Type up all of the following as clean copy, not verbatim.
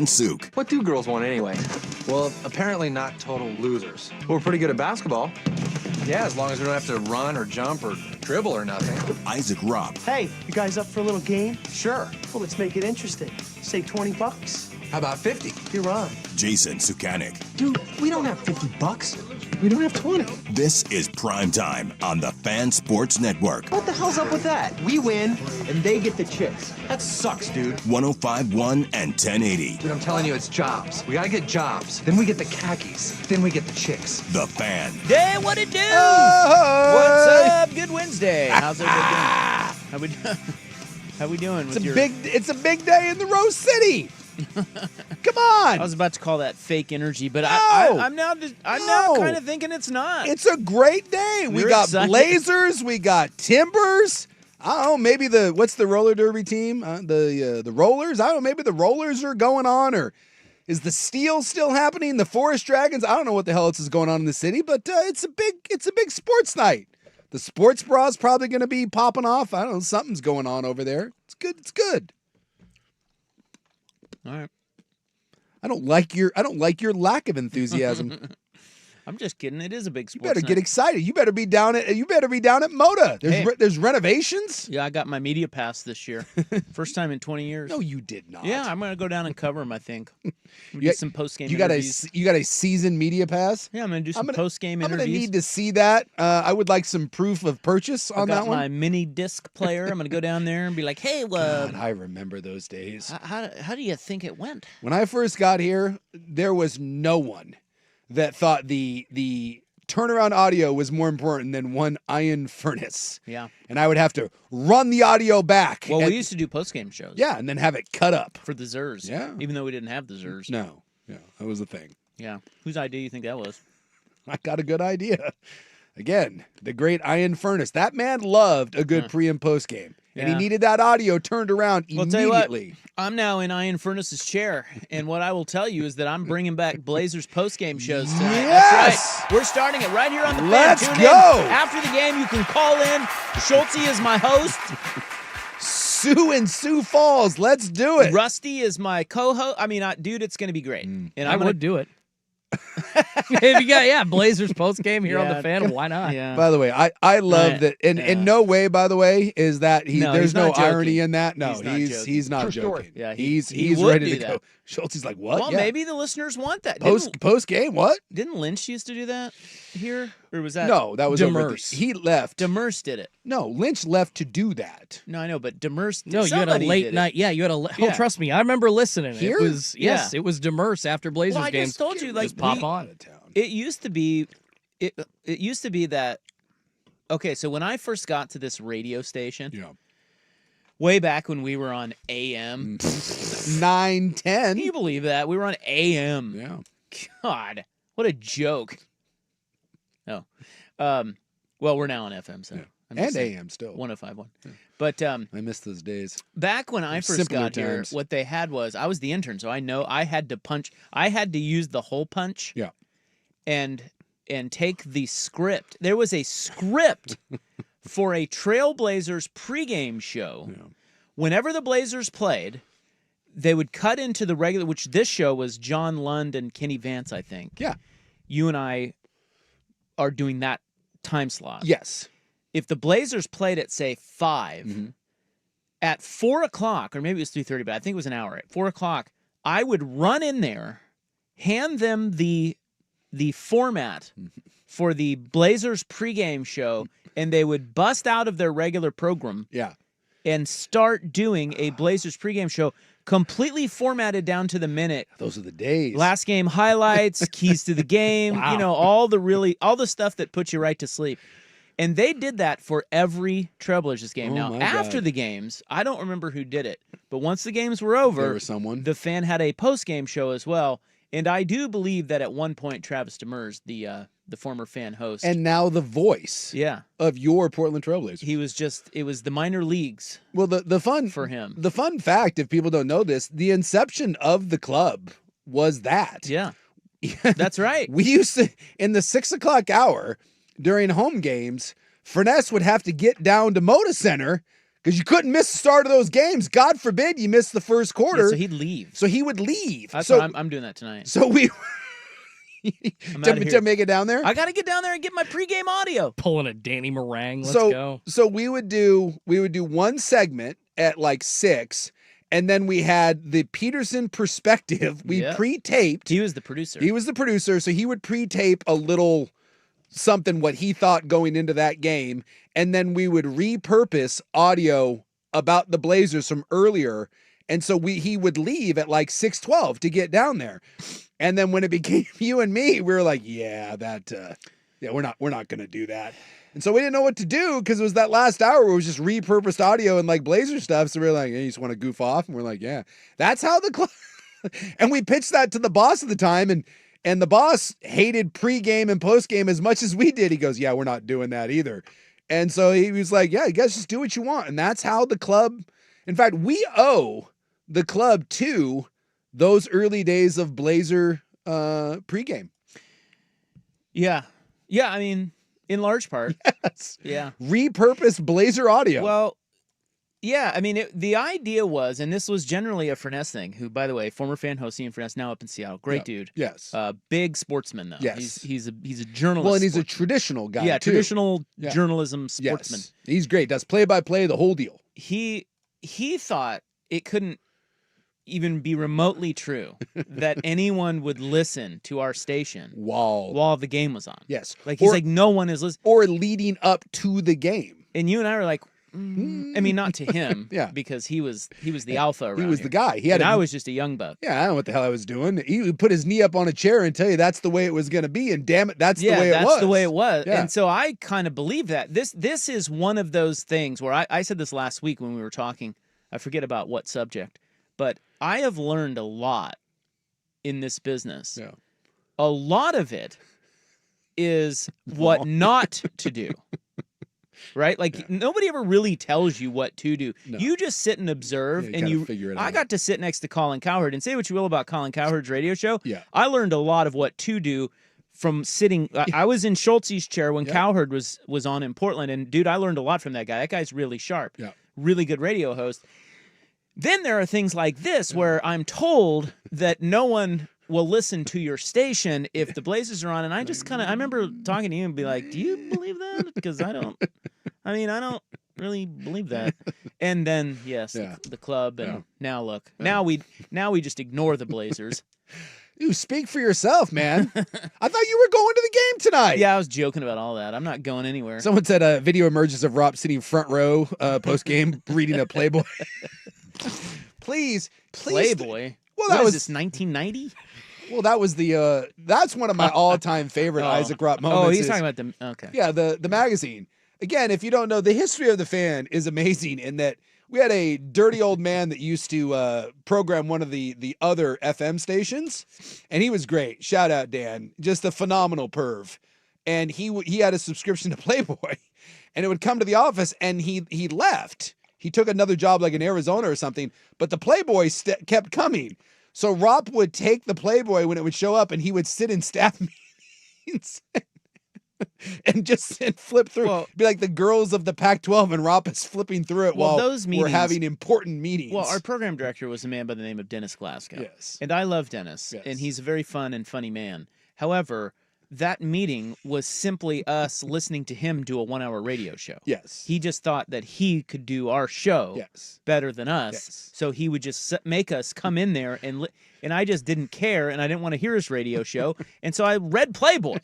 Souk. What do girls want anyway? Well, apparently not total losers. We're pretty good at basketball. Yeah, as long as we don't have to run or jump or dribble or nothing. Isaac Robb. Hey, you guys up for a little game? Sure. Well, let's make it interesting. Say $20. How about 50? You're on. Jason Sukanik. Dude, we don't have $50. We don't have 20. This is Primetime on the Fan Sports Network. What the hell's up with that? We win, and they get the chicks. That sucks, dude. 105.1 and 1080. Dude, I'm telling you, it's jobs. We gotta get jobs. Then we get the khakis. Then we get the chicks. The Fan. Hey, what it do? Oh, What's up? Good Wednesday. How's everybody doing? How we doing? It's a big day in the Rose City. Come on. I was about to call that fake energy, but No. I'm now kind of thinking it's not. It's a great day. We We're got excited. Blazers. We got Timbers. I don't know. Maybe what's the roller derby team? The Rollers. I don't know. Maybe the Rollers are going on, or is the Steel still happening? The Forest Dragons. I don't know what the hell else is going on in the city, but it's a big sports night. The sports bra's probably going to be popping off. I don't know. Something's going on over there. It's good. It's good. All right. I don't like your lack of enthusiasm. I'm just kidding. It is a big You sports better night. get excited. You better be down at Moda. There's renovations. Yeah, I got my media pass this year. First time in 20 years. No, you did not. Yeah, I'm going to go down and cover them, I think. You Do some post-game You got interviews. a season media pass. Yeah, I'm going to do some post-game I'm interviews. gonna need to see that. I would like some proof of purchase on I got that one. my mini disc player. I'm going to go down there and be like, hey, God, I remember those days. how do you think it went? When I first got here, there was no one that thought the turnaround audio was more important than one iron furnace. Yeah. And I would have to run the audio back. Well, we used to do post-game shows. Yeah, and then have it cut up. For the Zers. Yeah. Even though we didn't have the Zers. No. Yeah, that was the thing. Yeah. Whose idea do you think that was? I got a good idea. Again, the great iron furnace. That man loved a good pre and post game. And he Yeah. needed that audio turned around Well, tell you what, immediately. I'm now in Iron Furnace's chair, and what I will tell you is that I'm bringing back Blazers post-game shows tonight. Yes! That's right. We're starting it right here on the Fan. Let's Tune go! in. After the game, you can call in. Schulte is my host. Sue in Sioux Falls. Let's do it. Rusty is my co-host. I mean, dude, it's going to be great. And I would do it. If you got Blazers post game here on Yeah. the Fan, why not? Yeah. By the way, I love Right. that. And in no way, by the way, is that No, there's he's no not joking. irony in that. No, He's not joking. he's not True story. joking. Yeah, he's he would ready do to go. that. Schultz is like, what? Well, Yeah. maybe the listeners want that. Post game, what? Didn't Lynch used to do that here? Or was that? No, that was over Demers. he left. Demers did it. No, Lynch left to do that. No, I know, but Demers. No, you had a somebody late did it. night. Yeah, you had a. Yeah. Oh, trust me, I remember listening. Here? It was Yeah. it was Demers after Blazers Well, I games. just told you, like, just pop we- on. Out of town. It used to be, it used to be that. Okay, so when I first got to this radio station, Yeah. way back when we were on AM, 9:10. can you believe that we were on AM? Yeah. God, what a joke. Oh, well, we're now on FM, so Yeah. I'm just And saying, AM still. 105.1. But I miss those days. back when I first Simpler got here, times. what they had was I was the intern, so I know I had to punch. I had to use the hole punch. Yeah. And take the script. There was a script for a Trailblazers pregame show. Yeah. Whenever the Blazers played, they would cut into the regular, which this show was John Lund and Kenny Vance, I think. Yeah. You and I are doing that time slot. Yes. If the Blazers played at, say, 5, Mhm. at 4 o'clock, or maybe it was 3:30, but I think it was an hour. At 4 o'clock, I would run in there, hand them the format for the Blazers pregame show, and they would bust out of their regular program Yeah. and start doing a Blazers pregame show completely formatted down to the minute. Those are the days. Last game highlights, keys to the game, Wow. you know, all the stuff that puts you right to sleep. And they did that for every Trailblazers game. Oh, Now, my after God. the games, I don't remember who did it, but once the games were there over, was someone. the Fan had a post-game show as well. And I do believe that at one point, Travis Demers, the former Fan host, And now the voice yeah, of your Portland Trailblazers. he was it was the minor leagues Well, the fun for him. The fun fact, if people don't know this, the inception of the club was that. Yeah, that's right. We used to, in the 6 o'clock hour during home games, Furness would have to get down to Moda Center because you couldn't miss the start of those games. God forbid you miss the first quarter. Yeah, so he'd leave. So he would leave. That's so what I'm doing that tonight. So we I'm outta to here. make it down there. I got to get down there and get my pregame audio. Pulling a Danny Meringue. Let's so go. so we would do one segment at like 6, and then we had the Peterson perspective. We Yep. pre-taped. He was the producer. He was the producer, so he would pre-tape a little something what he thought going into that game, and then we would repurpose audio about the Blazers from earlier. And so he would leave at like 6:12 to get down there. And then when it became you and me, we were like, yeah, we're not going to do that. And so we didn't know what to do because it was that last hour where it was just repurposed audio and like Blazer stuff. So we were like, hey, you just want to goof off? And we're like, yeah, that's how the club. And we pitched that to the boss at the time, and the boss hated pregame and postgame as much as we did. He goes, yeah, we're not doing that either. And so he was like, yeah, you guys just do what you want. And that's how the club, in fact, we owe the club to those early days of Blazer pregame. Yeah. Yeah, I mean, in large part. Yes. Yeah. Repurposed Blazer audio. Well, yeah, I mean, the idea was, and this was generally a Furness thing, who, by the way, former fan host Ian Furness, now up in Seattle. Great dude. Yes. Big sportsman, though. Yes. He's a journalist. Well, and he's a traditional guy, Yeah, too. traditional journalism sportsman. Yes. He's great. Does play-by-play, the whole deal. He thought it couldn't even be remotely true that anyone would listen to our station while the game was on. Yes. Like, he's like, no one is listening. Or leading up to the game. And you and I were like, I mean, not to him, because he was the alpha around He was here. the guy. I was just a young buck. Yeah, I don't know what the hell I was doing. He would put his knee up on a chair and tell you that's the way it was going to be, and damn it, that's the way it was. That's the way it was. Yeah. And so I kind of believe that. This is one of those things where I said this last week when we were talking. I forget about what subject, but I have learned a lot in this business. Yeah. A lot of it is what not to do. Right? Like, nobody ever really tells you what to do. No. You just sit and observe, and you figure it out. I got to sit next to Colin Cowherd, and say what you will about Colin Cowherd's radio show. Yeah. I learned a lot of what to do from sitting. I was in Schultz's chair when Cowherd was on in Portland, and dude, I learned a lot from that guy. That guy's really sharp. Yeah. Really good radio host. Then there are things like this where I'm told that no one will listen to your station if the Blazers are on, and I just kind of, I remember talking to you and be like, do you believe that? Because I don't really believe that. And then, yes, the club, and now look. Now we just ignore the Blazers. You speak for yourself, man. I thought you were going to the game tonight. Yeah, I was joking about all that. I'm not going anywhere. Someone said a video emerges of Rob sitting front row post-game reading a Playboy. Please. Playboy? Well, what is this, 1990? Well, that was that's one of my all-time favorite Isaac Ropp moments. Oh, he's talking about okay. Yeah, the magazine. Again, if you don't know, the history of the Fan is amazing in that we had a dirty old man that used to program one of the other FM stations, and he was great. Shout out, Dan. Just a phenomenal perv. And he had a subscription to Playboy, and it would come to the office, and he left. He took another job like in Arizona or something, but the Playboy kept coming. So Ropp would take the Playboy when it would show up, and he would sit in staff meetings and just flip through. Well, be like the girls of the Pac-12, and Ropp is flipping through it while those meetings, we're having important meetings. Well, our program director was a man by the name of Dennis Glasgow. Yes. And I love Dennis, and he's a very fun and funny man. However, that meeting was simply us listening to him do a 1-hour radio show. Yes. He just thought that he could do our show better than us. Yes. So he would just make us come in there, and I just didn't care, and I didn't want to hear his radio show. And so I read Playboy.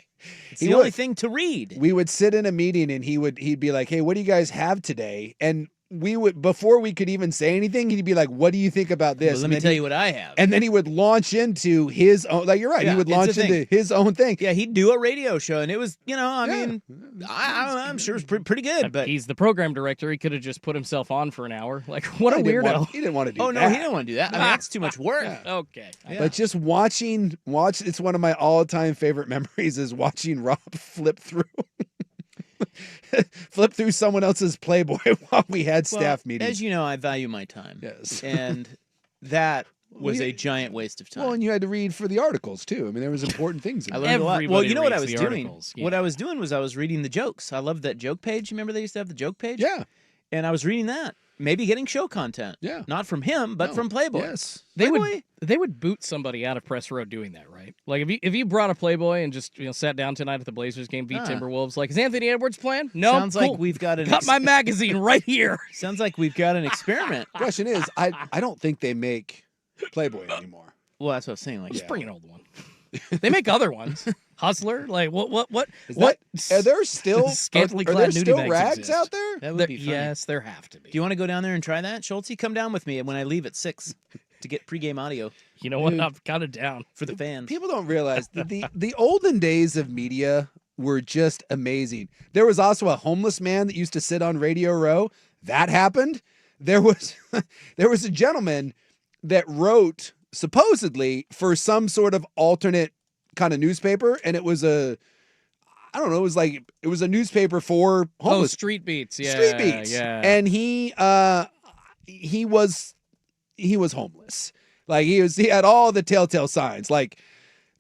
It's the only thing to read. We would sit in a meeting, and he'd be like, hey, what do you guys have today? And we would, before we could even say anything, he'd be like, what do you think about this? Well, let me tell you what I have. And then he would launch into his own, like, you're right. Yeah, he would launch into his own thing. Yeah, he'd do a radio show, and it was, I mean, I don't know, I'm sure it's pretty good. But he's the program director. He could have just put himself on for an hour. Like, what a weirdo. He didn't want to do that. Oh, no, he didn't want to do that. I mean, that's too much work. Okay. Yeah. But just it's one of my all-time favorite memories is watching Rob flip through someone else's Playboy while we had staff meetings. As you know, I value my time. Yes. And that was a giant waste of time. Well, and you had to read for the articles, too. I mean, there was important things in I there. learned a lot. Well, you know what I was reads doing? the articles, yeah. What I was doing was I was reading the jokes. I loved that joke page. You remember they used to have the joke page? Yeah. And I was reading that. maybe getting show content. Yeah. Not from him, but No. from Playboy. Yes. They would boot somebody out of press row doing that, right? Like if you brought a Playboy and just sat down tonight at the Blazers game, beat Timberwolves, like, is Anthony Edwards playing? No, Sounds cool. like we've got got my magazine right here. Sounds like we've got an experiment. Question is, I don't think they make Playboy anymore. Well, that's what I was saying. Like, Just bring an old one. They make other ones. Hustler, like what? Is that, are there still scantily are clad there nudie still bags rags exist? out there? that would be funny. Yes, there have to be. Do you want to go down there and try that, Schultz? Come down with me when I leave at 6 to get pregame audio You know what? I'm kind of down. for the fans. People don't realize that the olden days of media were just amazing. There was also a homeless man that used to sit on Radio Row. That happened. There was a gentleman that wrote supposedly for some sort of alternate kind of newspaper, and it was a newspaper for homeless Street Beats. Yeah, Street Beats. Yeah. And he was homeless. Like he had all the telltale signs, like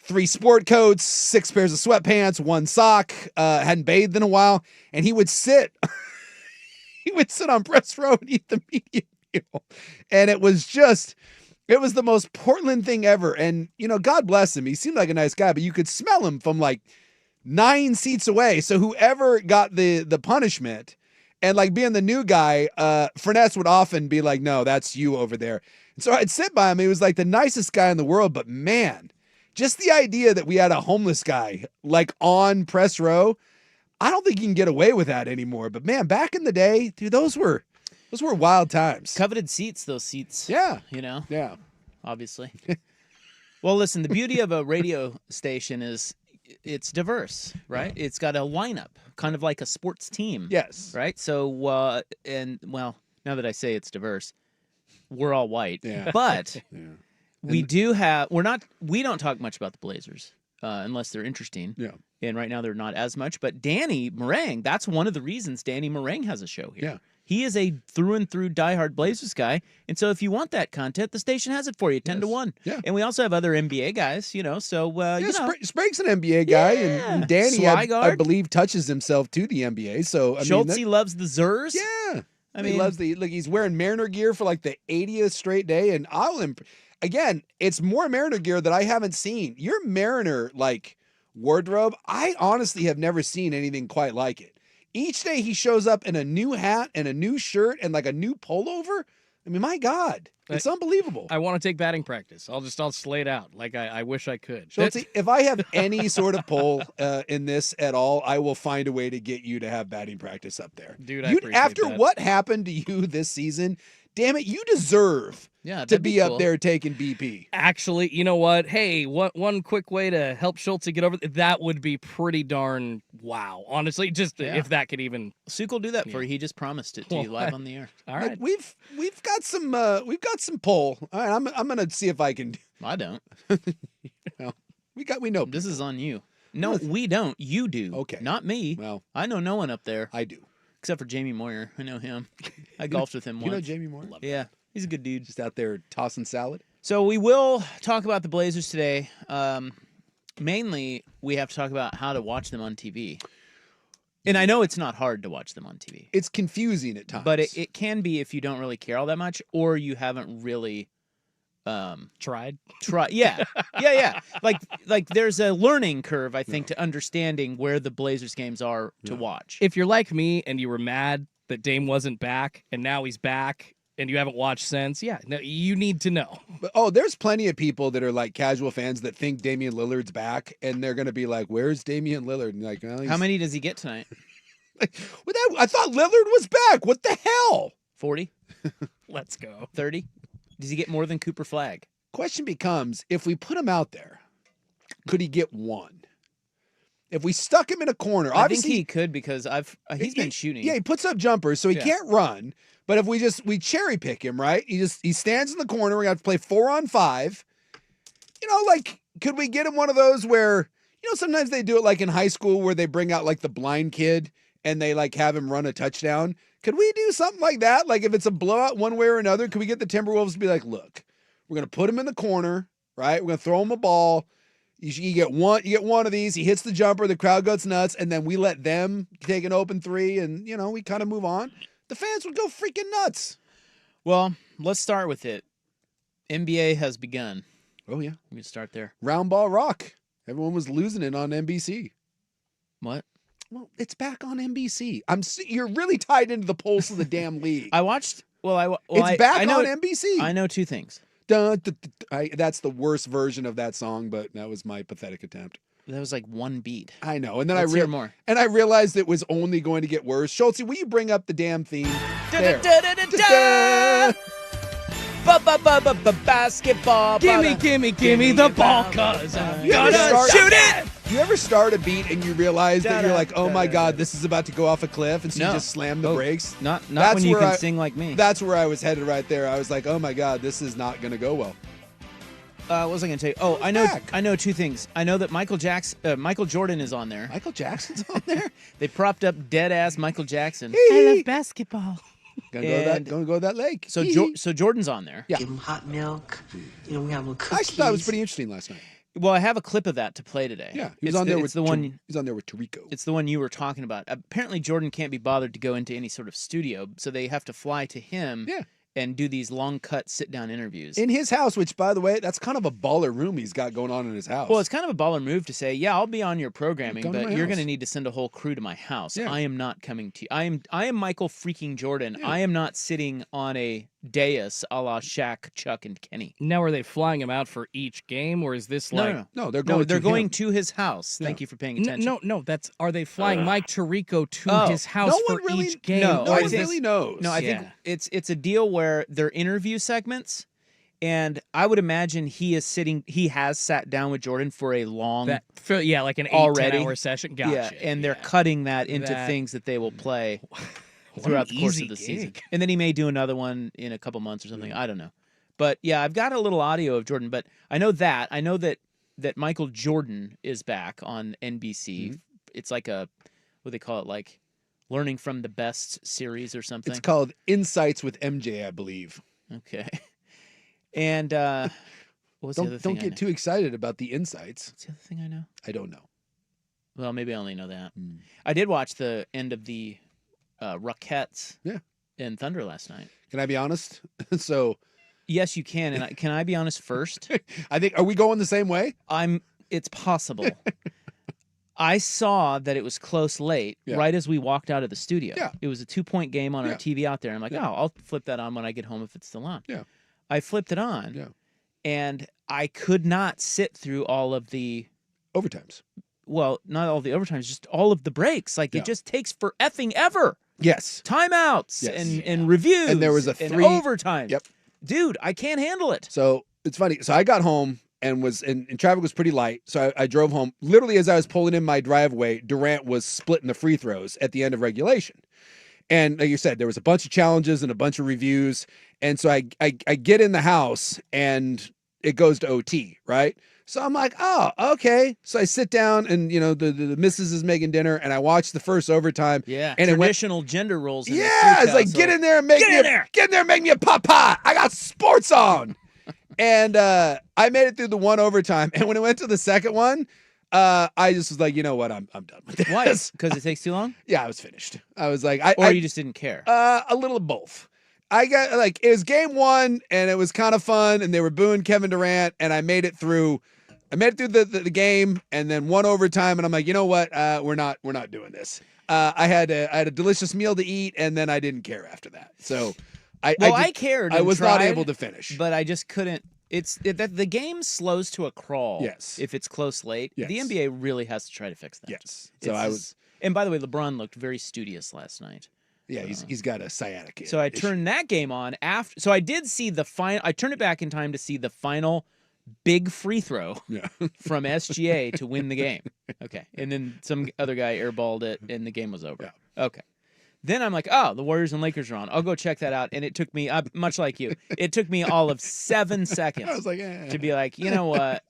3 sport coats, 6 pairs of sweatpants, 1 sock, hadn't bathed in a while, and he would sit on press row and eat the media meal. And it was the most Portland thing ever. And, God bless him. He seemed like a nice guy, but you could smell him from like 9 seats away. So whoever got the punishment, and like being the new guy, Furness would often be like, no, that's you over there. And so I'd sit by him. He was like the nicest guy in the world, but man, just the idea that we had a homeless guy like on press row, I don't think you can get away with that anymore. But man, back in the day, dude, those were wild times. Coveted seats, those seats. Yeah. Yeah, obviously. Well, listen, the beauty of a radio station is it's diverse, right? Yeah. It's got a lineup, kind of like a sports team. Yes. Right? So, now that I say it's diverse, we're all white. Yeah. But Yeah. we don't talk much about the Blazers unless they're interesting. Yeah. And right now they're not as much. But Danny Meringue, that's one of the reasons Danny Meringue has a show here. Yeah. He is a through and through diehard Blazers guy. And so if you want that content, the station has it for you, 10 to 1. Yeah. And we also have other NBA guys, so, Sprague's an NBA guy, Yeah. and Danny, I Swigard. believe, touches himself to the NBA. So, Schultz loves the Zers. Yeah. I He mean, loves he's wearing Mariner gear for like the 80th straight day. And again, it's more Mariner gear that I haven't seen. Your Mariner, wardrobe, I honestly have never seen anything quite like it. Each day he shows up in a new hat and a new shirt and like a new pullover. I mean, my God, it's unbelievable. I want to take batting practice. I'll slay it out. Like I wish I could. Schultz, if I have any sort of pull in this at all, I will find a way to get you to have batting practice up there. Dude, I appreciate after that. what happened to you this season, damn it, you deserve to that'd be cool. up there taking BP. Actually, you know what? Hey, one quick way to help Schultz get over that would be pretty darn wow. Honestly, just if that could even. Suk will do that for you. He just promised it to you live on the air. All right. We've got some pull. All right, I'm gonna see if I can. I don't. Well, we know. This is on you. No, we don't. You do. Okay. Not me. Well, I know no one up there. I do. Except for Jamie Moyer. I know him. I golfed with him once. You know Jamie Moore? Yeah. He's a good dude. Just out there tossing salad. So we will talk about the Blazers today. Mainly, we have to talk about how to watch them on TV. And I know it's not hard to watch them on TV. It's confusing at times. But it can be if you don't really care all that much or you haven't really Tried. Yeah. Like there's a learning curve, I think, to understanding where the Blazers games are to watch. If you're like me and you were mad that Dame wasn't back and now he's back and you haven't watched since, no, you need to know. But, there's plenty of people that are like casual fans that think Damian Lillard's back, and they're going to be like, where's Damian Lillard? And like, well, how many does he get tonight? I thought Lillard was back. What the hell? 40? Let's go. 30? Does he get more than Cooper Flagg? Question becomes, if we put him out there, could he get one? If we stuck him in a corner, I obviously think he could because he's been shooting. Yeah, he puts up jumpers, so he can't run. But if we cherry pick him, right? He stands in the corner. We're gonna have to play 4-on-5. Could we get him one of those where sometimes they do it like in high school where they bring out like the blind kid and they like have him run a touchdown. Could we do something like that? Like if it's a blowout one way or another, could we get the Timberwolves to be like, look, we're gonna put him in the corner, right? We're gonna throw him a ball. You get one of these. He hits the jumper. The crowd goes nuts, and then we let them take an open three, and we kind of move on. The fans would go freaking nuts. Well, let's start with it. NBA has begun. Oh, yeah. We can start there. Round ball rock. Everyone was losing it on NBC. What? Well, it's back on NBC. You're really tied into the pulse of the damn league. I watched. It's back I know, on NBC. I know two things. That's the worst version of that song, but that was my pathetic attempt. That was like one beat. I know, and then Let's hear more. And I realized it was only going to get worse. Schulte, will you bring up the damn theme? There. Basketball. Gimme the ball, cause I'm gonna shoot it. You ever start a beat and you realize that you're like, oh my God, this is about to go off a cliff, and so you just slam the brakes? Not That's when you where can sing like me. That's where I was headed right there. I was like, oh my God, this is not going to go well. What was I going to tell you? Oh, I know two things. I know that Michael Jordan is on there. Michael Jackson's on there? They propped up dead ass Michael Jackson. I love basketball. Gonna go to that lake. So so Jordan's on there. Yeah. Give them hot milk. We have a little I cookies. actually thought it was pretty interesting last night. Well, I have a clip of that to play today. Yeah, he was on there with the one. He's on there with Tarico. It's the one you were talking about. Apparently, Jordan can't be bothered to go into any sort of studio, so they have to fly to him and do these long cut sit down interviews in his house. Which, by the way, that's kind of a baller room he's got going on in his house. Well, it's kind of a baller move to say, yeah, I'll be on your programming, Come to but my you're house. going to need to send a whole crew to my house. Yeah. I am not coming to you. I am Michael freaking Jordan. Yeah. I am not sitting on a dais a la Shaq, Chuck, and Kenny. Now, are they flying him out for each game, or is this like... No, they're going. They're to going him. to his house. Thank you for paying attention. No, that's... Are they flying Mike Tirico to his house no for one really- each game? No, No Or one is this- really knows. No, I think it's a deal where they're interview segments, and I would imagine he has sat down with Jordan for a long like an 8 already 10-hour session. Gotcha. Yeah, and they're cutting that into things that they will play throughout the course of the season. And then he may do another one in a couple months or something. I don't know. But yeah, I've got a little audio of Jordan, but I know that Michael Jordan is back on NBC. Mm-hmm. It's like what do they call it, like Learning from the Best series or something. It's called Insights with MJ, I believe. Okay. And what was the other thing? Don't get too excited about the insights. What's the other thing I know? I don't know. Well, maybe I only know that. I did watch the end of the Rockettes and Thunder last night. Can I be honest? So Yes, you can. And can I be honest first? I think, are we going the same way? It's possible. I saw that it was close late, right as we walked out of the studio. Yeah. It was a 2-point game on our TV out there. I'm like, I'll flip that on when I get home if it's still on. Yeah. I flipped it on, and I could not sit through all of the overtimes. Well, not all the overtimes, just all of the breaks. Like, it just takes for effing ever. Yes. Timeouts and reviews. And there was a 3 overtime. Yep. Dude, I can't handle it. So it's funny. So I got home and traffic was pretty light. So I drove home. Literally, as I was pulling in my driveway, Durant was splitting the free throws at the end of regulation. And like you said, there was a bunch of challenges and a bunch of reviews. And so I get in the house and it goes to OT, right? So I'm like, oh, okay. So I sit down and, the missus is making dinner and I watch the first overtime. Yeah, and traditional gender roles. It's like, get in there and make me a pop-pot. I got sports on. And I made it through the one overtime. And when it went to the second one, I just was like, you know what? I'm done with this. Why? Because it takes too long? Yeah, I was finished. I was like, you just didn't care? A little of both. I got it was game one and it was kind of fun and they were booing Kevin Durant and I made it through the game and then one overtime and I'm like, you know what? We're not doing this. I had a delicious meal to eat and then I didn't care after that. So I cared. I was not tried, able to finish, but I just couldn't. The game slows to a crawl. Yes. If it's close late, yes. The NBA really has to try to fix that. Yes. So And by the way, LeBron looked very studious last night. Yeah, he's got a sciatica. So I turned that game on after. So I did see the final. I turned it back in time to see the final big free throw from SGA to win the game. Okay, and then some other guy airballed it, and the game was over. Yeah. Okay. Then I'm like, oh, the Warriors and Lakers are on. I'll go check that out. And it took me, much like you, it took me all of 7 seconds I was like, to be like, you know what?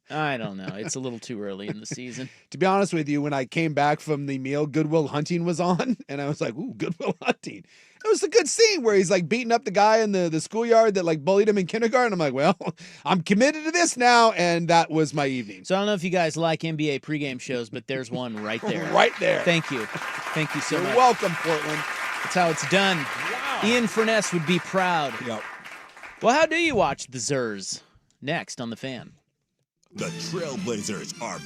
I don't know. It's a little too early in the season. To be honest with you, when I came back from the meal, Good Will Hunting was on, and I was like, ooh, Good Will Hunting. It was a good scene where he's like beating up the guy in the schoolyard that like bullied him in kindergarten. I'm like, well, I'm committed to this now, and that was my evening. So I don't know if you guys like NBA pregame shows, but there's one right there. Right there. Thank you. Thank you so much. You're welcome, Portland. That's how it's done. Wow. Ian Furness would be proud. Yep. Well, how do you watch the Zers? Next on The Fan. The Trailblazers are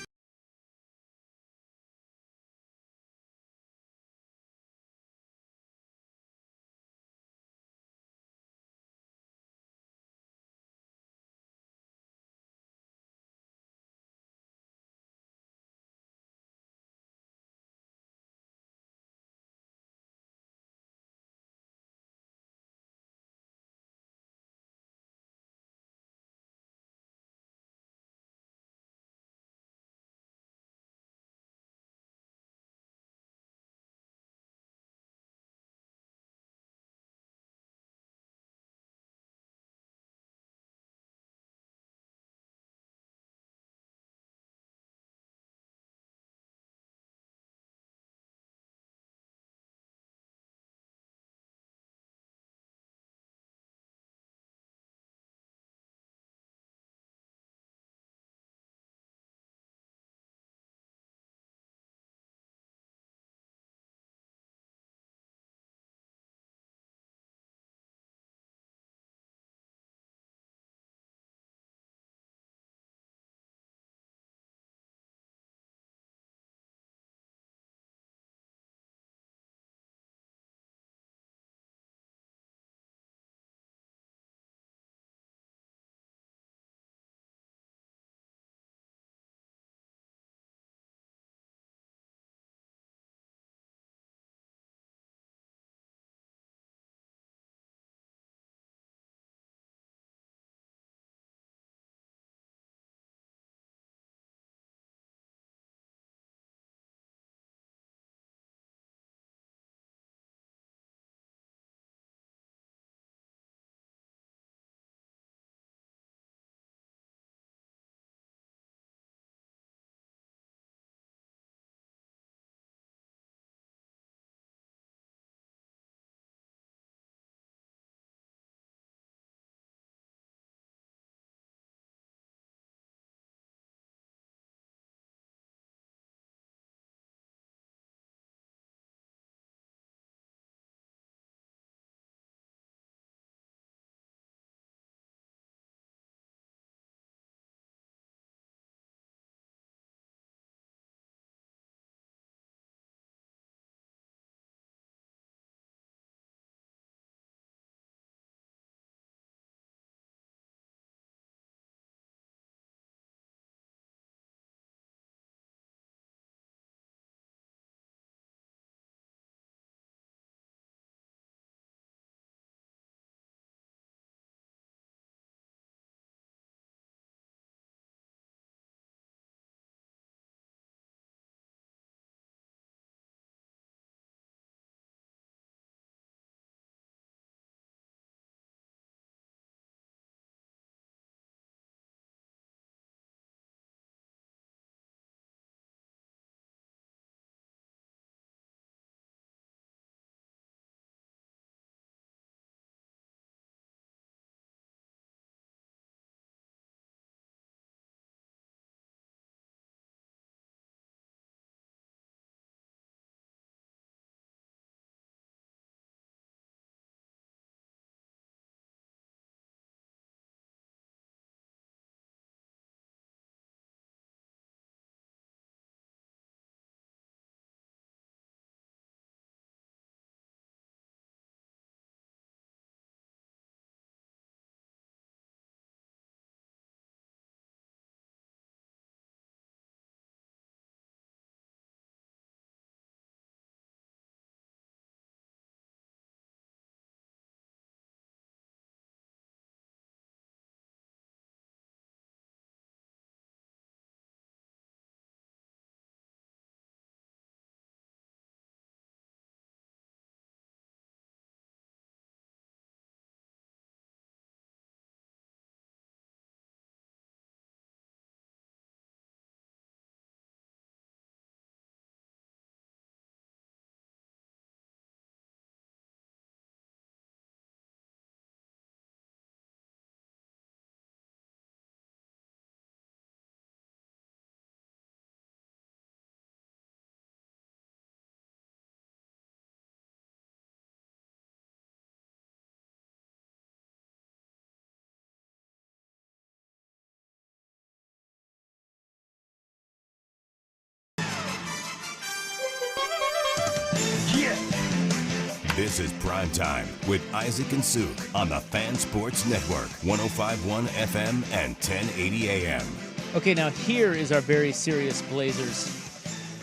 This is Primetime with Isaac and Suk on the Fan Sports Network, 105.1 FM and 1080 AM. Okay, now here is our very serious Blazers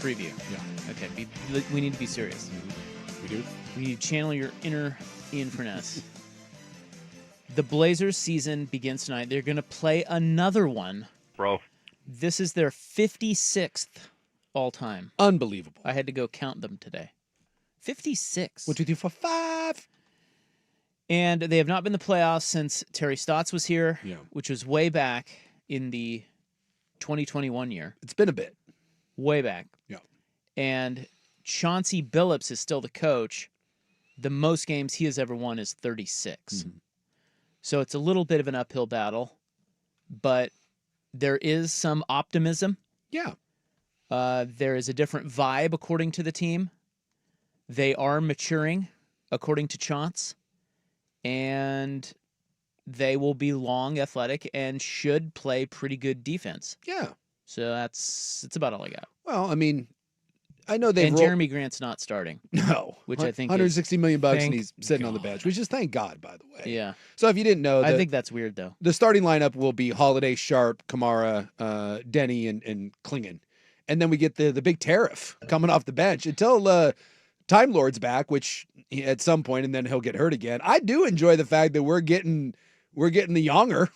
preview. Yeah. Okay, we need to be serious. We do? We need to channel your inner Ian Furness. The Blazers season begins tonight. They're going to play another one. Bro. This is their 56th all-time. Unbelievable. I had to go count them today. 56. 1, 2, 3, 4, 5. And they have not been in the playoffs since Terry Stotts was here, Yeah. which was way back in the 2021 year. It's been a bit. Way back. Yeah. And Chauncey Billups is still the coach. The most games he has ever won is 36. Mm-hmm. So it's a little bit of an uphill battle, but there is some optimism. Yeah. There is a different vibe according to the team. They are maturing according to Chauncey, and they will be long, athletic, and should play pretty good defense. Yeah. So that's about all I got. Well, I mean, I know they've And rolled- Jeremy Grant's not starting. No. Which I think $160 million and thank he's sitting on the God. bench, which is thank God, by the way. Yeah. So if you didn't know, I think that's weird, though. the starting lineup will be Holiday, Sharp, Kamara, Denny, and Klingon. And then we get the big tariff coming off the bench until Time Lord's back, which at some point, and then he'll get hurt again. I do enjoy the fact that we're getting the younger.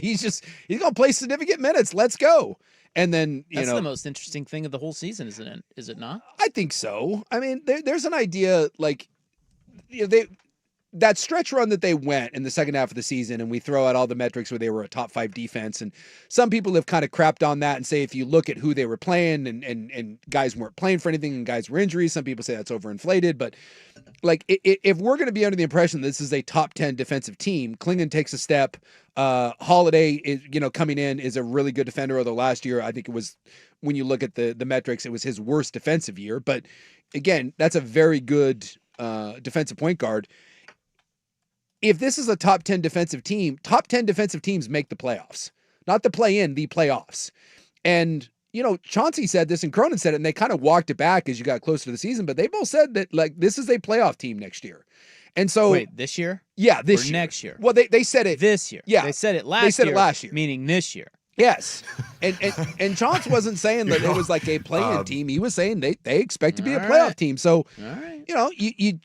he's gonna play significant minutes. Let's go. And then That's the most interesting thing of the whole season, isn't it? Is it not? I think so. I mean, there's an idea like that stretch run that they went in the second half of the season, and we throw out all the metrics where they were a top 5 defense. And some people have kind of crapped on that and say if you look at who they were playing and guys weren't playing for anything and guys were injuries, some people say that's overinflated. But like if we're going to be under the impression this is a top 10 defensive team, Klingon takes a step. Holiday is, coming in is a really good defender, although last year I think it was, when you look at the metrics, it was his worst defensive year. But again, that's a very good defensive point guard. If this is a top 10 defensive team, top 10 defensive teams make the playoffs, not the play-in, the playoffs. And, Chauncey said this and Cronin said it, and they kind of walked it back as you got closer to the season, but they both said that, like, this is a playoff team next year. And so... Wait, this year? Yeah, this or year. next year? Well, they said it... This year. Yeah. They said it last year. They said it last year. Meaning this year. Yes. And Chauncey wasn't saying that it was like a play-in team. He was saying they expect to be a All playoff right. team. So, All right.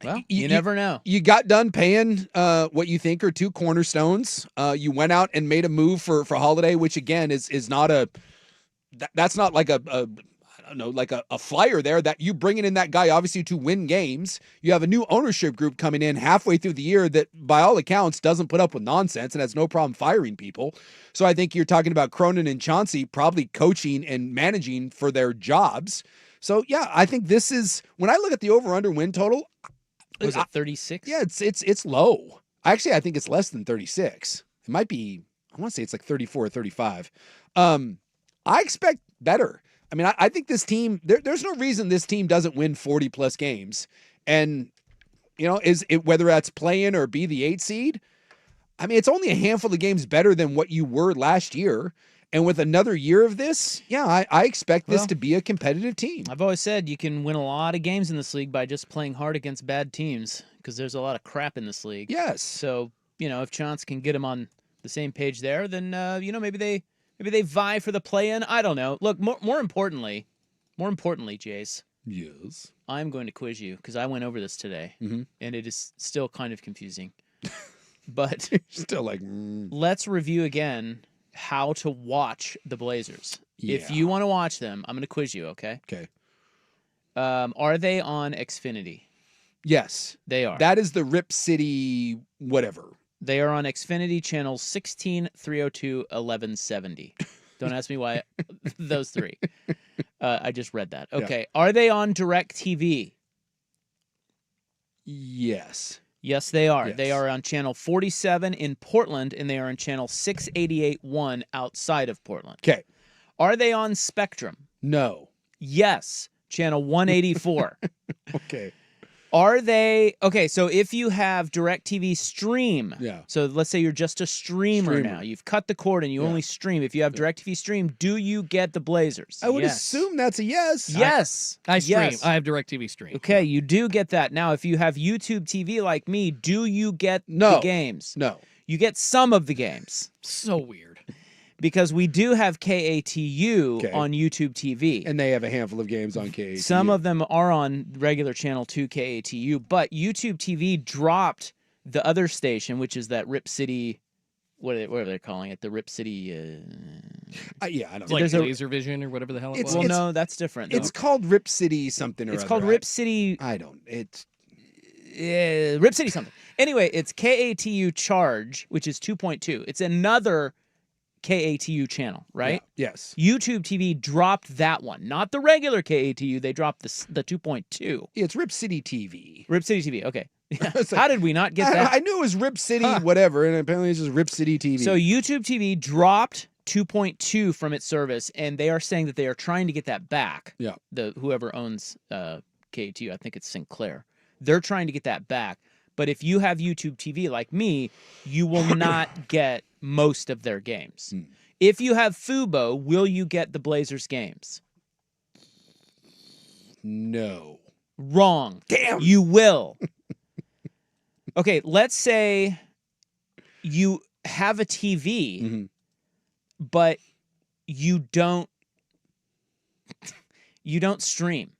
Well, you never know. You got done paying what you think are 2 cornerstones. You went out and made a move for Holiday, which again is not that's not like I don't know, like a flyer there. That you bringing in that guy obviously to win games. You have a new ownership group coming in halfway through the year that, by all accounts, doesn't put up with nonsense and has no problem firing people. So I think you're talking about Cronin and Chauncey probably coaching and managing for their jobs. So yeah, I think this is, when I look at the over/under win total. Was it 36? Yeah, it's low. Actually, I think it's less than 36. It might be, I want to say it's like 34 or 35. I expect better. I mean, I think this team, there's no reason this team doesn't win 40 plus games. And, is it, whether that's play-in or be the 8 seed, I mean, it's only a handful of games better than what you were last year. And with another year of this, yeah, I expect this to be a competitive team. I've always said you can win a lot of games in this league by just playing hard against bad teams because there's a lot of crap in this league. Yes. So, if Chauncey can get them on the same page there, then, maybe they vie for the play-in. I don't know. Look, more importantly, Jace. Yes. I'm going to quiz you because I went over this today, and it is still kind of confusing. But still like, let's review again how to watch the Blazers. If Yeah. you want to watch them, I'm going to quiz you, okay? Okay. Are they on Xfinity? Yes. They are. That is the Rip City whatever. They are on Xfinity channels 16, 302, 1170. Don't ask me why those 3. I just read that. Okay. Are they on DirecTV? Yes. Yes, they are. Yes. They are on channel 47 in Portland, and they are on channel 688.1 outside of Portland. Okay. Are they on Spectrum? No. Yes, channel 184. Okay. Are they okay? So if you have DirecTV Stream, Yeah. So let's say you're just a streamer now. You've cut the cord and you only stream. If you have DirecTV Stream, do you get the Blazers? I would assume that's a yes. Yes. I stream. Yes. I have DirecTV Stream. Okay, you do get that. Now, if you have YouTube TV like me, do you get No. the games? No. You get some of the games. So weird. Because we do have KATU on YouTube TV. And they have a handful of games on KATU. Some of them are on regular channel 2 KATU, but YouTube TV dropped the other station, which is that Rip City, what are they calling it? The Rip City. Yeah, I don't It's know. like Laser Vision or whatever the hell it was. Well, no, that's different. It's called Rip City something or It's other. called Rip City. I don't. It's Rip City something. Anyway, it's KATU Charge, which is 2.2. It's another KATU channel, right? Yeah. Yes. YouTube TV dropped that one, not the regular KATU. They dropped the 2.2. It's Rip City TV. Rip City TV. Okay. Yeah. It's like- How did we not get that? I knew it was Rip City whatever, and apparently it's just Rip City TV. So YouTube TV dropped 2.2 from its service, and they are saying that they are trying to get that back. Yeah. Whoever owns KATU, I think it's Sinclair. They're trying to get that back. But if you have YouTube TV like me, you will not get most of their games. If you have Fubo, will you get the Blazers games? No. Wrong. Damn. You will. Okay, let's say you have a TV, but you don't stream.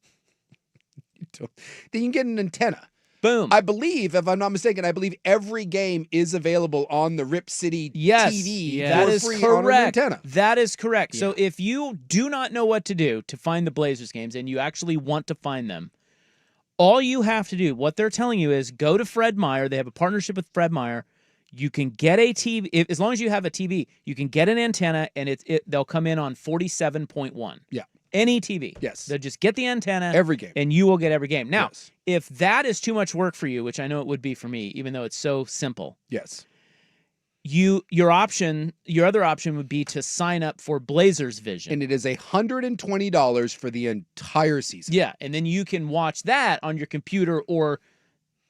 Then you can get an antenna. Boom. I believe, if I'm not mistaken, every game is available on the Rip City TV that for is free correct. on an antenna. That is correct. So if you do not know what to do to find the Blazers games and you actually want to find them, all you have to do, what they're telling you is go to Fred Meyer. They have a partnership with Fred Meyer. You can get a TV, as long as you have a TV, you can get an antenna and they'll come in on 47.1. Yeah. Any TV. Yes. They'll just get the antenna. Every game. And you will get every game. Now, Yes. if that is too much work for you, which I know it would be for me, even though it's so simple, Yes. your other option would be to sign up for Blazers Vision. And it is $120 for the entire season. Yeah, and then you can watch that on your computer or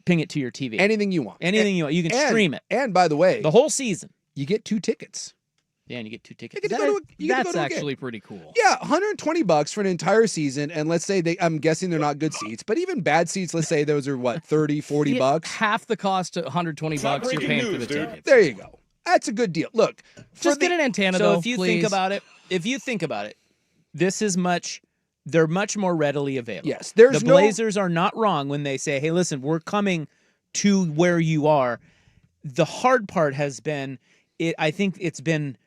ping it to your TV. Anything you want. Anything you want. You can stream it. And by the way, The whole season. you get 2 tickets. Yeah, and you get 2 tickets. You get to go to a That's game. actually pretty cool. Yeah, $120 for an entire season, and let's say I'm guessing they're not good seats, but even bad seats, let's say those are what, 30, 40 Yeah, bucks. Half the cost of $120 you're paying for the tickets. There you go. That's a good deal. Look, Just get an antenna, So though, if you please. think about it, this is they're much more readily available. Yes, there's the no- Blazers are not wrong when they say, hey, listen, we're coming to where you are. The hard part has been, I think it's been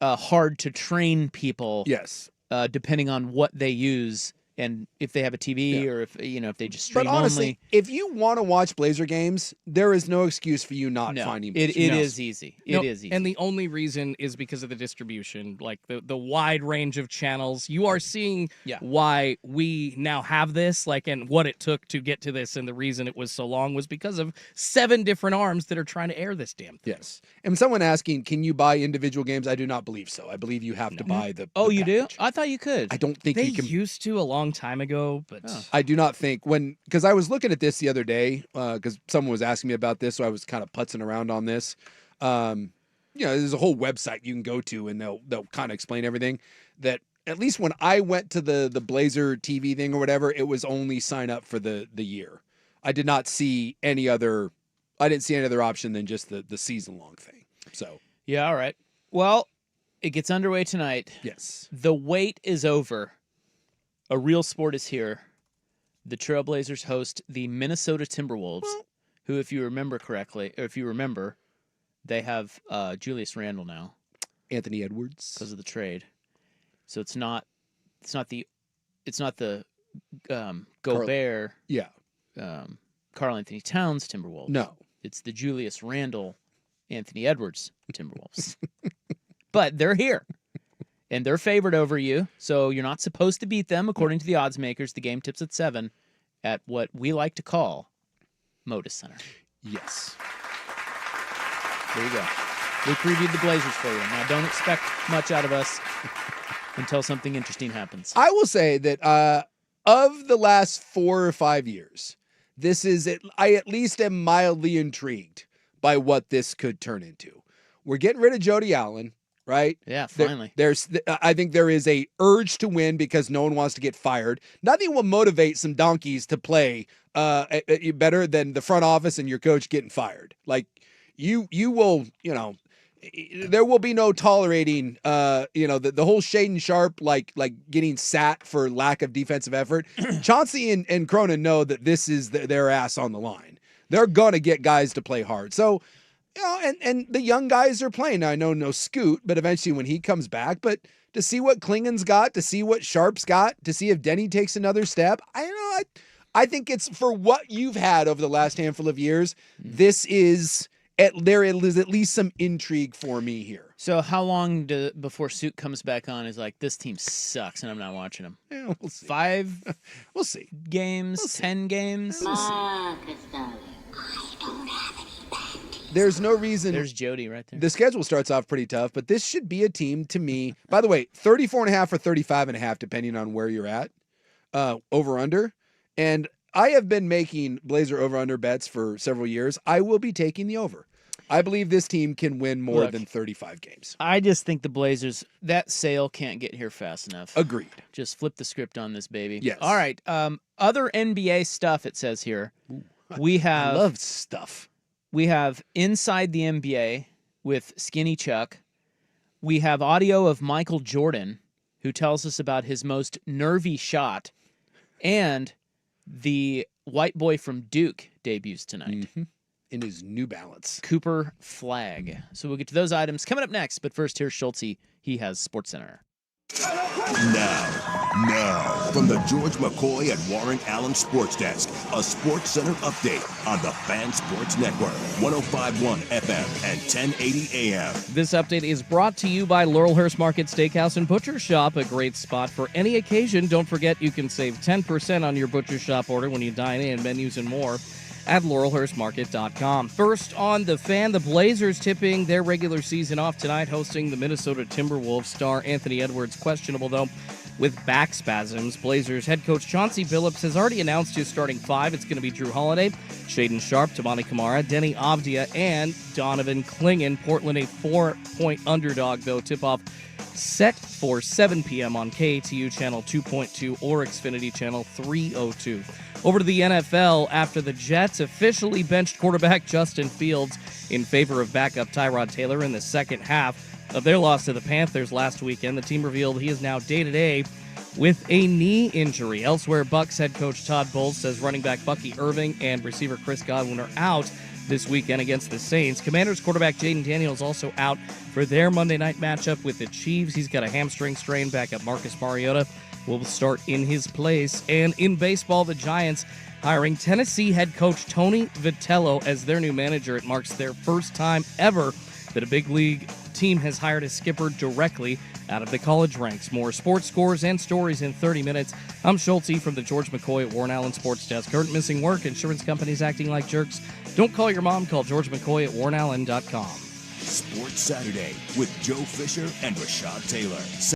hard to train people. Yes. Depending on what they use and if they have a TV or if they just stream But honestly, only. if you want to watch Blazer games, there is no excuse for you not No, finding it Blazers. is easy. No, It is easy. And the only reason is because of the distribution, like the wide range of channels. You are seeing why we now have this, and what it took to get to this, and the reason it was so long was because of 7 different arms that are trying to air this damn thing. Yes. And someone asking, can you buy individual games? I do not believe so. I believe you have to buy the Oh, the you do? package. I thought you could. I don't think They you can. used to a long time ago, but I do not think because I was looking at this the other day because someone was asking me about this, so I was kind of putzing around on this. There's a whole website you can go to, and they'll kind of explain everything. That at least when I went to the Blazer TV thing or whatever, it was only sign up for the year. I did not see any other. I didn't see any other option than just the season long thing. So Yeah, all right. Well, it gets underway tonight. yes, The wait is over. A real sport is here. The Trailblazers host the Minnesota Timberwolves, who, if you remember correctly, or if you remember, they have Julius Randle now Anthony Edwards. because of the trade. So it's not the Gobert, Yeah, Karl Anthony Towns Timberwolves. no. It's the Julius Randle, Anthony Edwards Timberwolves. But they're here. And they're favored over you, so you're not supposed to beat them. According to the odds makers, the game tips at 7 at what we like to call Moda Center. Yes. There you go. We previewed the Blazers for you. Now, don't expect much out of us until something interesting happens. I will say that of the last 4 or 5 years, I at least am mildly intrigued by what this could turn into. We're getting rid of Jody Allen, right? Yeah, finally. I think there is a urge to win because no one wants to get fired. Nothing will motivate some donkeys to play better than the front office and your coach getting fired. Like you will, there will be no tolerating, the whole Shaden Sharp, like getting sat for lack of defensive effort. Chauncey and Cronin know that this is their ass on the line. They're going to get guys to play hard. So, and the young guys are playing. Now, I know no Scoot, but eventually when he comes back, but to see what Klingon's got, to see what Sharp's got, to see if Denny takes another step, I think it's for what you've had over the last handful of years. There is at least some intrigue for me here. So how long before Suit comes back on is like, this team sucks and I'm not watching them? Yeah, we'll see. 5 we'll see. games, We'll see. 10 games? We'll see. There's no reason. There's Jody right there. The schedule starts off pretty tough, but this should be a team to me. By the way, 34.5 or 35.5, depending on where you're at, over under. And I have been making Blazer over under bets for several years. I will be taking the over. I believe this team can win more than 35 games. I just think the Blazers, that sale can't get here fast enough. Agreed. Just flip the script on this, baby. Yes. All right. Other NBA stuff, it says here. Ooh. We have. I love stuff. We have Inside the NBA with Skinny Chuck. We have audio of Michael Jordan, who tells us about his most nervy shot. And the white boy from Duke debuts tonight. Mm-hmm. In his New Balance. Cooper Flag. So we'll get to those items coming up next. But first, here's Schultze. He has SportsCenter. Now, from the George McCoy and Warren Allen Sports Desk, a Sports Center update on the Fan Sports Network, 105.1 FM and 1080 AM. This update is brought to you by Laurelhurst Market Steakhouse and Butcher Shop, a great spot for any occasion. Don't forget you can save 10% on your Butcher Shop order when you dine in, menus and more at laurelhurstmarket.com. First on the Fan, the Blazers tipping their regular season off tonight, hosting the Minnesota Timberwolves. Star Anthony Edwards questionable, though, with back spasms. Blazers head coach Chauncey Billups has already announced his starting 5. It's going to be Drew Holiday, Shaden Sharp, Tamani Kamara, Denny Avdia, and Donovan Clingan. Portland a 4-point underdog, though. Tip-off set for 7 p.m. on KATU Channel 2.2 or Xfinity Channel 302. Over to the NFL after the Jets officially benched quarterback Justin Fields in favor of backup Tyrod Taylor in the second half of their loss to the Panthers last weekend. The team revealed he is now day-to-day with a knee injury. Elsewhere, Bucs head coach Todd Bowles says running back Bucky Irving and receiver Chris Godwin are out this weekend against the Saints. Commanders quarterback Jaden Daniels also out for their Monday night matchup with the Chiefs. He's got a hamstring strain. Backup Marcus Mariota will start in his place. And in baseball, the Giants hiring Tennessee head coach Tony Vitello as their new manager. It marks their first time ever that a big league team has hired a skipper directly out of the college ranks. More sports scores and stories in 30 minutes. I'm Schultze from the George McCoy at Warren Allen Sports Desk. Current missing work, insurance companies acting like jerks. Don't call your mom. Call George McCoy at warrenallen.com. Sports Saturday with Joe Fisher and Rashad Taylor.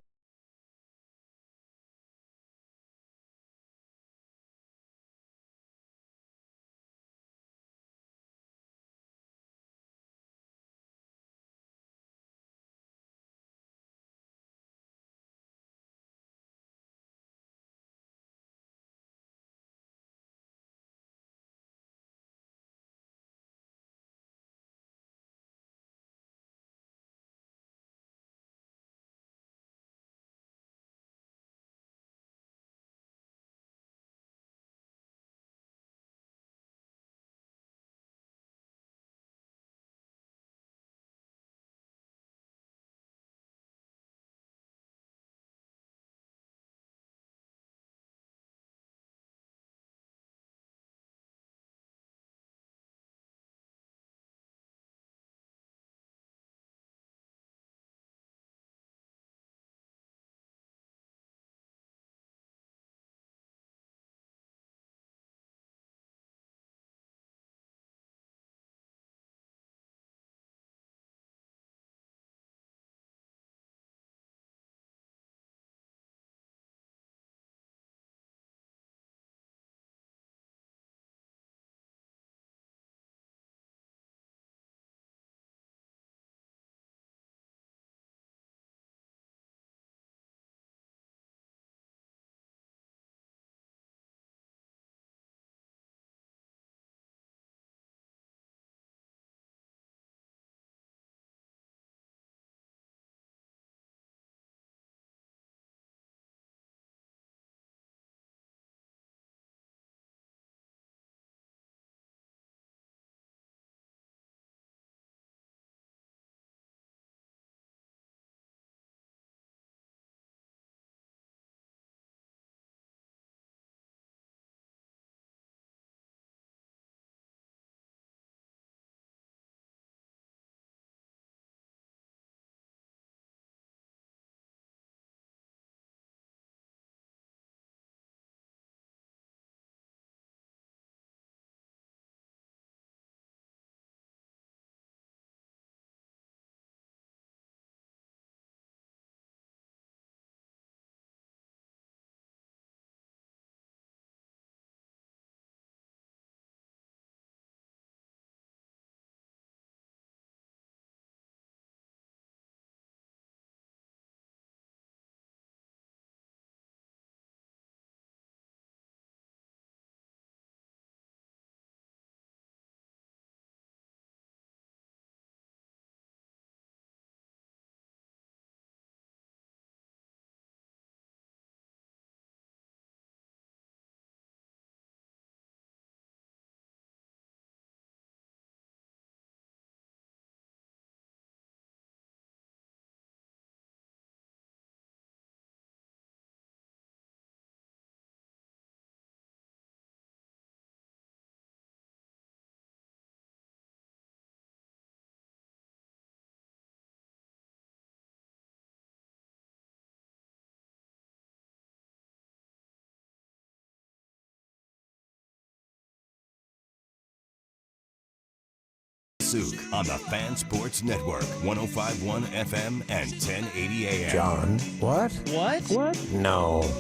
Souk on the Fan Sports Network, 105.1 FM and 1080 AM. John, what? What? No.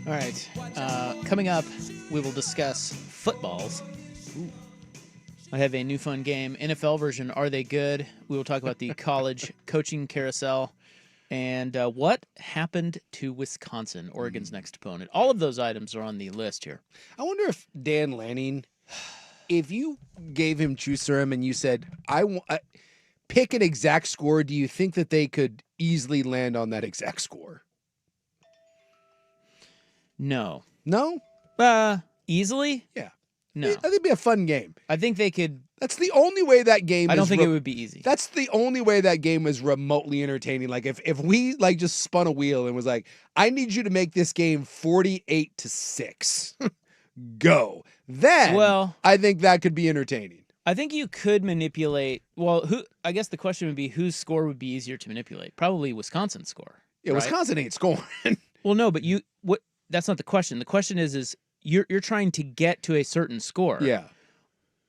All right. Coming up, we will discuss footballs. Ooh. I have a new fun game, NFL version. Are they good? We will talk about the college coaching carousel and what happened to Wisconsin, Oregon's next opponent. All of those items are on the list here. I wonder if Dan Lanning, if you gave him Chuserim and you said, pick an exact score, do you think that they could easily land on that exact score? No. No? Easily? Yeah. No. I think it'd be a fun game. I think they could. That's the only way that game I don't think it would be easy. That's the only way that game was remotely entertaining. Like if we like just spun a wheel and was like, I need you to make this game 48-6. Go. Then I think that could be entertaining. I think you could manipulate. Well, I guess the question would be whose score would be easier to manipulate? Probably Wisconsin's score. Yeah, right? Wisconsin ain't scoring. Well, no, but that's not the question. The question is you're trying to get to a certain score. Yeah.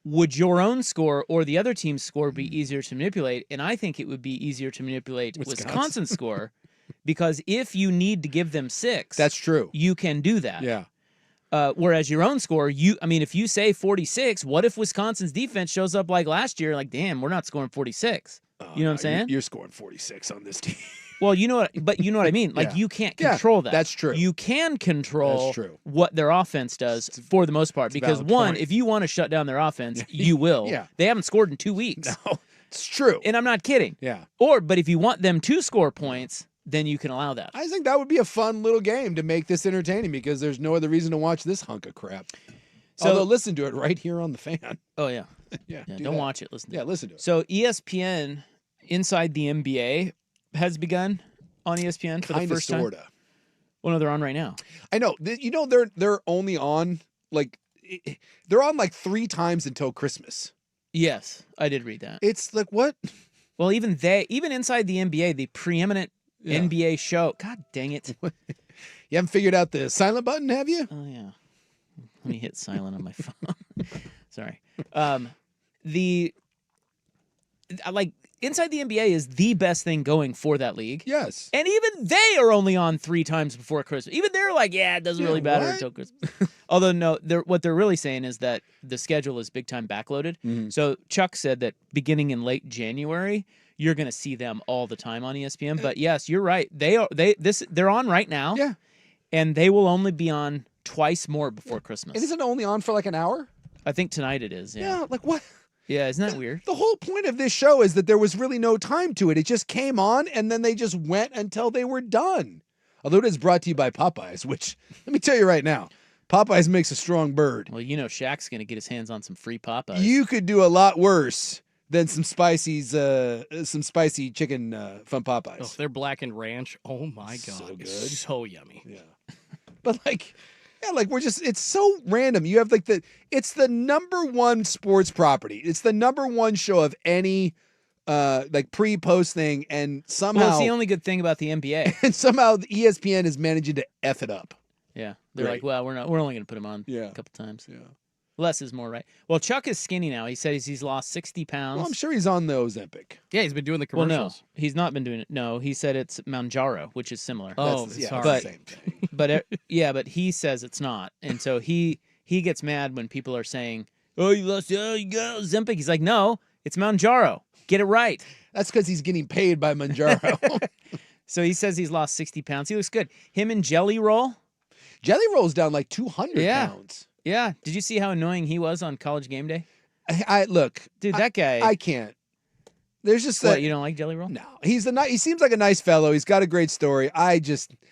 Would your own score or the other team's score be easier to manipulate? And I think it would be easier to manipulate Wisconsin's score because if you need to give them 6, that's true. You can do that. Yeah. Whereas your own score, if you say 46, what if Wisconsin's defense shows up like last year? Like, damn, we're not scoring 46. You know what I'm saying? You're scoring 46 on this team. Well, you know what I mean? Like, you can't control that. That's true. You can control what their offense does for the most part. Because, one, if you want to shut down their offense, you will. Yeah. They haven't scored in 2 weeks. No, it's true. And I'm not kidding. Yeah. But if you want them to score points, then you can allow that. I think that would be a fun little game to make this entertaining because there's no other reason to watch this hunk of crap. So, although, listen to it right here on the Fan. Oh, yeah. Yeah. Don't watch it. Listen to it. Yeah, listen to it. So ESPN Inside the NBA has begun on ESPN for the first time. Sorta. Well, no, they're on right now. I know. They're only on they're on 3 times until Christmas. Yes, I did read that. It's like what? Well, even Inside the NBA, the preeminent NBA show. God dang it! You haven't figured out the silent button, have you? Oh yeah. Let me hit silent on my phone. Sorry. Inside the NBA is the best thing going for that league. Yes. And even they are only on 3 times before Christmas. Even they're like, it doesn't really matter until Christmas. Although, no, what they're really saying is that the schedule is big time backloaded. Mm-hmm. So Chuck said that beginning in late January, you're going to see them all the time on ESPN. But yes, you're right. They're on right now. Yeah. And they will only be on twice more before Christmas. And isn't it only on for an hour? I think tonight it is. Yeah. Yeah, like what? Yeah, isn't that weird? The whole point of this show is that there was really no time to it. It just came on, and then they just went until they were done. Although it is brought to you by Popeyes, which, let me tell you right now, Popeyes makes a strong bird. Well, Shaq's going to get his hands on some free Popeyes. You could do a lot worse than some spicy chicken from Popeyes. Oh, they're blackened ranch. Oh, my God. So good. It's so yummy. Yeah. But it's so random. You have it's the number one sports property. It's the number one show of any pre-post thing, and somehow it's the only good thing about the NBA. And somehow the ESPN is managing to F it up. Yeah, they're like, well, we're only going to put him on a couple times. Yeah, less is more, right? Well, Chuck is skinny now. He says he's lost 60 pounds. Well, I'm sure he's on the Ozempic. Yeah, he's been doing the commercials. Well, no, he's not been doing it. No, he said it's Mounjaro, which is similar. Oh, sorry. But the same thing. but he says it's not, and so he gets mad when people are saying, "Oh, you got Ozempic." He's like, "No, it's Mounjaro. Get it right." That's because he's getting paid by Mounjaro. So he says he's lost 60 pounds. He looks good. Him and Jelly Roll. Jelly Roll's down 200 pounds. Yeah. Did you see how annoying he was on College Game Day? I look, dude, that guy. I can't. There's just what, you don't like Jelly Roll? No, he seems like a nice fellow. He's got a great story.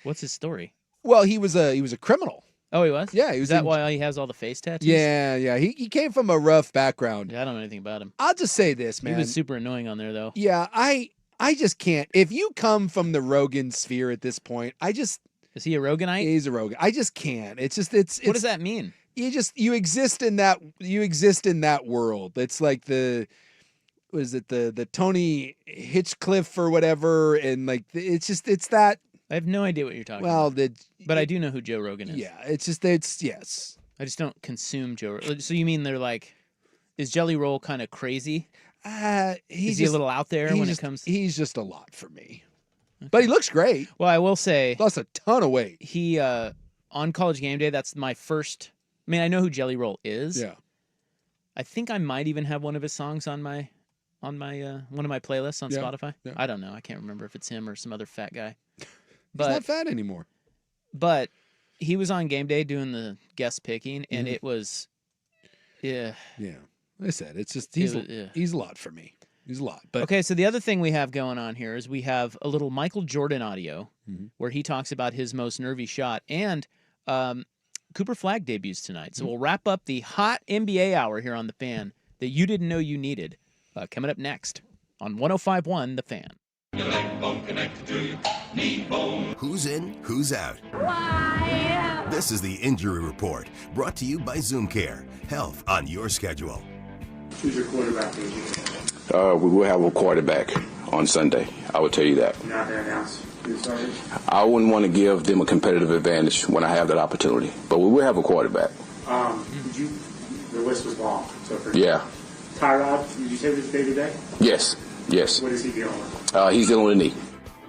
What's his story? Well, he was a criminal. Oh, he was? Yeah, he was. Is that why he has all the face tattoos? Yeah. He came from a rough background. Yeah, I don't know anything about him. I'll just say this, man. He was super annoying on there, though. Yeah, I just can't. If you come from the Rogan sphere at this point, Is he a Roganite? He's a Rogan. I just can't. It's what does that mean? You exist in that world. It's like the Tony Hitchcliffe or whatever, and it's that. I have no idea what you're talking about. But I do know who Joe Rogan is. Yeah, it's yes. I just don't consume Joe Rogan. So you mean they're like Is Jelly Roll kind of crazy? Is he a little out there when it comes? He's just a lot for me. Okay. But he looks great. Well, I will say, lost a ton of weight. He on College Game Day. That's my first. I mean, I know who Jelly Roll is. Yeah. I think I might even have one of his songs on my one of my playlists on Spotify. Yeah. I don't know. I can't remember if it's him or some other fat guy. He's not fat anymore. But he was on Game Day doing the guest picking, and it was, yeah. Yeah. Like I said, it's just he's a lot for me. He's a lot. But okay, so the other thing we have going on here is we have a little Michael Jordan audio where he talks about his most nervy shot, and Cooper Flagg debuts tonight. So we'll wrap up the hot NBA hour here on The Fan that you didn't know you needed. Coming up next on 105.1 The Fan. Your leg bone connected to your knee bone. Who's in, who's out? Why? This is the Injury Report, brought to you by Zoom Care. Health on your schedule. Who's your quarterback? We will have a quarterback on Sunday. I will tell you that. You're not going to announce who started? I wouldn't want to give them a competitive advantage when I have that opportunity, but we will have a quarterback. The list was long. So for yeah. Tyrod, did you say this day today? Yes. What is he dealing with? He's dealing with a knee.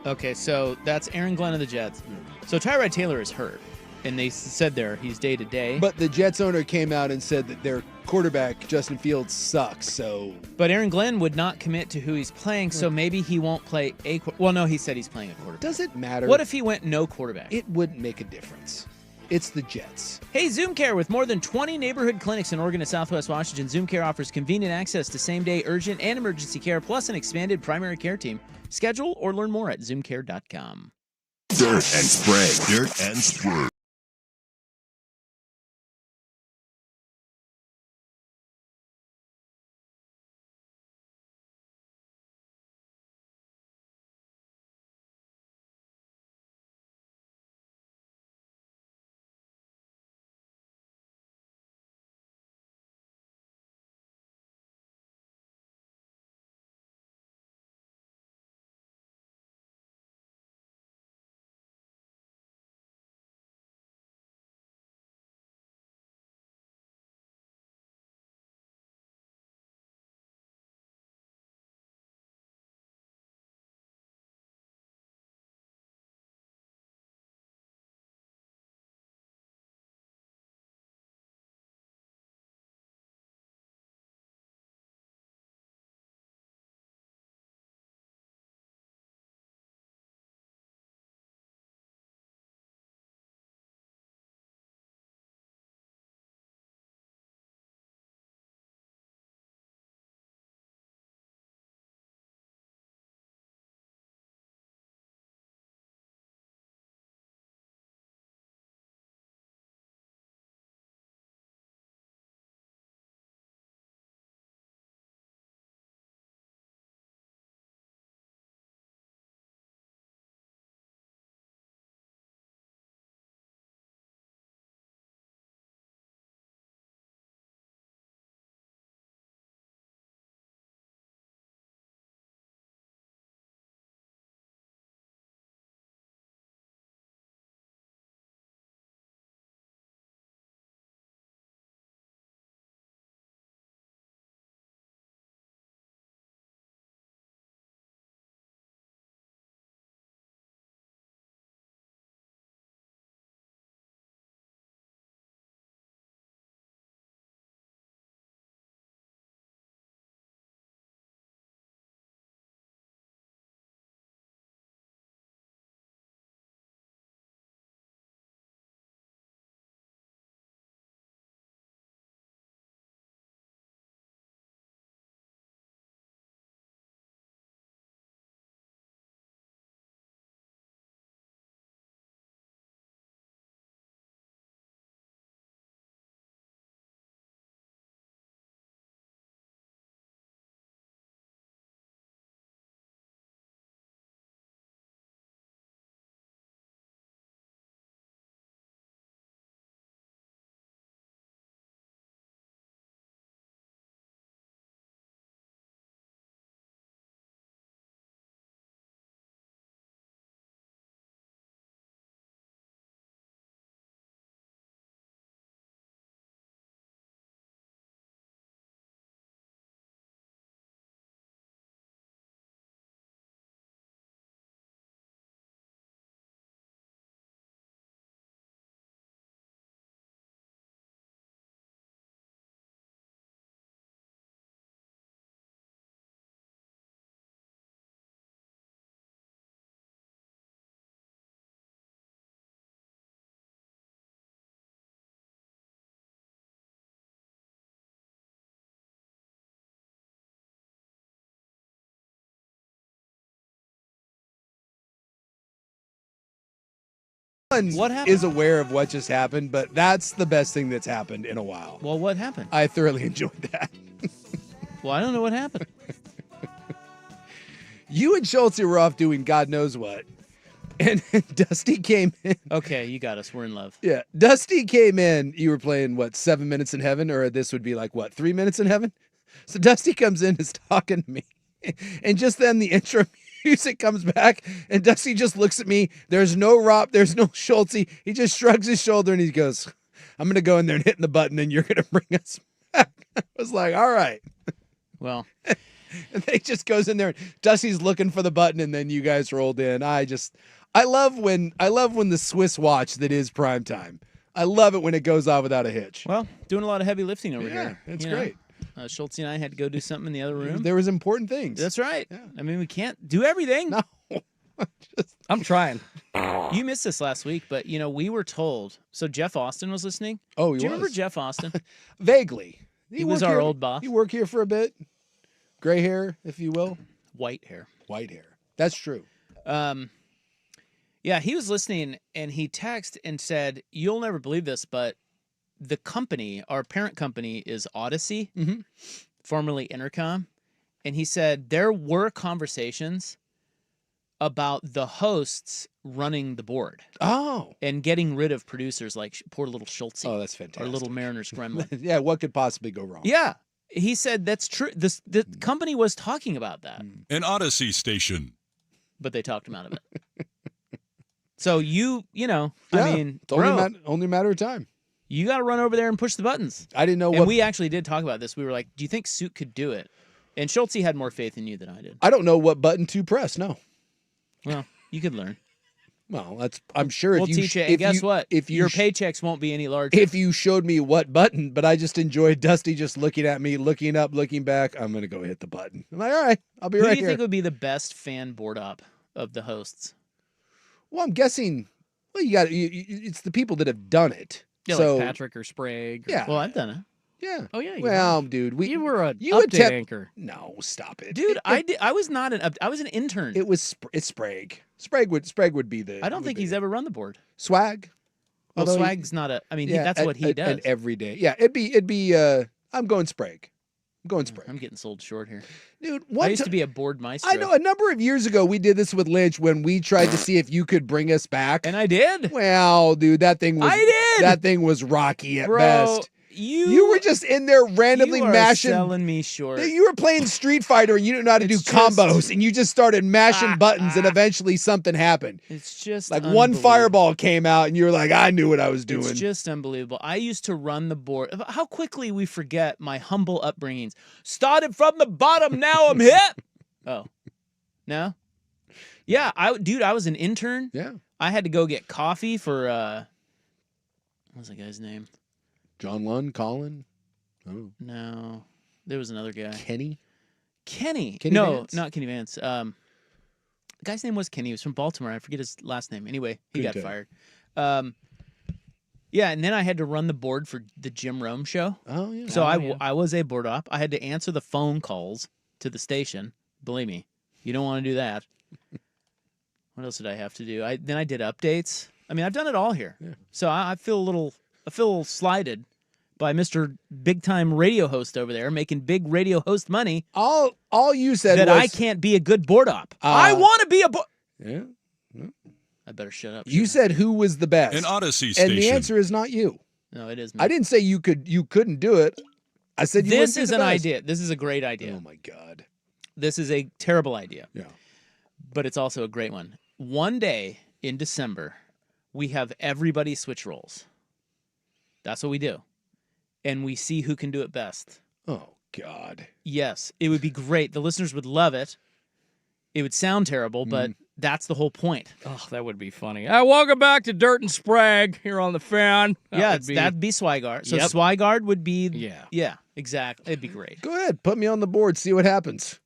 Okay, so that's Aaron Glenn of the Jets. So Tyrod Taylor is hurt, and they said there he's day to day. But the Jets owner came out and said that their quarterback, Justin Fields, sucks. So, but Aaron Glenn would not commit to who he's playing, so maybe he won't play a. Well, no, he said he's playing a quarterback. Does it matter? What if he went no quarterback? It wouldn't make a difference. It's the Jets. Hey, Zoom Care, with more than 20 neighborhood clinics in Oregon and Southwest Washington, Zoom Care offers convenient access to same-day urgent and emergency care, plus an expanded primary care team. Schedule or learn more at zoomcare.com. Dirt and Sprague. Dirt and Sprague. everyone What happened? is aware of what just happened, but that's the best thing that's happened in a while. Well, what happened? I thoroughly enjoyed that. Well, I don't know what happened. You and Schultz were off doing God knows what. And Dusty came in. Okay, you got us. We're in love. Yeah. Dusty came in. You were playing, what, 7 minutes in heaven? Or this would be like, what, 3 minutes in heaven? So Dusty comes in, is talking to me. And just then the intro music comes back. And Dusty just looks at me. There's no Rob. There's no Schultz. He just shrugs his shoulder and he goes, I'm going to go in there and hit the button and you're going to bring us back. I was like, all right. Well. And they just goes in there. Dusty's looking for the button, and then you guys rolled in. I love when the Swiss watch that is Primetime. I love it when it goes off without a hitch. Well, doing a lot of heavy lifting over here. It's great. Schultz and I had to go do something in the other room. There was important things. That's right. Yeah. I mean, we can't do everything. No. I'm trying. You missed this last week, but we were told. So Jeff Austin was listening. Oh, he Do you was? remember Jeff Austin? Vaguely. He was our old boss. He worked here for a bit. Gray hair, if you will. White hair. White hair. That's true. Yeah, he was listening, and he texted and said, "You'll never believe this, but the company, our parent company, is Odyssey, formerly Intercom." And he said there were conversations about the hosts running the board. Oh. And getting rid of producers like poor little Schultz. Oh, that's fantastic. Or little Mariners Gremlin. Yeah, what could possibly go wrong? Yeah. He said that's true. The company was talking about that. An Odyssey station. But they talked him out of it. So I mean, it's only a matter of time. You got to run over there and push the buttons. I didn't know and we actually did talk about this. We were like, do you think Suit could do it? And Schultz had more faith in you than I did. I don't know what button to press, no. Well, you could learn. Well, I'm sure we'll if you teach you. And guess what? If your paychecks won't be any larger. If you showed me what button, but I just enjoyed Dusty just looking at me, looking up, looking back. I'm gonna go hit the button. I'm like, all right, I'll be right here. Who do you think would be the best fan board op of the hosts? Well, I'm guessing. Well, it's the people that have done it. Yeah, so, like Patrick or Sprague. Yeah. Well, I've done it. Yeah. Oh yeah. Well, dude, you were an update anchor. No, stop it, dude. I was not I was an intern. It's Sprague. Sprague would be the. I don't think he's ever run the board. Swag. Well, Swag's not a. I mean, that's what he does. And every day. Yeah, it'd be. I'm going Sprague. I'm getting sold short here, dude. I used to be a board maestro. I know. A number of years ago, we did this with Lynch when we tried to see if you could bring us back, and I did. Well, dude, that thing was. I did. That thing was rocky at Bro, best. You were just in there randomly mashing. Selling me short. You were playing Street Fighter and you didn't know how to do combos, and you just started mashing buttons, and eventually something happened. It's just like one fireball came out, and you were like, "I knew what I was doing." It's just unbelievable. I used to run the board. How quickly we forget my humble upbringings. Started from the bottom, now I'm hip. Oh, no, yeah, I was an intern. Yeah, I had to go get coffee for what was that guy's name? John Lund, Colin? Oh. No. There was another guy. Kenny? No, Vance? not Kenny Vance. The guy's name was Kenny. He was from Baltimore. I forget his last name. Anyway, he got fired. Yeah, and then I had to run the board for the Jim Rome show. Oh, yeah. So I was a board op. I had to answer the phone calls to the station. Believe me, you don't want to do that. What else did I have to do? Then I did updates. I mean, I've done it all here. Yeah. So I feel a little slighted by Mr. Big Time radio host over there making big radio host money. All you said that was, I can't be a good board op. I want to be a board. Yeah. I better shut up. You said who was the best? An Odyssey station. And the answer is not you. No, it is me. I didn't say you couldn't do it. I said you this wouldn't be is the an best. idea. This is a great idea. Oh my God. This is a terrible idea. Yeah. But it's also a great one. One day in December, we have everybody switch roles. That's what we do. And we see who can do it best. Oh, God. Yes, it would be great. The listeners would love it. It would sound terrible, but that's the whole point. Oh, that would be funny. Welcome back to Dirt and Sprague here on the Fan. That'd be Swigard. So Swigard would be... Yeah, exactly. It'd be great. Go ahead. Put me on the board. See what happens.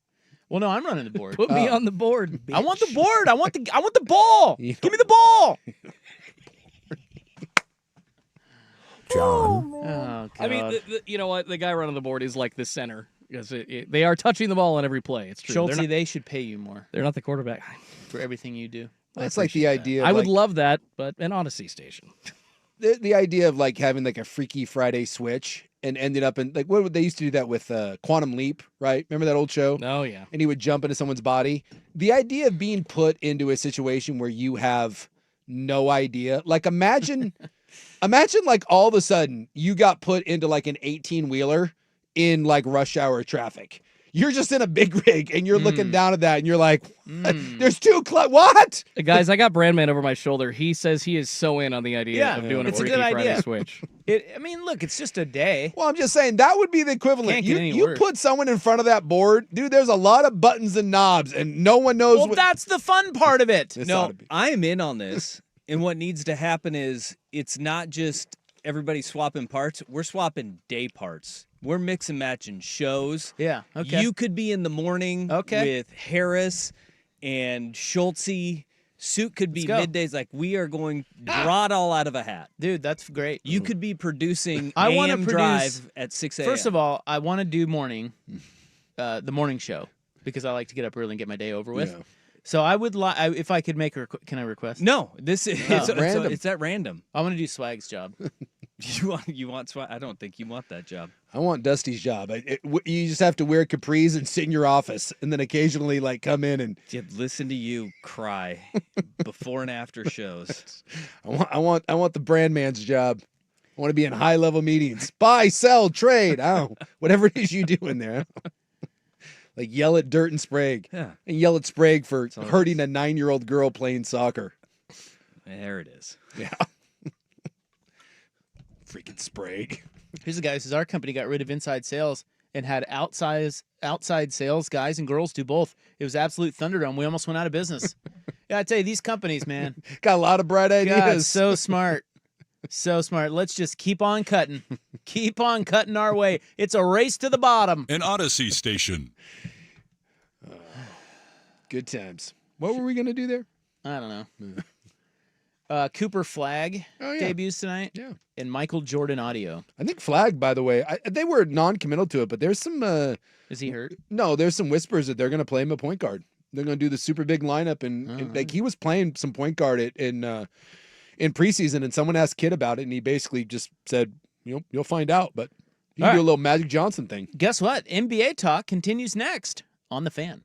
Well, no, I'm running the board. Put me on the board. I want the board. I want the ball. Give me the ball. John. Oh, God. I mean, you know what? The guy running the board is like the center. Because they are touching the ball on every play. It's true. Schultz, they should pay you more. They're not the quarterback. For everything you do. That's like the idea. Of I would like, love that, but an Odyssey station. the idea of like having like a Freaky Friday switch and ended up in like what would they used to do that with Quantum Leap, right? Remember that old show? Oh yeah. And he would jump into someone's body. The idea of being put into a situation where you have no idea, like imagine like all of a sudden you got put into like an 18-wheeler in like rush hour traffic. You're just in a big rig and you're looking down at that and you're like, there's two what? Guys, I got Brandman over my shoulder. He says he is so in on the idea of doing a it's a Freaky good Friday idea. switch. I mean, look, it's just a day. Well, I'm just saying that would be the equivalent. Can't get any You worse. put someone in front of that board, dude, there's a lot of buttons and knobs and no one knows Well, what that's the fun part of it. this ought No, to be. I am in on this. And what needs to happen is it's not just everybody swapping parts. We're swapping day parts. We're mix and matching shows. Yeah, okay. You could be in the morning with Harris and Schultze. Suit could be Let's go. middays. Like, we are going draw it all out of a hat. Dude, that's great. You could be producing I wanna AM produce- Drive at 6 a.m. First of all, I want to do the morning show, because I like to get up early and get my day over with. Yeah. So I would like, if I could make a can I request? No, this is random. it's at random. I want to do Swag's job. You want swag? I don't think you want that job. I want Dusty's job. You just have to wear capris and sit in your office and then occasionally like come in and Yeah, listen to you cry before and after shows. I want the brand man's job. I want to be in high level meetings. Buy, sell, trade. I don't know. Whatever it is you do in there. Like yell at Dirt and Sprague. Yeah. And yell at Sprague for all it hurting a 9-year-old girl playing soccer. There it is. Yeah. Freaking Sprague. Here's the guy who says our company got rid of inside sales and had outside sales guys and girls do both. It was absolute thunderdome. We almost went out of business. Yeah, I tell you, these companies, man, Got a lot of bright ideas. God, so smart. So smart. Let's just keep on cutting. Keep on cutting our way. It's a race to the bottom. An Odyssey station. Good times. What were we going to do there? I don't know. Cooper Flag debuts tonight. Yeah. And Michael Jordan Audio. I think Flag, by the way, they were non-committal to it, but there's some... Is he hurt? No, there's some whispers that they're going to play him a point guard. They're going to do the super big lineup, and like he was playing some point guard in preseason, and someone asked Kid about it, and he basically just said, you'll find out, but you can do a little Magic Johnson thing. Guess what? NBA talk continues next on The Fan.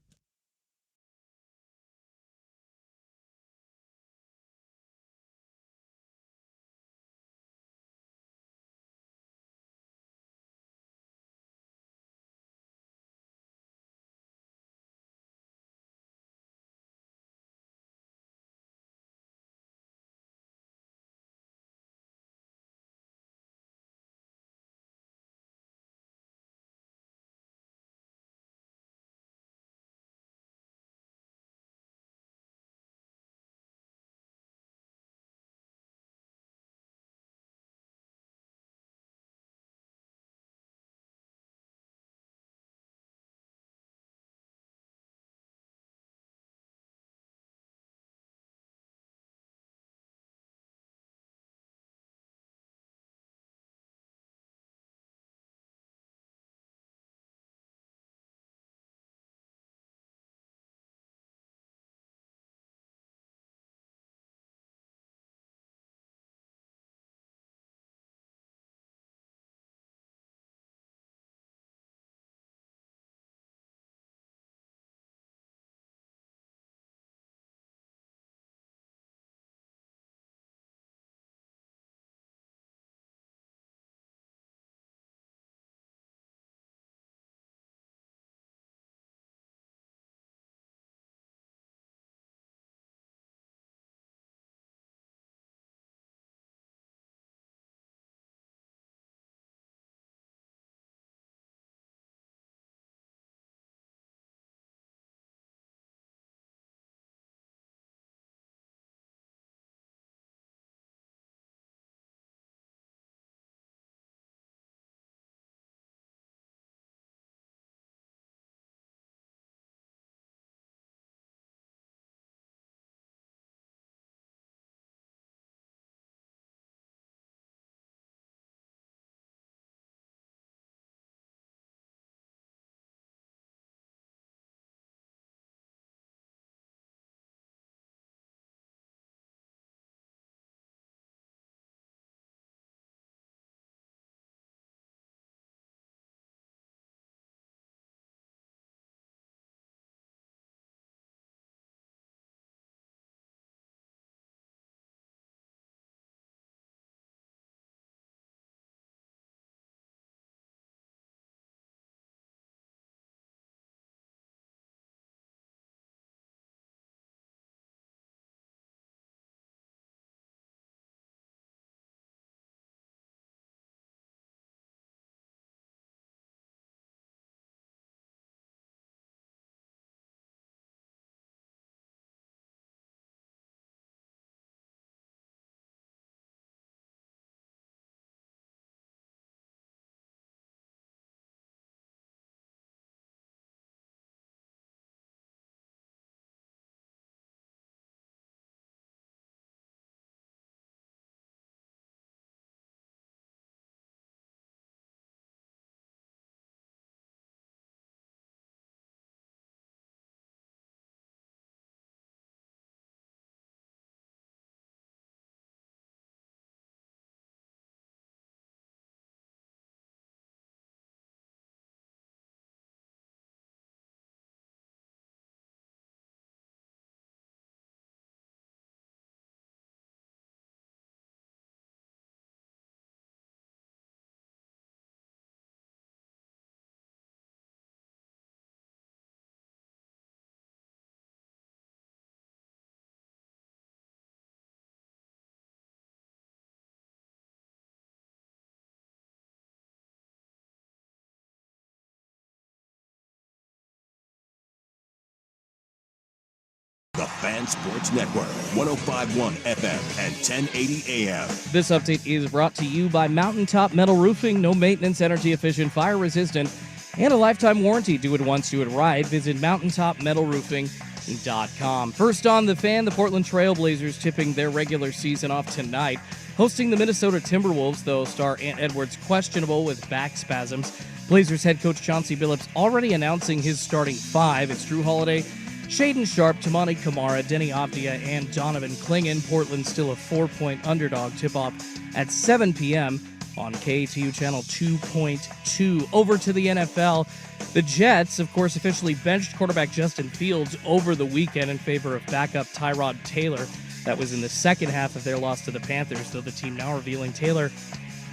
Fan Sports Network, 105.1 FM and 1080 AM. This update is brought to you by Mountaintop Metal Roofing. No maintenance, energy efficient, fire resistant, and a lifetime warranty. Do it once, do it right. Visit mountaintopmetalroofing.com. First on the Fan, the Portland Trail Blazers tipping their regular season off tonight. Hosting the Minnesota Timberwolves, though star Ant Edwards questionable with back spasms. Blazers head coach Chauncey Billups already announcing his starting five. It's Drew Holiday, Shaedon Sharpe, Tamani Kamara, Denny Avdia, and Donovan Clingan. Portland still a 4-point underdog. Tip-off at 7 p.m. on KATU Channel 2.2. Over to the NFL. The Jets, of course, officially benched quarterback Justin Fields over the weekend in favor of backup Tyrod Taylor. That was in the second half of their loss to the Panthers, though the team now revealing Taylor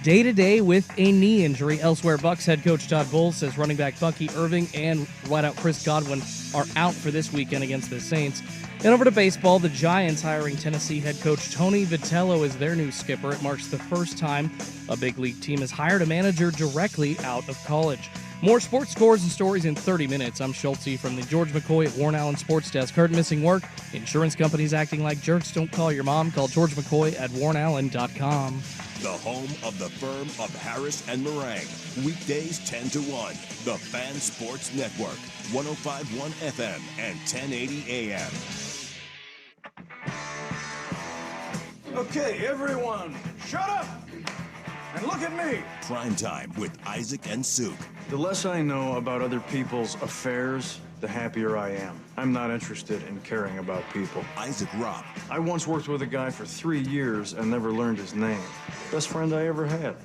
day-to-day with a knee injury. Elsewhere, Bucs head coach Todd Bowles says running back Bucky Irving and wideout Chris Godwin are out for this weekend against the Saints. And over to baseball, the Giants hiring Tennessee head coach Tony Vitello as their new skipper. It marks the first time a big league team has hired a manager directly out of college. More sports scores and stories in 30 minutes. I'm Schulte from the George McCoy at Warren Allen Sports Desk. Heard missing work? Insurance companies acting like jerks. Don't call your mom. Call George McCoy at warrenallen.com. The home of the firm of Harris and Meringue. Weekdays 10 to 1. The Fan Sports Network, 105.1 FM and 1080 AM. Okay, everyone, shut up and look at me. Primetime with Isaac and Suk. The less I know about other people's affairs, the happier I am. I'm not interested in caring about people. Isaac Robb. I once worked with a guy for 3 years and never learned his name. Best friend I ever had.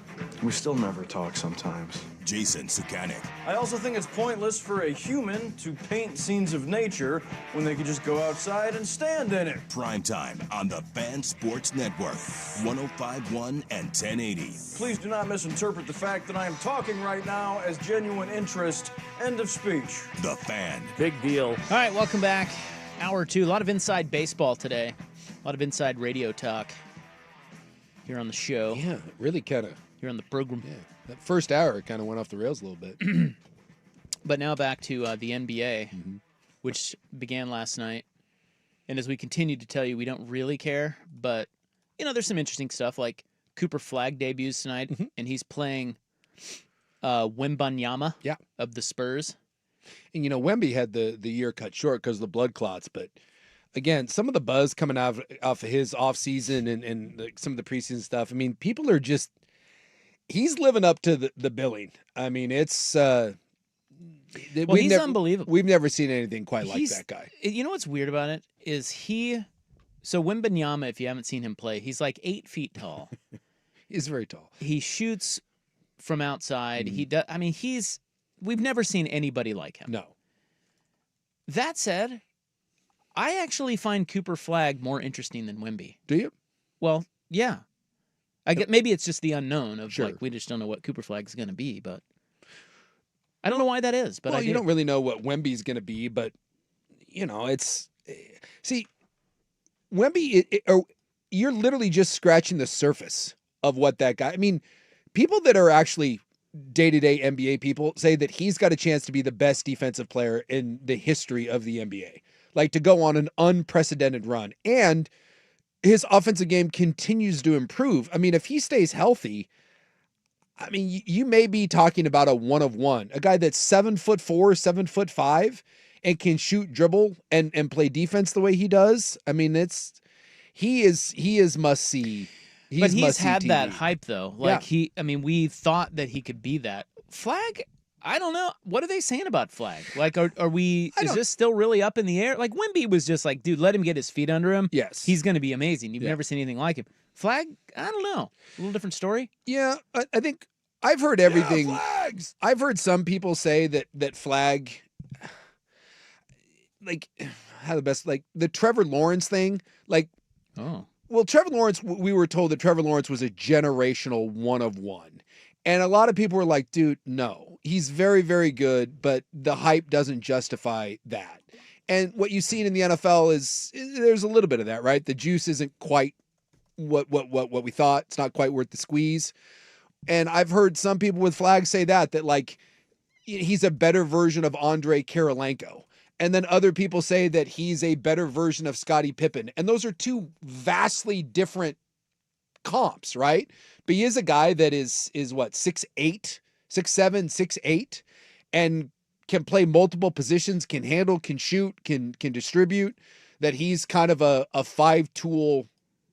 We still never talk sometimes. Jason Sukanik. I also think it's pointless for a human to paint scenes of nature when they could just go outside and stand in it. Primetime on the Fan Sports Network, 105.1 and 1080. Please do not misinterpret the fact that I am talking right now as genuine interest. End of speech. The Fan. Big deal. All right, welcome back. Hour two. A lot of inside baseball today. A lot of inside radio talk here on the show. Yeah, really kind of. Here on the program. Yeah, that first hour kind of went off the rails a little bit. But now back to the NBA, which began last night. And as we continue to tell you, we don't really care. But, you know, there's some interesting stuff. Like Cooper Flagg debuts tonight, and he's playing Wembanyama of the Spurs. And, you know, Wemby had the year cut short because of the blood clots. But, again, some of the buzz coming off of his offseason and like some of the preseason stuff, I mean, people are just – he's living up to the billing. I mean, it's he's unbelievable. We've never seen anything quite like that guy. You know what's weird about it is so Wembanyama, if you haven't seen him play, he's like 8 feet tall. He's very tall. He shoots from outside. He does. I mean, we've never seen anybody like him. No. That said, I actually find Cooper Flagg more interesting than Wemby. Do you? Well, yeah. I get maybe it's just the unknown of like we just don't know what Cooper Flagg's going to be, but I don't know why that is. But you don't really know what Wemby's going to be, but you know Wemby. You're literally just scratching the surface of what that guy. I mean, people that are actually day-to-day NBA people say that he's got a chance to be the best defensive player in the history of the NBA, like to go on an unprecedented run and. His offensive game continues to improve. I mean, if he stays healthy, I mean, you may be talking about a 1-of-1, a guy that's 7'4", 7'5", and can shoot, dribble, and play defense the way he does. I mean, he is must see. He's had that hype though. Like we thought that he could be that. Flagg, I don't know. What are they saying about Flagg? Like, are we? Is this still really up in the air? Like Wemby was just like, dude, let him get his feet under him. Yes, he's going to be amazing. You've never seen anything like him. Flagg, I don't know. A little different story. Yeah, I think I've heard everything. Flags. I've heard some people say that Flagg, like, how the best, like the Trevor Lawrence thing, like. Oh. Well, Trevor Lawrence. We were told that Trevor Lawrence was a generational 1-of-1. And a lot of people were like, dude, no, he's very, very good, but the hype doesn't justify that. And what you've seen in the NFL is there's a little bit of that, right? The juice isn't quite what we thought. It's not quite worth the squeeze. And I've heard some people with Flagg say that like he's a better version of Andre Kirilenko. And then other people say that he's a better version of Scottie Pippen. And those are two vastly different comps, right? But he is a guy that is what, 6'8", 6'7", 6'8", and can play multiple positions, can handle, can shoot, can distribute, that he's kind of a 5-tool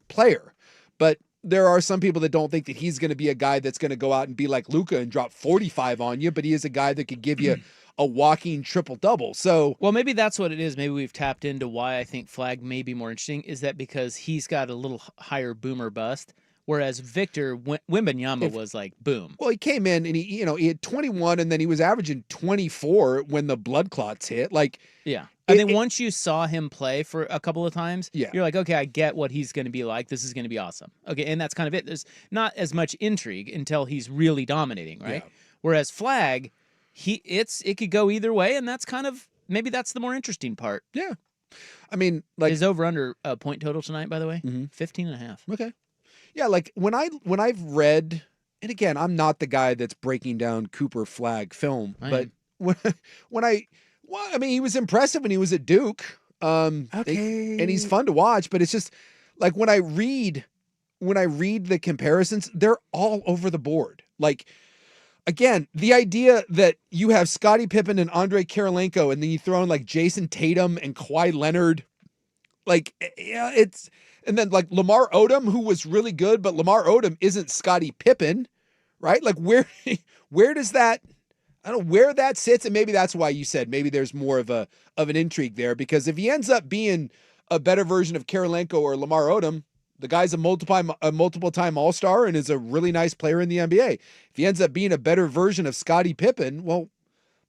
player. But there are some people that don't think that he's going to be a guy that's going to go out and be like Luka and drop 45 on you, but he is a guy that could give you a walking triple-double. So, well, maybe that's what it is. Maybe we've tapped into why I think Flag may be more interesting. Is that because he's got a little higher boomer bust, whereas Victor Wembanyama was like boom. Well, he came in and he had 21, and then he was averaging 24 when the blood clots hit. Like, yeah. And then once you saw him play for a couple of times, yeah, you're like, okay, I get what he's going to be like. This is going to be awesome. Okay, and that's kind of it. There's not as much intrigue until he's really dominating, right? Yeah. Whereas Flag, it could go either way, and that's kind of maybe that's the more interesting part. Yeah. I mean, like, is over under point total tonight, by the way, 15.5. Okay. Yeah, like when I've read, and again, I'm not the guy that's breaking down Cooper Flag film, but I mean, he was impressive when he was at Duke. Okay. And he's fun to watch, but it's just like when I read the comparisons, they're all over the board. Like, again, the idea that you have Scottie Pippen and Andre Kirilenko, and then you throw in like Jason Tatum and Kawhi Leonard, like, yeah, and then like Lamar Odom, who was really good, but Lamar Odom isn't Scottie Pippen, right? Like, where does that? I don't know where that sits, and maybe that's why you said maybe there's more of an intrigue there, because if he ends up being a better version of Kirilenko or Lamar Odom, the guy's a multiple time All-Star and is a really nice player in the NBA. If he ends up being a better version of Scottie Pippen, well,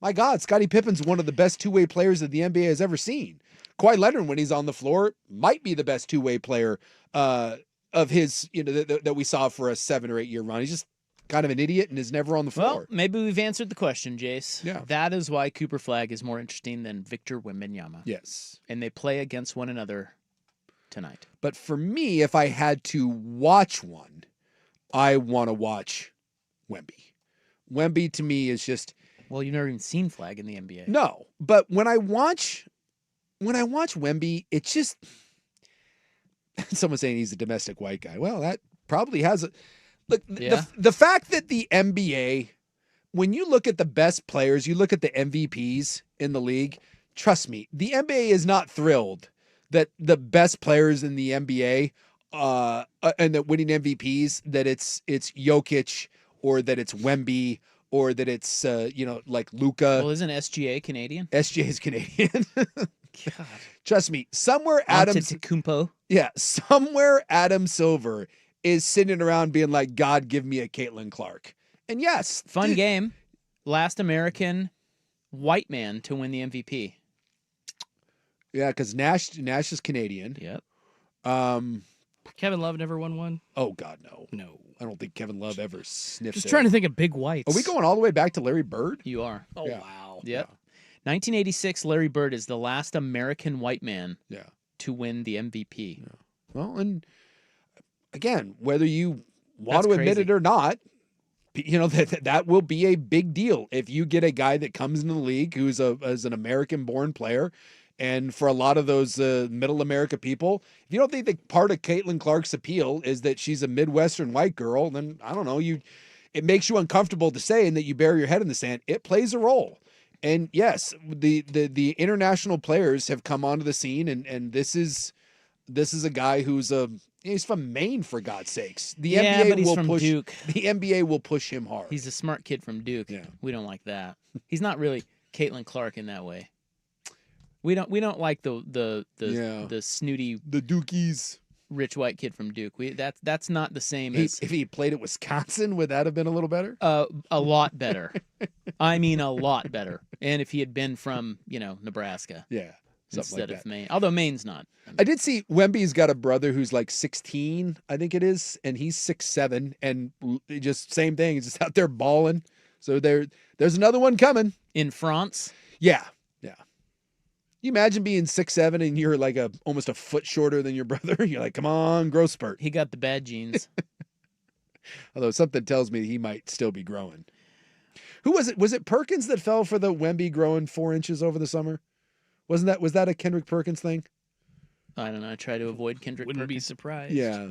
my God, Scottie Pippen's one of the best two-way players that the NBA has ever seen. Kawhi Leonard, when he's on the floor, might be the best two-way player of his, that we saw for a 7 or 8 year run. He's just kind of an idiot and is never on the floor. Well, maybe we've answered the question, Jace. Yeah. That is why Cooper Flag is more interesting than Victor Wembanyama. Yes. And they play against one another tonight. But for me, if I had to watch one, I want to watch Wemby. Wemby to me is just... Well, you've never even seen Flag in the NBA. No, but when I watch Wemby, it's just... Someone's saying he's a domestic white guy. Well, that probably has a... Look, the fact that the NBA, when you look at the best players, you look at the MVPs in the league, trust me, the NBA is not thrilled that the best players in the NBA and that winning MVPs, that it's Jokic or that it's Wemby or that it's like Luka. Well, isn't SGA Canadian? SGA is Canadian. God. Trust me, somewhere Adam Silver is sitting around being like, God, give me a Caitlin Clark. And yes. Fun game. Last American white man to win the MVP. Yeah, because Nash is Canadian. Yep. Kevin Love never won one? Oh, God, no. No. I don't think Kevin Love ever sniffed Just trying to think of big whites. Are we going all the way back to Larry Bird? You are. Oh, yeah. wow. Yep. Yeah. 1986, Larry Bird is the last American white man Yeah. to win the MVP. Yeah. Well, and again, whether you want That's to admit crazy. it or not, that will be a big deal if you get a guy that comes into the league who's as an American-born player. And for a lot of those middle America people, if you don't think that part of Caitlin Clark's appeal is that she's a Midwestern white girl, then I don't know, it makes you uncomfortable to say, and that you bury your head in the sand. It plays a role. And yes, the international players have come onto the scene, and this is a guy who's he's from Maine, for God's sakes. The NBA but he's will from push Duke. The NBA will push him hard. He's a smart kid from Duke. Yeah. We don't like that. He's not really Caitlin Clark in that way. We don't like the snooty the Dukies rich white kid from Duke. That's not the same as if he played at Wisconsin. Would that have been a little better? A lot better. I mean, a lot better. And if he had been from Nebraska, yeah, instead like of Maine, although Maine's not. I did see Wemby's got a brother who's like 16, I think it is, and he's 6'7", and just same thing. He's just out there balling. So there's another one coming in France. Yeah. You imagine being 6'7" and you're like almost a foot shorter than your brother. You're like, come on, growth spurt. He got the bad genes. Although something tells me he might still be growing. Who was it? Was it Perkins that fell for the Wemby growing 4 inches over the summer? Was that a Kendrick Perkins thing? I don't know. I try to avoid Kendrick Wouldn't be Perkins. surprised. Yeah.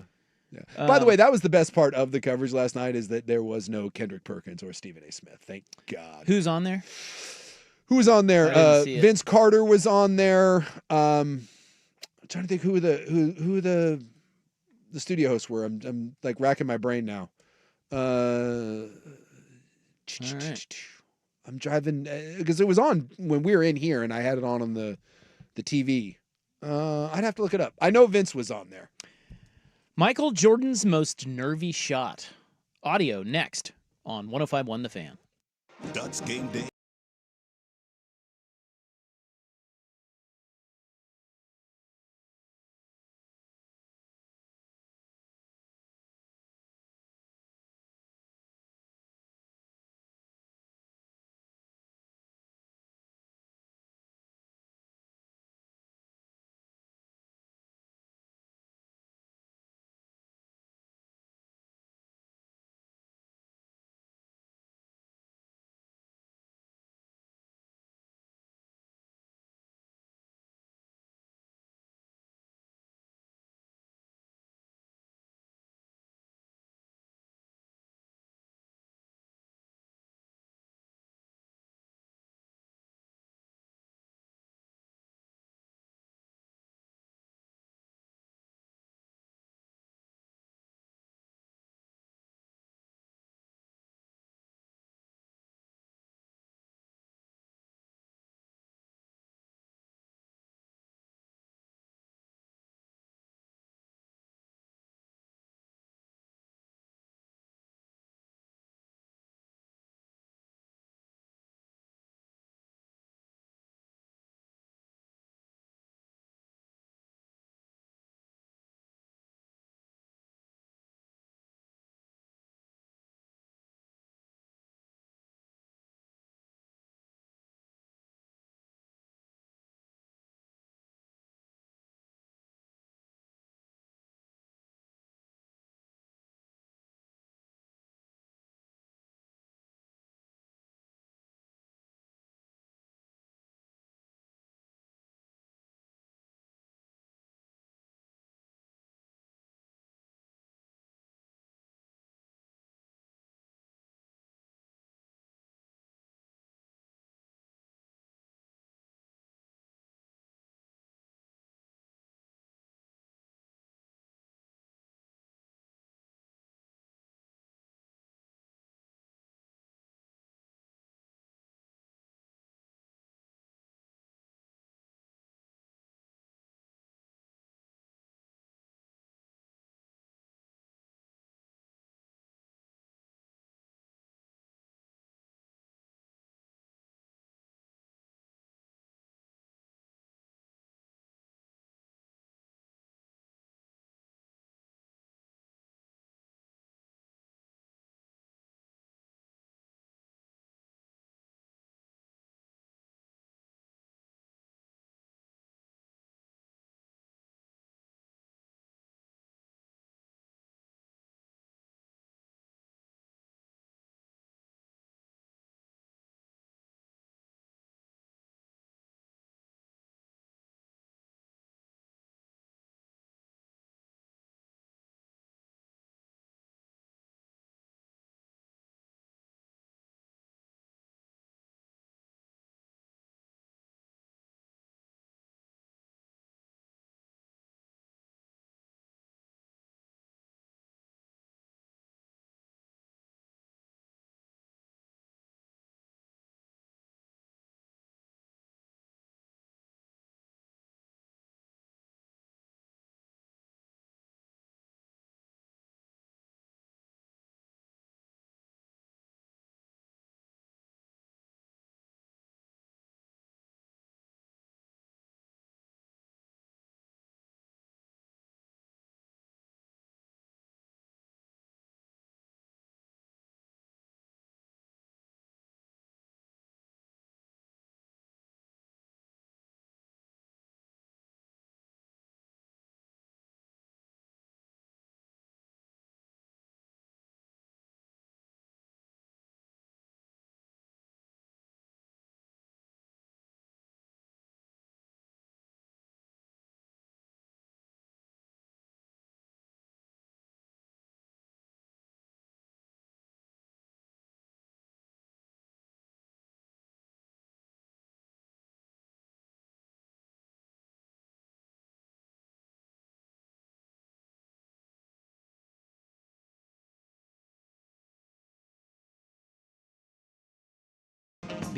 By the way, that was the best part of the coverage last night is that there was no Kendrick Perkins or Stephen A. Smith. Thank God. Who's on there? Who was on there? I didn't see it. Vince Carter was on there. I'm trying to think who the studio hosts were. I'm like racking my brain now. All right. I'm driving because it was on when we were in here, and I had it on the TV. I'd have to look it up. I know Vince was on there. Michael Jordan's most nervy shot. Audio next on 105.1 The Fan. Ducks Game Day.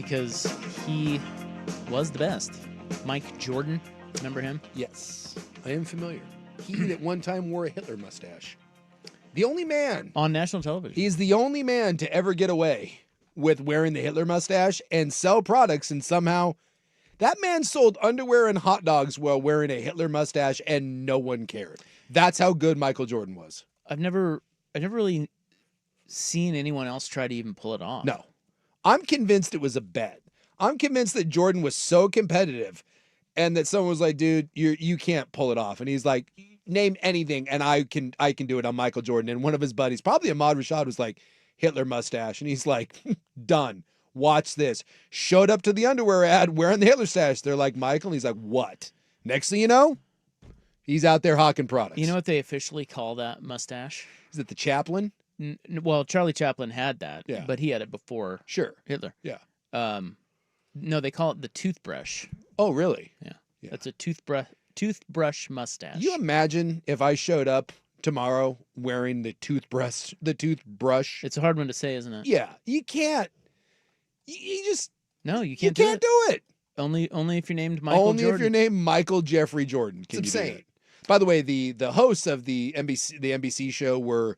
because he was the best. Mike Jordan, remember him? Yes, I am familiar. He at one time wore a Hitler mustache. The only man on national television. He's the only man to ever get away with wearing the Hitler mustache and sell products, and somehow that man sold underwear and hot dogs while wearing a Hitler mustache, and no one cared. That's how good Michael Jordan was. I've never really seen anyone else try to even pull it off. No. I'm convinced it was a bet. I'm convinced that Jordan was so competitive and that someone was like, dude, you can't pull it off. And he's like, name anything and I can do it on Michael Jordan. And one of his buddies, probably Ahmad Rashad, was like, Hitler mustache. And he's like, done. Watch this. Showed up to the underwear ad wearing the Hitler stash. They're like, Michael. And he's like, what? Next thing you know, he's out there hawking products. You know what they officially call that mustache? Is it the Chaplin? Well, Charlie Chaplin had that, yeah, but he had it before Hitler. Yeah. No, they call it the toothbrush. Oh, really? Yeah. That's a toothbrush mustache. You imagine if I showed up tomorrow wearing the toothbrush? It's a hard one to say, isn't it? Yeah. You can't. You just. No, you can't. You can't do it. Only if you're named Michael Jordan. Only if you're named Michael Jeffrey Jordan. It's insane. By the way, the hosts of the NBC show were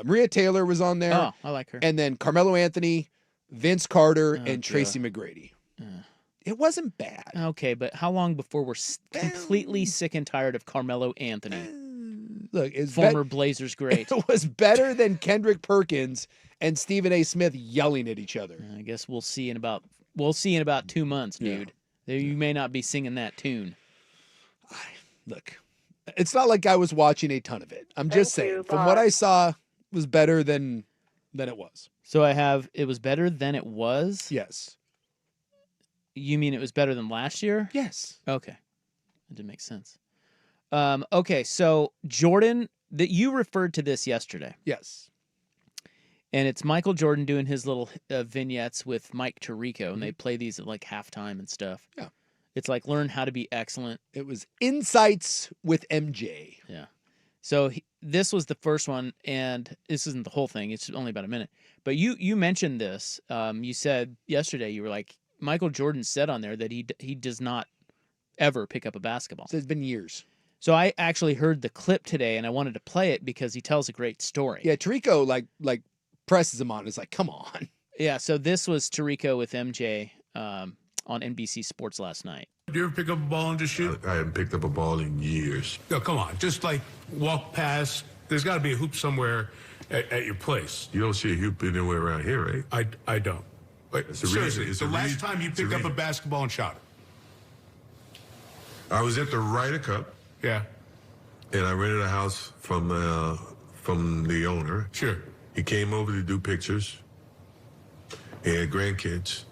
Maria Taylor was on there. Oh, I like her. And then Carmelo Anthony, Vince Carter, and Tracy McGrady. It wasn't bad. Okay, but how long before we're completely sick and tired of Carmelo Anthony? Look, it's former Blazers great. It was better than Kendrick Perkins and Stephen A. Smith yelling at each other. I guess we'll see in about 2 months, dude. Yeah. You may not be singing that tune. Look, it's not like I was watching a ton of it. I'm just saying, from what I saw, it was better than it was. So it was better than it was? Yes. You mean it was better than last year? Yes. Okay. That didn't make sense. Okay, so Jordan, that you referred to this yesterday. Yes. And it's Michael Jordan doing his little vignettes with Mike Tirico, and they play these at like halftime and stuff. Yeah. It's like learn how to be excellent. It was Insights with MJ. Yeah. So this was the first one, and this isn't the whole thing. It's only about a minute. But you mentioned this. You said yesterday, you were like, Michael Jordan said on there that he does not ever pick up a basketball. So it's been years. So I actually heard the clip today, and I wanted to play it because he tells a great story. Yeah, Tirico like presses him on. It's like, come on. Yeah, so this was Tirico with MJ on NBC Sports last night. Do you ever pick up a ball and just shoot? I haven't picked up a ball in years. No, come on. Just like walk past. There's got to be a hoop somewhere at your place. You don't see a hoop anywhere around here, right? I don't. Wait, seriously, the last time you picked up a basketball and shot it? I was at the Ryder Cup. Yeah. And I rented a house from the owner. Sure. He came over to do pictures. He had grandkids.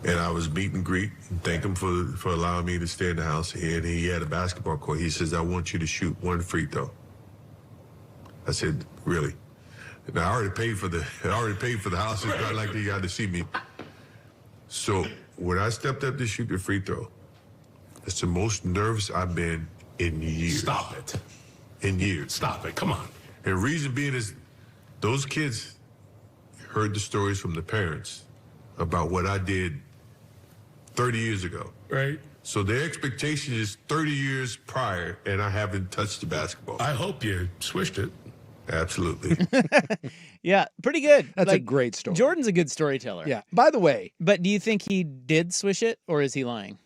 And I was meet and greet and thank him for allowing me to stay in the house. And he had a basketball court. He says, I want you to shoot one free throw. I said, really? Now, I already paid for the house. It's not like they got to see me. So when I stepped up to shoot the free throw, it's the most nervous I've been in years. Stop it. In years. Stop it. Come on. And the reason being is those kids heard the stories from the parents about what I did 30 years ago. Right. So their expectation is 30 years prior, and I haven't touched the basketball. I hope you swished it. Absolutely. Yeah, pretty good. That's a great story. Jordan's a good storyteller. Yeah. By the way. But do you think he did swish it, or is he lying?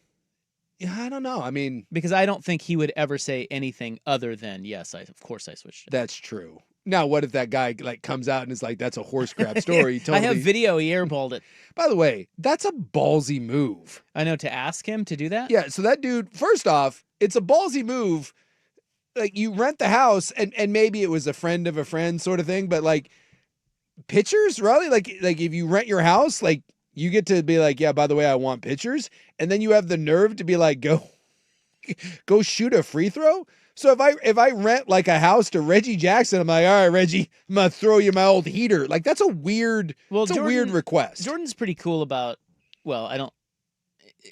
Yeah, I don't know. I mean. Because I don't think he would ever say anything other than, yes, of course I switched it. That's true. Now, what if that guy comes out and is like, that's a horse crap story? I have video, he airballed it. By the way, that's a ballsy move. I know, to ask him to do that? Yeah, so that dude, first off, it's a ballsy move. Like, you rent the house, and maybe it was a friend of a friend sort of thing, but like, pictures, really? Like if you rent your house, like, you get to be like, yeah, by the way, I want pictures, and then you have the nerve to be like, go shoot a free throw? So if I rent like a house to Reggie Jackson, I'm like, all right, Reggie, I'm gonna throw you my old heater. Like, that's a weird, a weird request. Jordan's pretty cool about,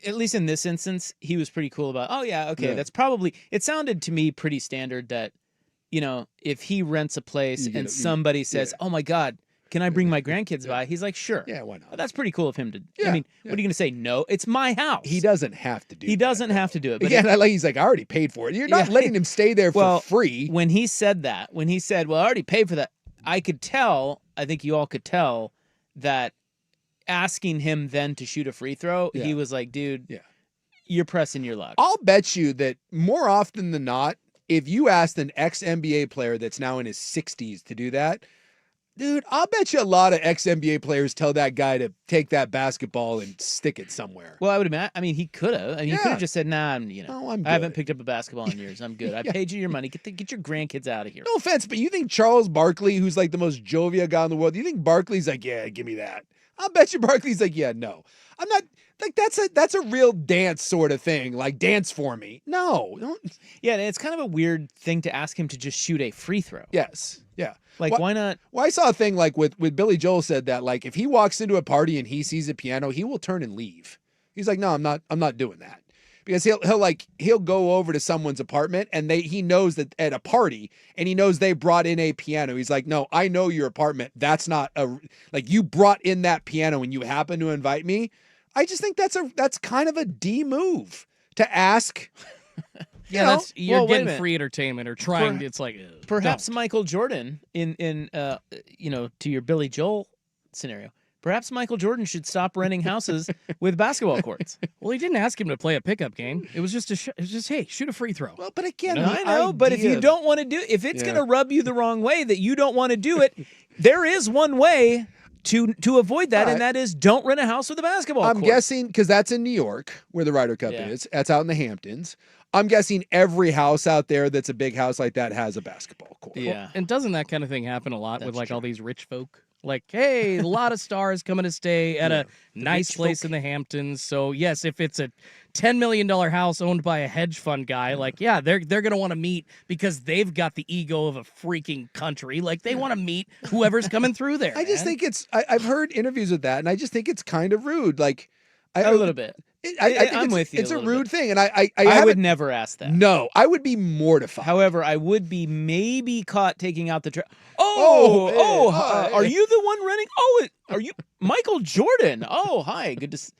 at least in this instance, he was pretty cool about, oh yeah, okay, that's probably, it sounded to me pretty standard that, if he rents a place and somebody says, oh my God, can I bring my grandkids by? He's like, sure. Yeah, why not? That's pretty cool of him to. Yeah, I mean, what are you going to say? No, it's my house. He doesn't have to do. He doesn't have to do it. But Again, he's like, I already paid for it. You're not letting him stay there for free. When he said that, when he said, "Well, I already paid for that," I could tell. I think you all could tell that asking him then to shoot a free throw, he was like, "Dude, you're pressing your luck." I'll bet you that more often than not, if you asked an ex-NBA player that's now in his 60s to do that, dude, I'll bet you a lot of ex-NBA players tell that guy to take that basketball and stick it somewhere. Well, I would imagine. I mean, he could have. I mean, he could have just said, "Nah, I'm good. I haven't picked up a basketball in years. I'm good. I paid you your money. Get your grandkids out of here." No offense, but you think Charles Barkley, who's like the most jovial guy in the world, you think Barkley's like, yeah, give me that? I'll bet you Barkley's like, yeah, no. I'm not. Like that's a real dance sort of thing. Like, dance for me. No. Don't. Yeah, and it's kind of a weird thing to ask him to just shoot a free throw. Yes. Yeah. Like, why not? Well, I saw a thing like with Billy Joel said that, like, if he walks into a party and he sees a piano, he will turn and leave. He's like, no, I'm not doing that. Because he'll go over to someone's apartment and he knows that at a party and he knows they brought in a piano. He's like, no, I know your apartment. That's not like, you brought in that piano and you happen to invite me. I just think that's kind of a D move to ask. You're getting free entertainment or trying. It's like perhaps Michael Jordan in to your Billy Joel scenario. Perhaps Michael Jordan should stop renting houses with basketball courts. Well, he didn't ask him to play a pickup game. It was just hey, shoot a free throw. Well, but again, I know. But if you don't want to do, if it's going to rub you the wrong way that you don't want to do it, there is one way to avoid that, and that is don't rent a house with a basketball court. I'm guessing, because that's in New York where the Ryder Cup is. That's out in the Hamptons. I'm guessing every house out there that's a big house like that has a basketball court. Yeah. Well, and doesn't that kind of thing happen a lot with like all these rich folk? Like, hey, a lot of stars coming to stay at a nice place in the Hamptons. So, yes, if it's a $10 million house owned by a hedge fund guy, like, yeah, they're going to want to meet because they've got the ego of a freaking country. Like, they want to meet whoever's coming through there. I just think I've heard interviews with that, and I just think it's kind of rude. Like, a little bit. I think I'm with you. It's a rude thing, and I would never ask that. No, I would be mortified. However, I would be maybe caught taking out the trash. Are you the one renting? Are you Michael Jordan? Oh, hi. Good to.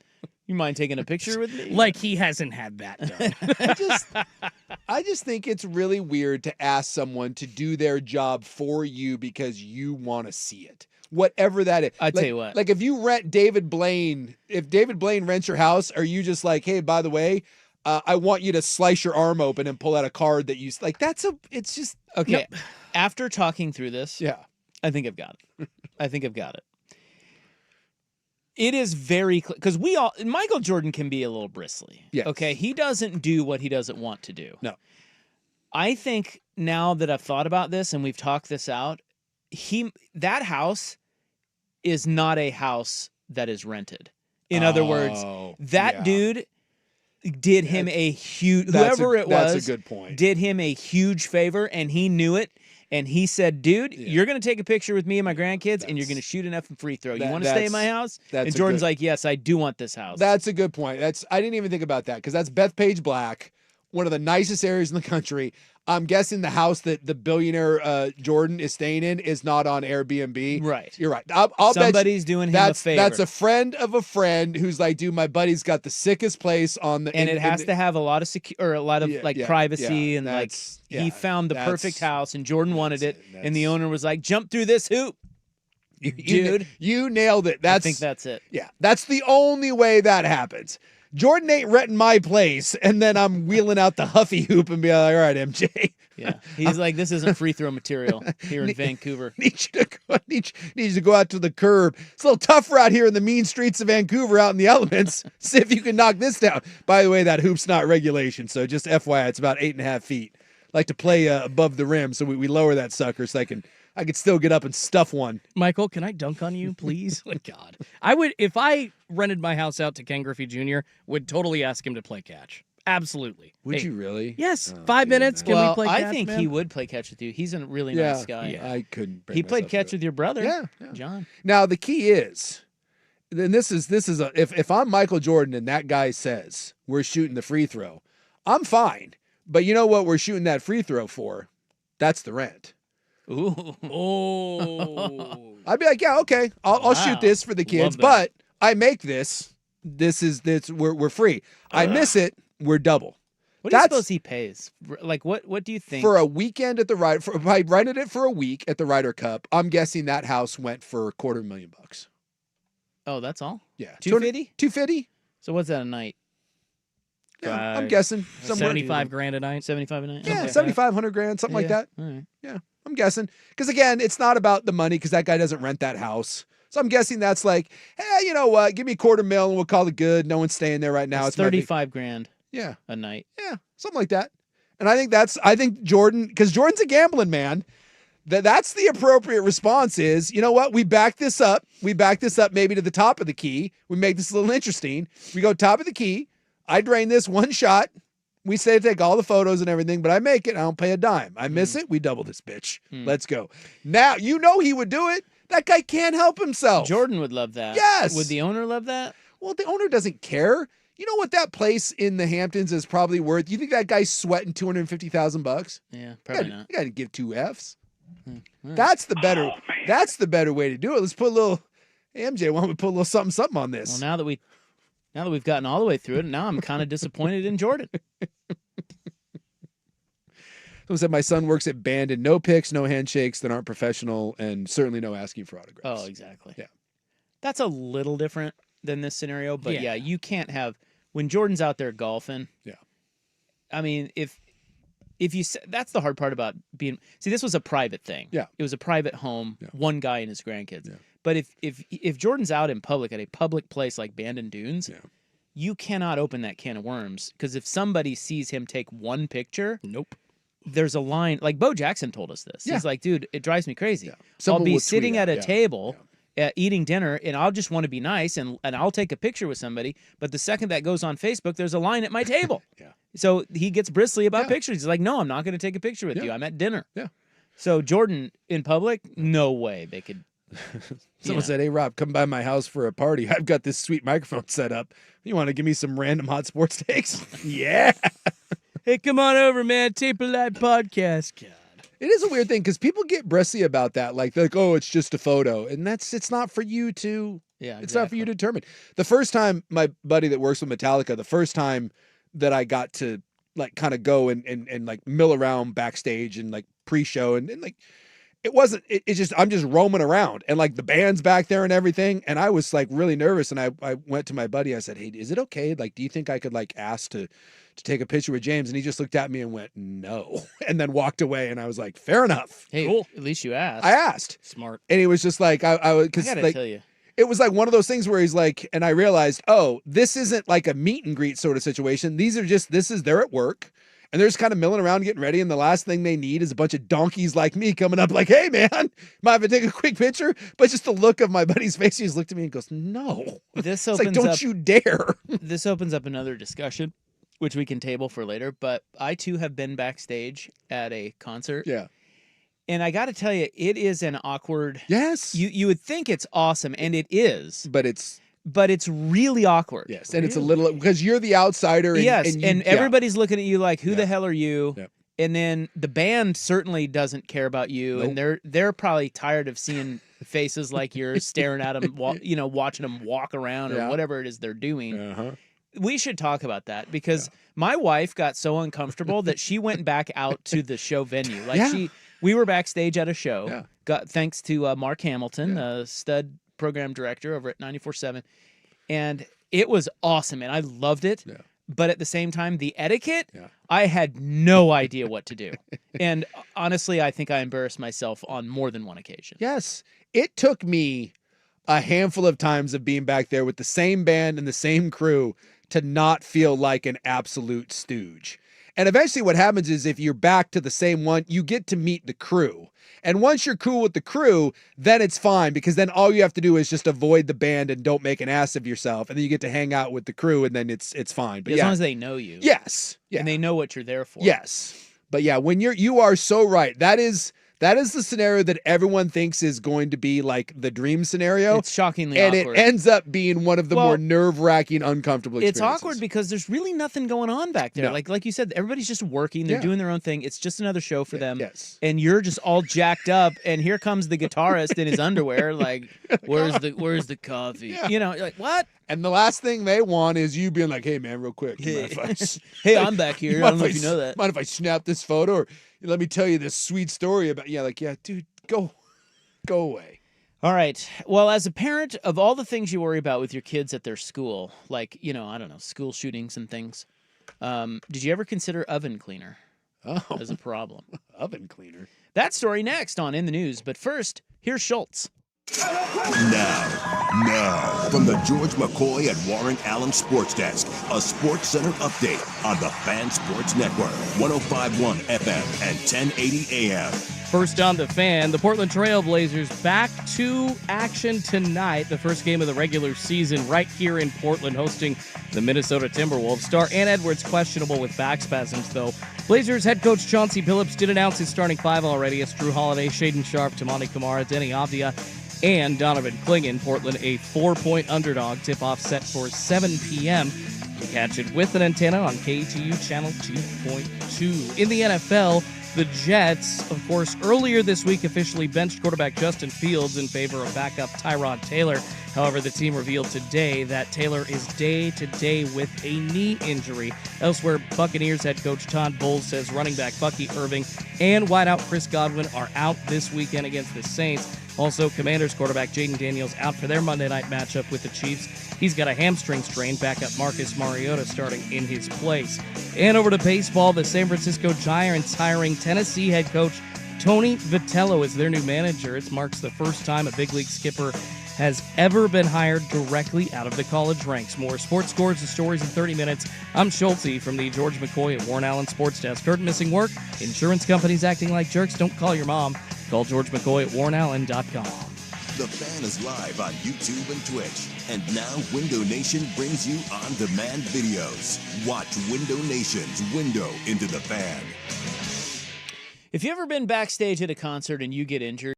You mind taking a picture with me? Like he hasn't had that done. I just think it's really weird to ask someone to do their job for you because you want to see it. Whatever that is. I tell you what. Like, if you rent David Blaine, if David Blaine rents your house, are you just like, hey, by the way, I want you to slice your arm open and pull out a card that you like? It's just okay. No. After talking through this, I think I've got it. It is very clear because Michael Jordan can be a little bristly. Yes. Okay. He doesn't do what he doesn't want to do. No. I think now that I've thought about this and we've talked this out, that house is not a house that is rented. In other words, that dude did him a huge, that's a good point. Did him a huge favor, and he knew it. And he said, dude, you're going to take a picture with me and my grandkids, and you're going to shoot an effing free throw. You want to stay in my house? And Jordan's like, yes, I do want this house. That's a good point. I didn't even think about that, because that's Bethpage Black, one of the nicest areas in the country. I'm guessing the house that the billionaire Jordan is staying in is not on Airbnb. Right. You're right. I'll Somebody's doing him a favor. That's a friend of a friend who's like, dude, my buddy's got the sickest place on the... And it has to have a lot of privacy, and he found the perfect house, and Jordan wanted it, and the owner was like, jump through this hoop. Dude. You nailed it. I think that's it. Yeah. That's the only way that happens. Jordan ain't renting my place, and then I'm wheeling out the Huffy hoop and be like, all right, MJ. Yeah. He's like, this isn't free throw material here in Vancouver. Need you to go out to the curb. It's a little tougher out here in the mean streets of Vancouver, out in the elements. See if you can knock this down. By the way, that hoop's not regulation, so just FYI, it's about 8.5 feet. I like to play above the rim, so we lower that sucker so I could still get up and stuff one. Michael, can I dunk on you, please? Oh, God. I would, if I rented my house out to Ken Griffey Jr., would totally ask him to play catch. Absolutely. Would you really? Yes. 5 minutes. Can we play catch? I think he would play catch with you. He's a really nice guy. Yeah. I couldn't. He played catch with your brother. John. Now the key is, then this is if I'm Michael Jordan and that guy says we're shooting the free throw, I'm fine. But you know what we're shooting that free throw for? That's the rent. Ooh. Oh. I'd be like, yeah, okay, I'll shoot this for the kids, but I make this. We're free. I miss it. We're double. What do you suppose he pays? Like, what do you think? For a weekend at the Ryder, if I rented it for a week at the Ryder Cup, I'm guessing that house went for $250,000. Oh, that's all? Yeah. 250? 250? So what's that a night? Yeah, I'm guessing. Somewhere. $75,000 a night? 75 a night? Yeah, Okay. 7,500 grand, something like that. All right. Yeah, I'm guessing. Because again, it's not about the money because that guy doesn't rent that house. So I'm guessing that's like, hey, you know what? Give me $250,000 and we'll call it good. No one's staying there right now. It's 35 grand. Yeah. A night. Yeah, something like that. And I think Jordan, because Jordan's a gambling man, that's the appropriate response is, you know what? We back this up. We back this up maybe to the top of the key. We make this a little interesting. We go top of the key. I drain this one shot. We say take all the photos and everything, but I make it. I don't pay a dime. I miss it. We double this bitch. Let's go. Now, you know he would do it. That guy can't help himself. Jordan would love that. Yes. Would the owner love that? Well, the owner doesn't care. You know what that place in the Hamptons is probably worth? You think that guy's sweating $250,000? Yeah, probably not. You got to give 2 Fs. That's the better. That's the better way to do it. Let's put a little. Hey, MJ, why don't we put a little something on this? Well, now that we've gotten all the way through it, now I'm kind of disappointed in Jordan. Someone said my son works at band and no pics, no handshakes that aren't professional, and certainly no asking for autographs. Oh, exactly. Yeah, that's a little different than this scenario, but Yeah. you can't have when Jordan's out there golfing. Yeah, I mean, if you that's the hard part about being. See, this was a private thing. Yeah, it was a private home. Yeah. One guy and his grandkids. Yeah. But if Jordan's out in public at a public place like Bandon Dunes, you cannot open that can of worms because if somebody sees him take one picture, nope. There's a line like Bo Jackson told us this. Yeah. He's like, dude, it drives me crazy. Yeah. I'll Someone be will sitting tweet at it. a table. Eating dinner, and I'll just want to be nice, and I'll take a picture with somebody. But the second that goes on Facebook, there's a line at my table. Yeah. So he gets bristly about pictures. He's like, "No, I'm not going to take a picture with you. I'm at dinner." Yeah. So Jordan in public, no way they could. Someone said, "Hey Rob, come by my house for a party. I've got this sweet microphone set up. You want to give me some random hot sports takes?" Yeah. Hey, come on over, man. Tape a Live podcast. God. It is a weird thing because people get bristly about that. Like, they're like, oh, it's just a photo. And it's not for you to, it's not for you to determine. The first time my buddy that works with Metallica, the first time that I got to like kind of go and like mill around backstage and like pre-show and like, it's just, I'm just roaming around and like the band's back there and everything. And I was like really nervous. And I went to my buddy. I said, hey, is it okay? Like, do you think I could like ask to take a picture with James? And he just looked at me and went, no, and then walked away. And I was like, fair enough. Hey, cool. At least you asked. I asked. Smart. And he was just like, I gotta like, tell you. it was like one of those things where he's like, and I realized, oh, this isn't like a meet and greet sort of situation. They're at work and they're just kind of milling around getting ready. And the last thing they need is a bunch of donkeys like me coming up like, hey man, might I take a quick picture? But just the look of my buddy's face, he just looked at me and goes, no. This it's opens like, don't up, you dare. This opens up another discussion, which we can table for later. But I too have been backstage at a concert. Yeah. And I got to tell you, it is an awkward. Yes. You would think it's awesome, and it is. But it's really awkward. Yes, and it's a little because you're the outsider. And, yes, and everybody's looking at you like, "Who the hell are you?" Yep. And then the band certainly doesn't care about you, Nope. and they're probably tired of seeing faces like yours staring at them, watching them walk around or whatever it is they're doing. Uh-huh. We should talk about that because my wife got so uncomfortable that she went back out to the show venue. Like we were backstage at a show. Yeah. Got thanks to Mark Hamilton, stud program director over at 94.7, and it was awesome, and I loved it. Yeah. But at the same time, the etiquette, I had no idea what to do, and honestly, I think I embarrassed myself on more than one occasion. Yes, it took me a handful of times of being back there with the same band and the same crew to not feel like an absolute stooge. And eventually what happens is if you're back to the same one, you get to meet the crew. And once you're cool with the crew, then it's fine because then all you have to do is just avoid the band and don't make an ass of yourself. And then you get to hang out with the crew and then it's fine. But as long as they know you. Yes. Yeah. And they know what you're there for. Yes. But yeah, when you are so right. That is That is the scenario that everyone thinks is going to be like the dream scenario. It's shockingly and awkward. it ends up being one of the more nerve-wracking, uncomfortable It's experiences. awkward because there's really nothing going on back there. No. Like you said, everybody's just working. They're Yeah. doing their own thing. It's just another show for them. Yes. And you're just all jacked up. And here comes the guitarist in his underwear. Like, where's the coffee? Yeah. You know, you're like, what? And the last thing they want is you being like, "Hey, man, real quick, you mind if I Hey, I'm back here. I don't know if you know that. Mind if I snap this photo or let me tell you this sweet story about?" Yeah, like, yeah, dude, go away. All right. Well, as a parent, of all the things you worry about with your kids at their school, like, I don't know, school shootings and things, did you ever consider oven cleaner as a problem? Oven cleaner? That story next on In the News. But first, here's Schultz. Now, from the George McCoy and Warren Allen Sports Desk, a Sports Center update on the Fan Sports Network, 105.1 FM and 1080 AM. First on the Fan, the Portland Trail Blazers back to action tonight. The first game of the regular season right here in Portland, hosting the Minnesota Timberwolves. Star Ant Edwards questionable with back spasms, though. Blazers head coach Chauncey Billups did announce his starting five already. It's Drew Holiday, Shaedon Sharpe, Tamani Kamara, Denny Avdia, and Donovan Clingan. Portland a 4-point underdog. Tip-off set for 7 p.m. You catch it with an antenna on KTU Channel 2.2. In the NFL, the Jets, of course, earlier this week officially benched quarterback Justin Fields in favor of backup Tyrod Taylor. However, the team revealed today that Taylor is day-to-day with a knee injury. Elsewhere, Buccaneers head coach Todd Bowles says running back Bucky Irving and wideout Chris Godwin are out this weekend against the Saints. Also, Commanders quarterback Jaden Daniels out for their Monday night matchup with the Chiefs. He's got a hamstring strain. Backup Marcus Mariota starting in his place. And over to baseball, the San Francisco Giants hiring Tennessee head coach Tony Vitello as their new manager. It marks the first time a big league skipper has ever been hired directly out of the college ranks. More sports scores and stories in 30 minutes. I'm Schultze from the George McCoy and Warren Allen Sports Desk. Heard missing work? Insurance companies acting like jerks? Don't call your mom. Call George McCoy at warrenallen.com. The Fan is live on YouTube and Twitch. And now Window Nation brings you on-demand videos. Watch Window Nation's Window into the Fan. If you've ever been backstage at a concert and you get injured,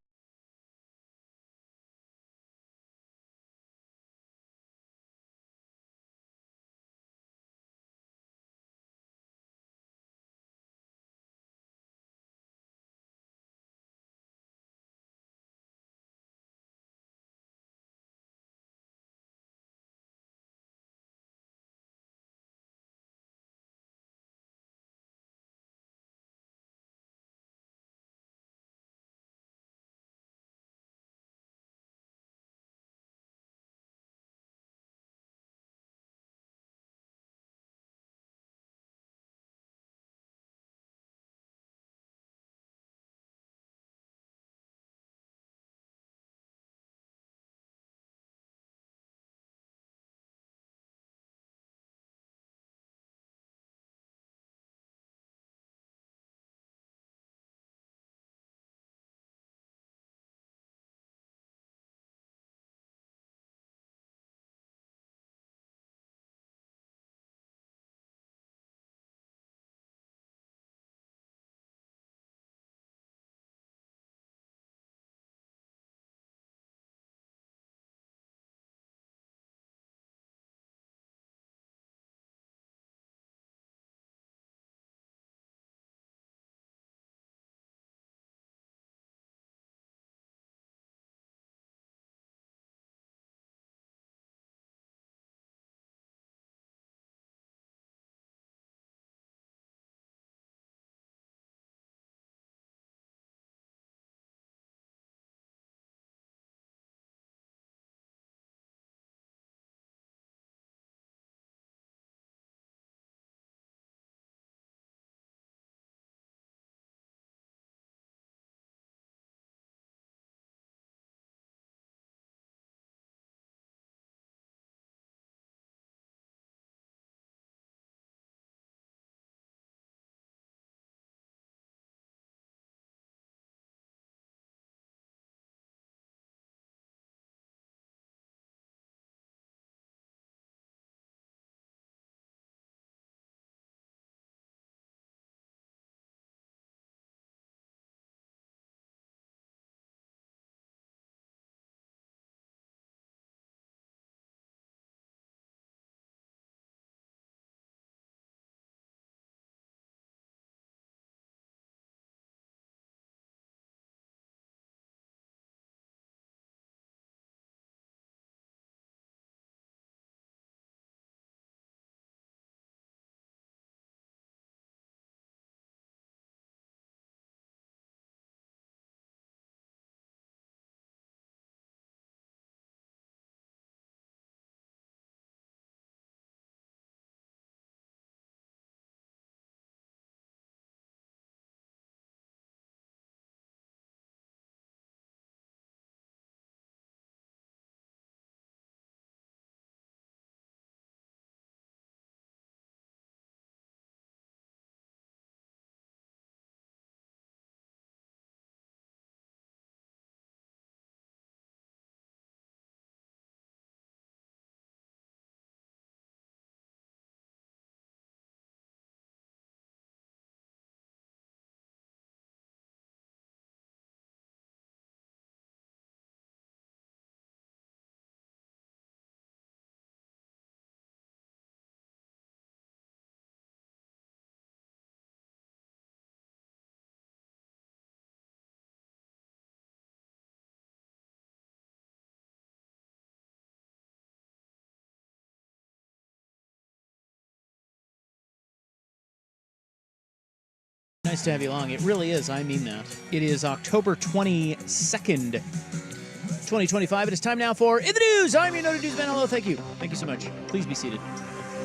Nice to have you along. It really is. I mean that. It is October 22nd, 2025. It is time now for In the News. I'm your noted newsman. Hello, thank you. Thank you so much. Please be seated.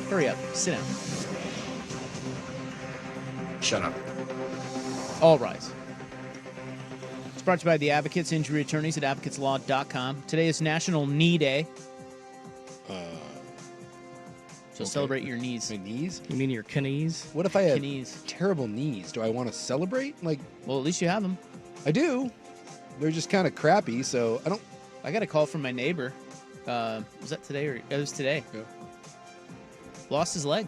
Hurry up. Sit down. Shut up. All rise. It's brought to you by the Advocates, injury attorneys at advocateslaw.com. Today is National Knee Day. So celebrate your knees. My knees? You mean your knees? What if I have Knees. terrible knees? Do I want to celebrate? Like, Well, at least you have them. I do. They're just kind of crappy, so I don't. I got a call from my neighbor. Was that today or it was today? Yeah. Lost his leg.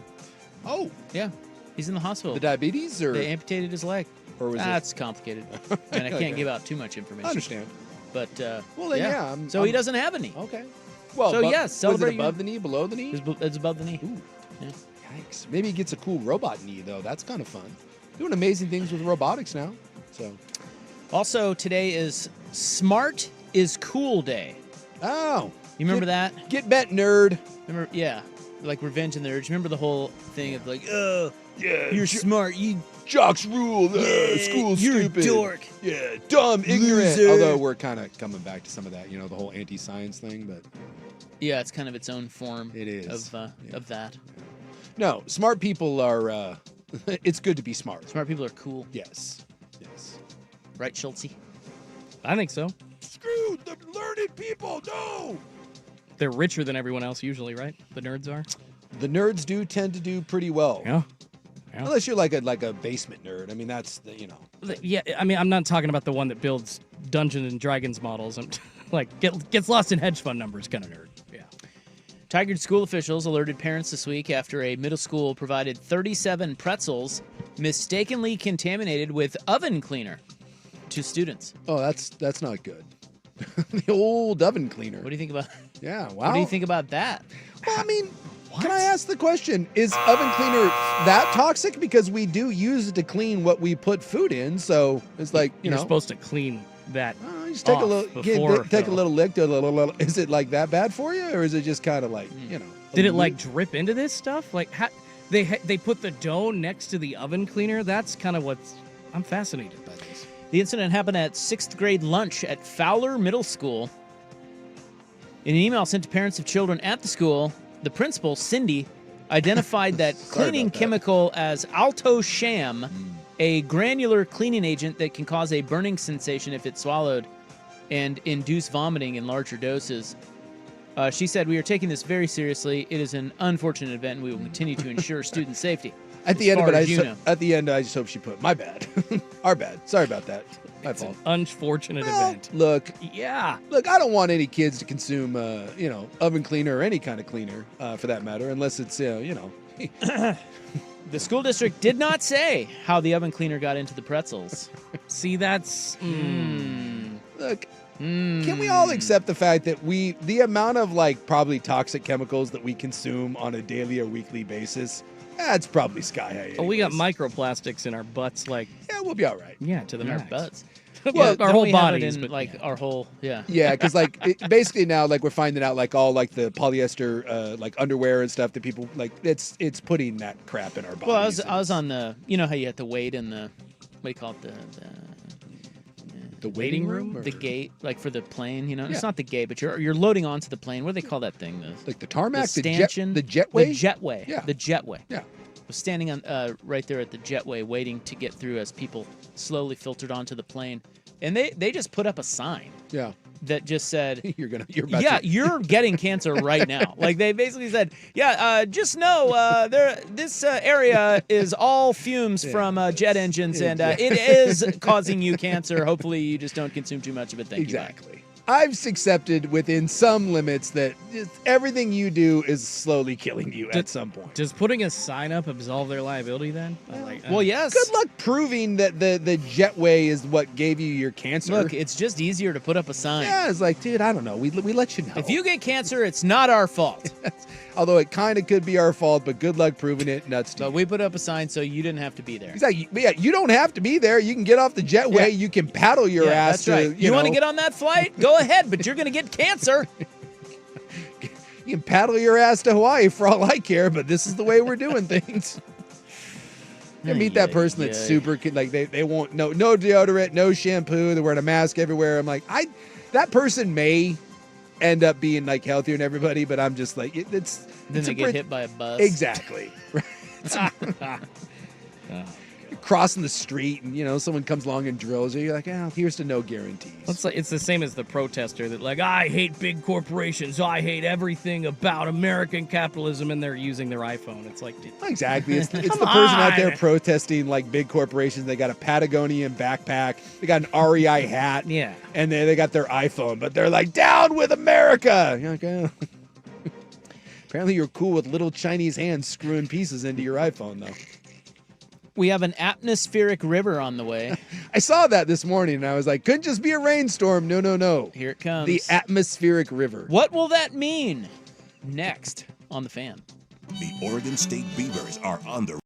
Oh, Yeah. He's in the hospital. the diabetes, or They amputated his leg. or was That's complicated. And I can't Okay. give out too much information. I understand. But Well, then, yeah, so he doesn't have a knee. Okay. Well, So, above, yes, was it celebrate above your- the knee, below the knee? It's above the knee. Ooh. Yeah. Yikes. Maybe he gets a cool robot knee, though. That's kind of fun. Doing amazing things with robotics now. So. Also, today is Smart is Cool Day. Oh. You remember that? Get bent, nerd. Remember? Yeah. Like Revenge and the Urge. Remember the whole thing of like, oh, Yeah. you're smart. You Jocks rule. School's you're stupid. a dork. Yeah. Dumb, ignorant. Loser. Although we're kind of coming back to some of that, the whole anti-science thing. But Yeah, it's kind of its own form. It is. Of that. no, smart people are. It's good to be smart. Smart people are cool. Yes. Yes. Right, Schultze? I think so. Screw the learned people. No. They're richer than everyone else usually, right? The nerds are. The nerds do tend to do pretty well. Yeah. Unless you're like a basement nerd. I mean, that's Yeah, I mean, I'm not talking about the one that builds Dungeons and Dragons models and like gets lost in hedge fund numbers kind of nerd. Yeah. Tigard school officials alerted parents this week after a middle school provided 37 pretzels mistakenly contaminated with oven cleaner to students. Oh, that's not good. The old oven cleaner. What do you think about? Yeah, wow. What do you think about that? Well, I mean, can I ask the question? Is oven cleaner that toxic? Because we do use it to clean what we put food in. So it's like, You're supposed to clean that. just take a off little, before, take a little lick. Do a little. Is it like that bad for you, or is it just kind of like, Did it like drip into this stuff? Like they put the dough next to the oven cleaner? That's kind of what's. I'm fascinated by this. The incident happened at 6th grade lunch at Fowler Middle School. In an email sent to parents of children at the school, the principal, Cindy, identified that cleaning chemical as Alto Sham, a granular cleaning agent that can cause a burning sensation if it's swallowed and induce vomiting in larger doses. She said, "We are taking this very seriously. It is an unfortunate event, and we will continue to ensure student safety." At the end of it, know. I just hope she put my bad, our bad. Sorry about that. My fault. Unfortunate event. Look, Yeah. Look, I don't want any kids to consume, oven cleaner or any kind of cleaner, for that matter, unless it's, The school district did not say how the oven cleaner got into the pretzels. See, that's. Look, can we all accept the fact that the amount of probably toxic chemicals that we consume on a daily or weekly basis, that's probably sky high. Oh, we got microplastics in our butts, like. Yeah, we'll be all right. Yeah, to the In our max. butts. Well, our whole we have it bodies, in, but our whole, yeah. Yeah, because basically now we're finding out all the polyester underwear and stuff that people it's putting that crap in our bodies. Well, I was on the, how you have to wait in the, what do you call it, the waiting room, the gate, for the plane. Yeah. It's not the gate, but you're loading onto the plane. What do they call that thing? The tarmac, the stanchion, the jetway, the jetway. Yeah, the jetway. Yeah. I was standing on right there at the jetway, waiting to get through as people slowly filtered onto the plane, and they just put up a sign. Yeah. That just said, you're you're getting cancer right now. They basically said, just know this area is all fumes from jet engines, and it is causing you cancer. Hopefully, you just don't consume too much of it. Thank you. Exactly. I've accepted within some limits that just everything you do is slowly killing you at some point. Does putting a sign up absolve their liability then? Well, yes. Good luck proving that the jetway is what gave you your cancer. Look, it's just easier to put up a sign. Yeah, it's dude, I don't know. We let you know. If you get cancer, it's not our fault. Although it kind of could be our fault, but good luck proving it. Nuts. But we put up a sign so you didn't have to be there. Exactly. Yeah, you don't have to be there. You can get off the jetway. Yeah. You can paddle your ass. That's right. You want to get on that flight? Go ahead, but you're going to get cancer. You can paddle your ass to Hawaii for all I care, but this is the way we're doing things. You meet that person that's super like they won't no deodorant, no shampoo, they're wearing a mask everywhere. I'm like, that person may end up being like healthier than everybody, but I'm just like it's then they get hit by a bus. Exactly. Crossing the street and someone comes along and drills you. You're like, here's to no guarantees. It's the same as the protester that like, I hate big corporations. I hate everything about American capitalism, and they're using their iPhone. It's like, exactly. It's the person out there protesting like big corporations. They got a Patagonian backpack. They got an REI hat. Yeah. And they got their iPhone, but they're like, down with America. You're like, oh. Apparently you're cool with little Chinese hands screwing pieces into your iPhone, though. We have an atmospheric river on the way. I saw that this morning, and I was like, could just be a rainstorm. No. Here it comes. The atmospheric river. What will that mean? Next on The Fan. The Oregon State Beavers are on the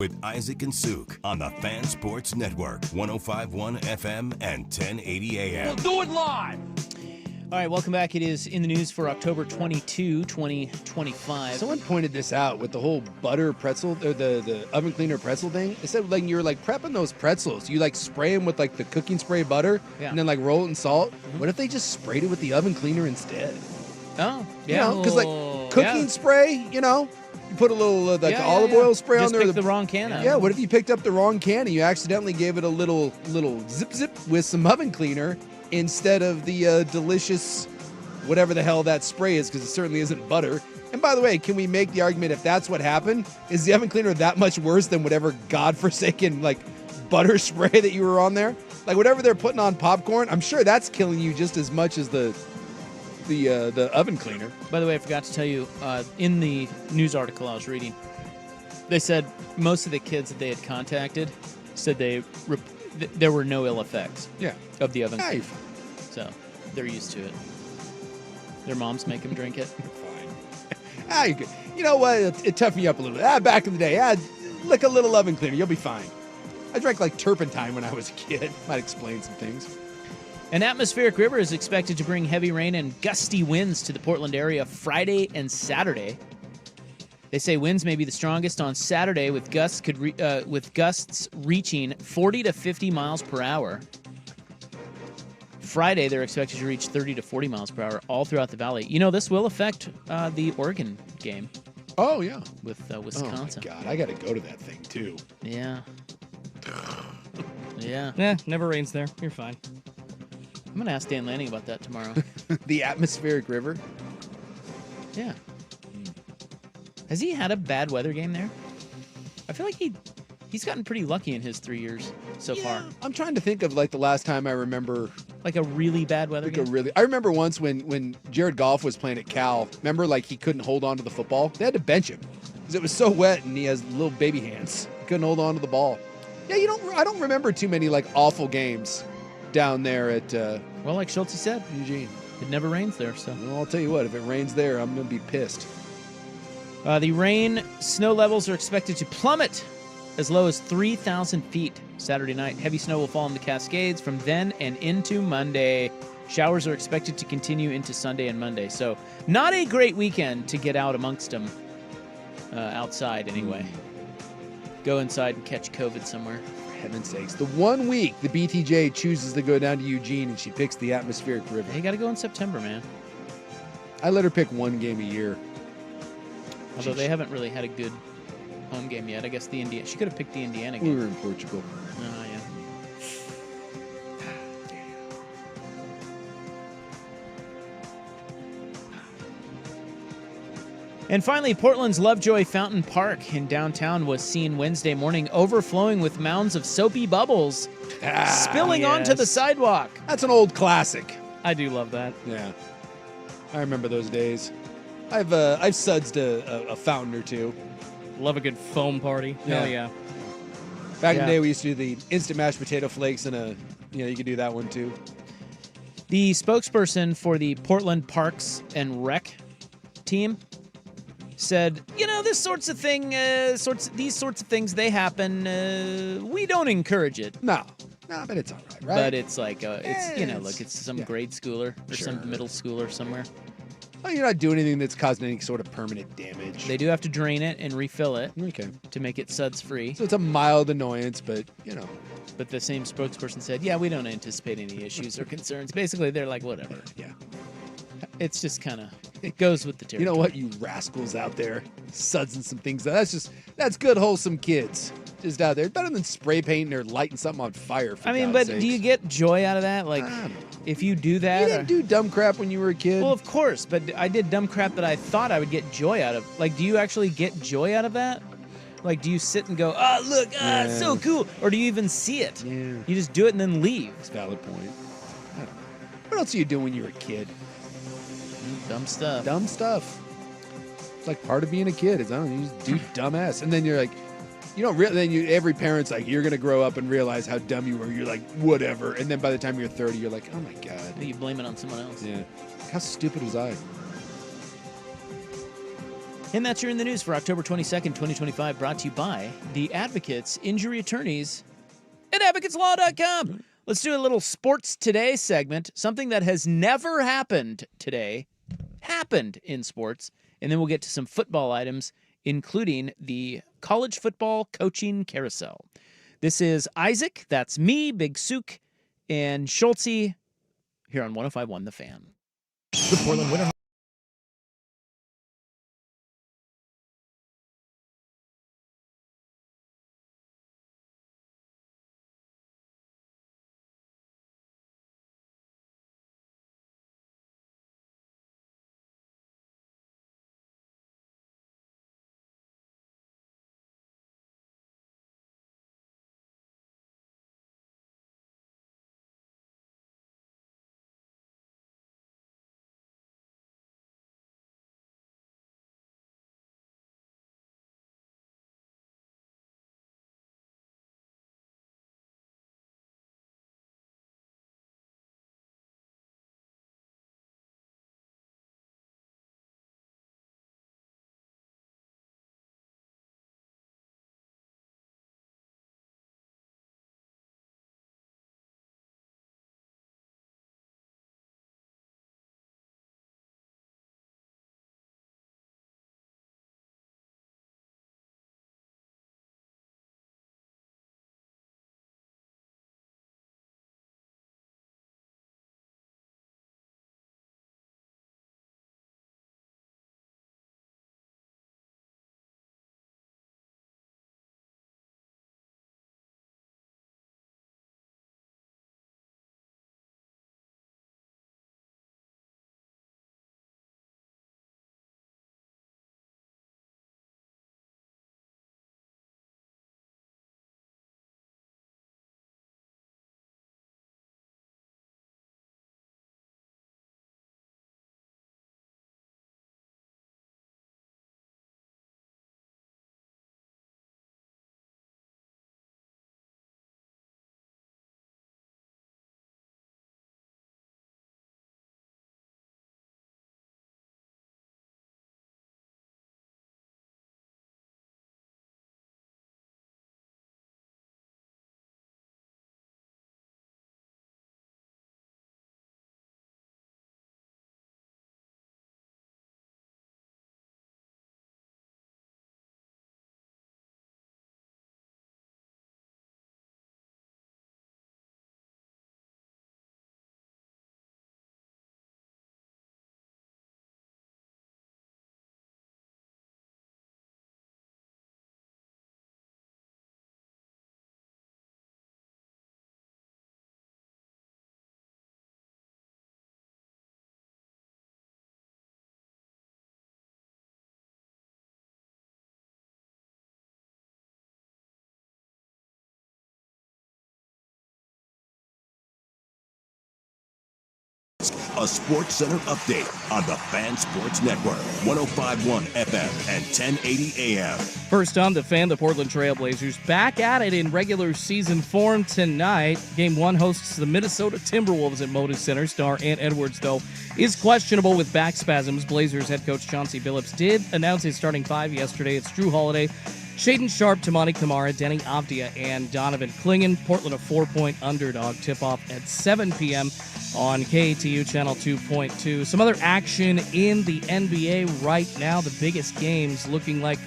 with Isaac and Suk on the Fan Sports Network, 105.1 FM and 1080 AM. We'll do it live. All right, welcome back. It is in the news for October 22, 2025. Someone pointed this out with the whole butter pretzel, or the oven cleaner pretzel thing. They said like you're like prepping those pretzels. You like spray them with like the cooking spray butter and then like roll it in salt. Mm-hmm. What if they just sprayed it with the oven cleaner instead? Oh, yeah. Because like cooking spray, you put a little olive oil spray just on there. Just picked the wrong can out. Yeah, what if you picked up the wrong can and you accidentally gave it a little zip with some oven cleaner instead of the delicious whatever the hell that spray is, because it certainly isn't butter. And by the way, can we make the argument if that's what happened, is the oven cleaner that much worse than whatever godforsaken like butter spray that you were on there? Like whatever they're putting on popcorn, I'm sure that's killing you just as much as the oven cleaner. By the way, I forgot to tell you, in the news article I was reading, they said most of the kids that they had contacted said there were no ill effects of the oven cleaner. So they're used to it. Their moms make them drink it. Fine. You know what? It toughened me up a little bit. Back in the day, lick a little oven cleaner. You'll be fine. I drank like turpentine when I was a kid. Might explain some things. An atmospheric river is expected to bring heavy rain and gusty winds to the Portland area Friday and Saturday. They say winds may be the strongest on Saturday, with gusts reaching 40 to 50 miles per hour. Friday, they're expected to reach 30 to 40 miles per hour all throughout the valley. This will affect the Oregon game. Oh, yeah. With Wisconsin. Oh, my God. I got to go to that thing, too. Yeah. Yeah. Never rains there. You're fine. I'm going to ask Dan Lanning about that tomorrow. The atmospheric river? Yeah. Has he had a bad weather game there? I feel like he's gotten pretty lucky in his 3 years so far. I'm trying to think of like the last time I remember like a really bad weather game. I remember once when Jared Goff was playing at Cal. Remember, like he couldn't hold on to the football. They had to bench him because it was so wet and he has little baby hands. He couldn't hold on to the ball. Yeah, I don't remember too many like awful games down there at. Well, like Schulte said, Eugene. It never rains there, so. Well, I'll tell you what. If it rains there, I'm gonna be pissed. The snow levels are expected to plummet as low as 3,000 feet Saturday night. Heavy snow will fall in the Cascades from then and into Monday. Showers are expected to continue into Sunday and Monday. So not a great weekend to get out amongst them outside anyway. Go inside and catch COVID somewhere. For heaven's sakes. The 1 week the BTJ chooses to go down to Eugene and she picks the atmospheric river. You got to go in September, man. I let her pick one game a year. Although they haven't really had a good home game yet. I guess she could have picked the Indiana game. We were in Portugal. Oh, yeah. And finally, Portland's Lovejoy Fountain Park in downtown was seen Wednesday morning overflowing with mounds of soapy bubbles spilling onto the sidewalk. That's an old classic. I do love that. Yeah. I remember those days. I've sudsed a fountain or two. Love a good foam party. Hell yeah. Back in the day, we used to do the instant mashed potato flakes and you could do that one too. The spokesperson for the Portland Parks and Rec team said, these sorts of things, they happen. We don't encourage it. No, but it's all right? But it's like, it's some grade schooler or some middle schooler somewhere. Oh, you're not doing anything that's causing any sort of permanent damage. They do have to drain it and refill it. Okay. To make it suds free. So it's a mild annoyance, but But the same spokesperson said, we don't anticipate any issues or concerns. Basically, they're like, whatever. Yeah. It's just it goes with the territory. You know what, you rascals out there, sudsing some things. That's good, wholesome kids just out there. Better than spray painting or lighting something on fire. For God's sakes. Do you get joy out of that? Like, if you do that, you didn't do dumb crap when you were a kid. Well, of course, but I did dumb crap that I thought I would get joy out of. Like, do you actually get joy out of that? Like, do you sit and go, oh, look, it's so cool? Or do you even see it? Yeah. You just do it and then leave. That's a valid point. I don't know. What else do you do when you were a kid? Dumb stuff. Dumb stuff. It's like part of being a kid. Is, you just do dumbass. And then you're like, every parent's like, you're going to grow up and realize how dumb you were. You're like, whatever. And then by the time you're 30, you're like, oh my God. You blame it on someone else. Yeah. How stupid was I? And that's your In the News for October 22nd, 2025, brought to you by the Advocates Injury Attorneys at advocateslaw.com. Let's do a little Sports Today segment. Something that has never happened today happened in sports. And then we'll get to some football items, including the college football coaching carousel. This is Isaac, that's me, Big Sook, and Schultze here on 105.1 The Fan. The Portland Winter A Sports Center update on the Fan Sports Network, 105.1 FM and 1080 AM. First on The Fan, the Portland Trailblazers back at it in regular season form tonight. Game 1 hosts the Minnesota Timberwolves at Moda Center. Star Ant Edwards, though, is questionable with back spasms. Blazers head coach Chauncey Billups did announce his starting 5 yesterday. It's Drew Holiday, Shaedon Sharpe, Tamani Kamara, Denny Avdia, and Donovan Clingan. Portland a 4-point underdog. Tip-off at 7 p.m. on KATU Channel 2.2. Some other action in the NBA right now. The biggest games looking like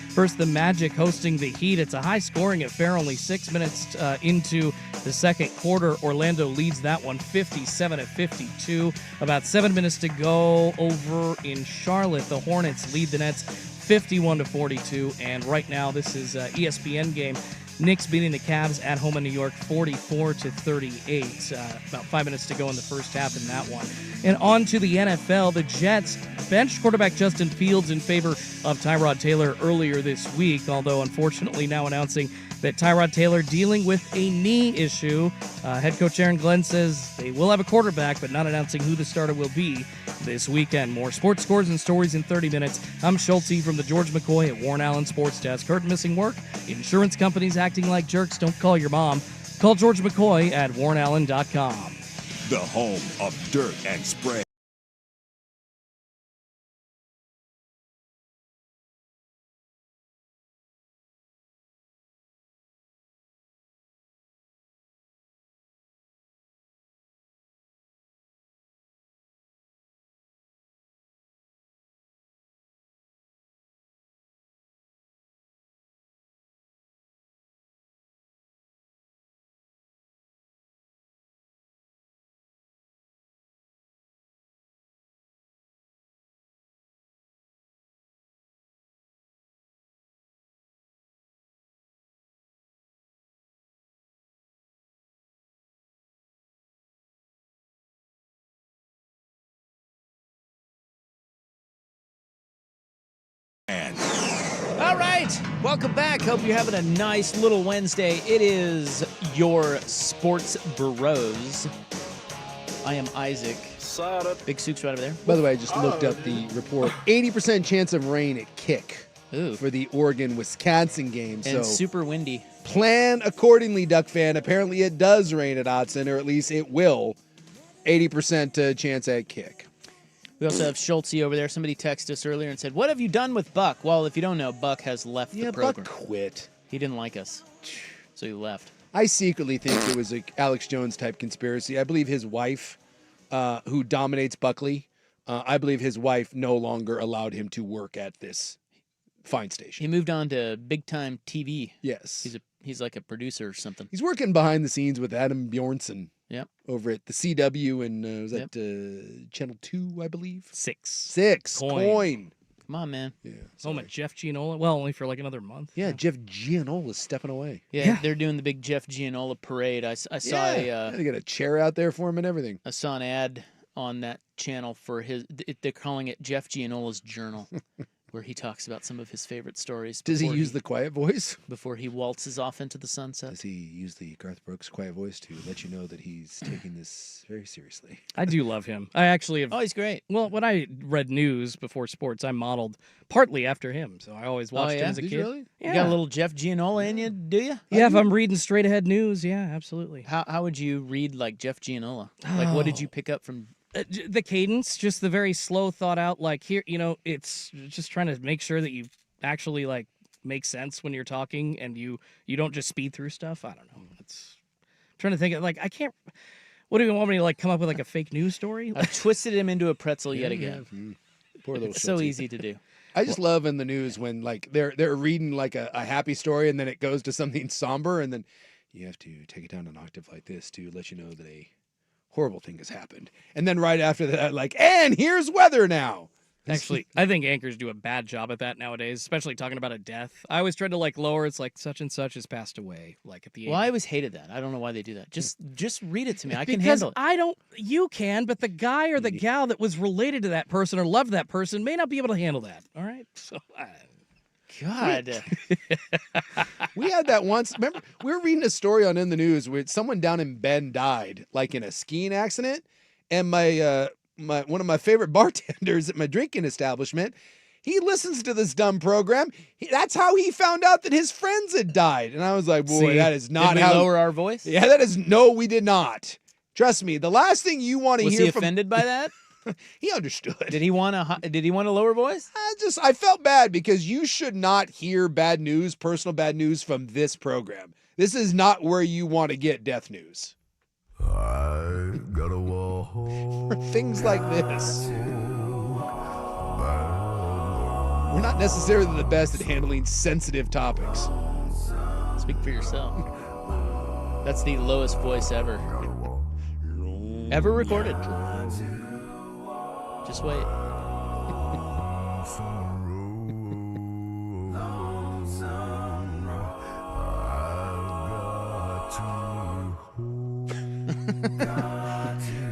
first the Magic hosting the Heat. It's a high-scoring affair, only 6 minutes into the second quarter. Orlando leads that one 57-52. About 7 minutes to go over in Charlotte. The Hornets lead the Nets 51-42. And right now, this is ESPN game. Knicks beating the Cavs at home in New York 44-38. About 5 minutes to go in the first half in that one. And on to the NFL. The Jets benched quarterback Justin Fields in favor of Tyrod Taylor earlier this week, although unfortunately now announcing that Tyrod Taylor dealing with a knee issue. Head coach Aaron Glenn says they will have a quarterback, but not announcing who the starter will be this weekend. More sports scores and stories in 30 minutes. I'm Schultze from the George McCoy at Warren Allen Sports Desk. Hurt missing work? Insurance companies acting like jerks? Don't call your mom. Call George McCoy at warrenallen.com. The home of dirt and spray. All right, welcome back. Hope you're having a nice little Wednesday. It is your Sports Bros. I am Isaac. Big Sook's right over there. By the way, I just looked up the report. 80% chance of rain at kick for the Oregon-Wisconsin game. And so super windy. Plan accordingly, Duck fan. Apparently it does rain at Autzen, or at least it will. 80% chance at kick. We also have Schultze over there. Somebody texted us earlier and said, what have you done with Buck? Well, if you don't know, Buck has left the program. Buck quit. He didn't like us, so he left. I secretly think it was a Alex Jones-type conspiracy. I believe his wife, who dominates Buckley, I believe his wife no longer allowed him to work at this fine station. He moved on to big-time TV. Yes. He's like a producer or something. He's working behind the scenes with Adam Bjornson. Yep. Over at the CW and was that Channel 2, I believe? 6. Coin. Come on, man. Yeah. Home at Jeff Gianola. Well, only for like another month. Yeah, Jeff Gianola's stepping away. Yeah, they're doing the big Jeff Gianola parade. I saw they got a chair out there for him and everything. I saw an ad on that channel for they're calling it Jeff Gianola's Journal, where he talks about some of his favorite stories. Does he use the quiet voice? Before he waltzes off into the sunset? Does he use the Garth Brooks quiet voice to let you know that he's taking this very seriously? I do love him. I actually have. Oh, he's great. Well, when I read news before sports, I modeled partly after him. So I always watched him as a Did kid. you really? Yeah. You got a little Jeff Gianola in you, do you? Yeah, if I'm reading straight ahead news, yeah, absolutely. How would you read like Jeff Gianola? Like, what did you pick up from? The cadence, just the very slow, thought out. Like here, it's just trying to make sure that you actually like make sense when you're talking, and you don't just speed through stuff. I don't know. I'm trying to think of like I can't. What do you want me to like come up with like a fake news story? I twisted him into a pretzel yet again. Poor little It's so Schultze. easy to do. I just love in the news when like they're reading like a happy story and then it goes to something somber and then you have to take it down an octave like this to let you know that a horrible thing has happened. And then right after that, like, and here's weather now. Actually, I think anchors do a bad job at that nowadays, especially talking about a death. I always try to like lower. It's like such and such has passed away, like at the end. Well, I always hated that. I don't know why they do that. Just read it to me. I can Because handle it. I don't. You can, but the guy or the gal that was related to that person or loved that person may not be able to handle that. All right, so. God. We had that once. Remember, we were reading a story on In the News where someone down in Bend died, like in a skiing accident. And my one of my favorite bartenders at my drinking establishment, he listens to this dumb program. That's how he found out that his friends had died. And I was like, boy, that is not did we how. lower our voice? Yeah, that is no, we did not. Trust me, the last thing you want to Was hear he from offended by that? he understood. Did he want a lower voice? I felt bad because you should not hear bad news, personal bad news from this program. This is not where you want to get death news. I gotta walk For things like this. We're not necessarily the best at handling sensitive topics. Speak for yourself. That's the lowest voice ever. Ever recorded. Just wait.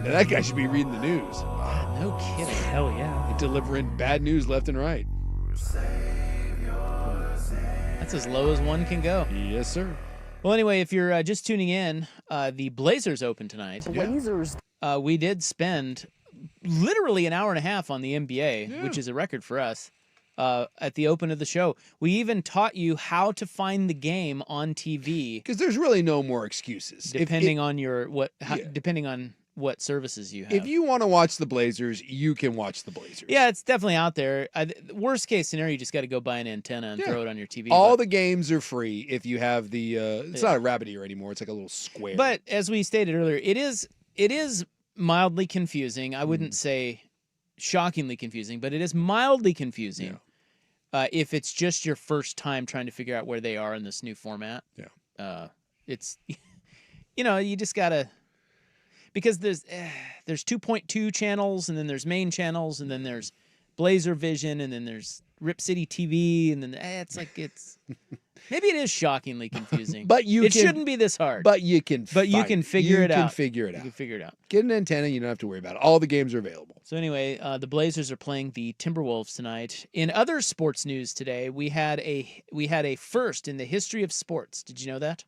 Now, that guy should be reading the news. God, no kidding. Hell yeah. And delivering bad news left and right. That's as low as one can go. Yes, sir. Well, anyway, if you're just tuning in, the Blazers open tonight. Blazers. We did spend literally an hour and a half on the NBA, which is a record for us, at the open of the show. We even taught you how to find the game on TV. Because there's really no more excuses. Depending on depending on what services you have. If you want to watch the Blazers, you can watch the Blazers. Yeah, it's definitely out there. Worst case scenario, you just got to go buy an antenna and throw it on your TV. All the games are free if you have the. It's not a rabbit ear anymore. It's like a little square. But as we stated earlier, it is mildly confusing. I wouldn't say shockingly confusing, but it is mildly confusing. If it's just your first time trying to figure out where they are in this new format. Yeah. It's, you just gotta. Because there's 2.2 channels, and then there's main channels, and then there's Blazer Vision, and then there's Rip City TV, and then it's like it's maybe it is shockingly confusing. But it shouldn't be this hard. But you can. You can figure it out. You can figure it out. You can figure it out. Get an antenna. You don't have to worry about it. All the games are available. So anyway, the Blazers are playing the Timberwolves tonight. In other sports news today, we had a first in the history of sports. Did you know that?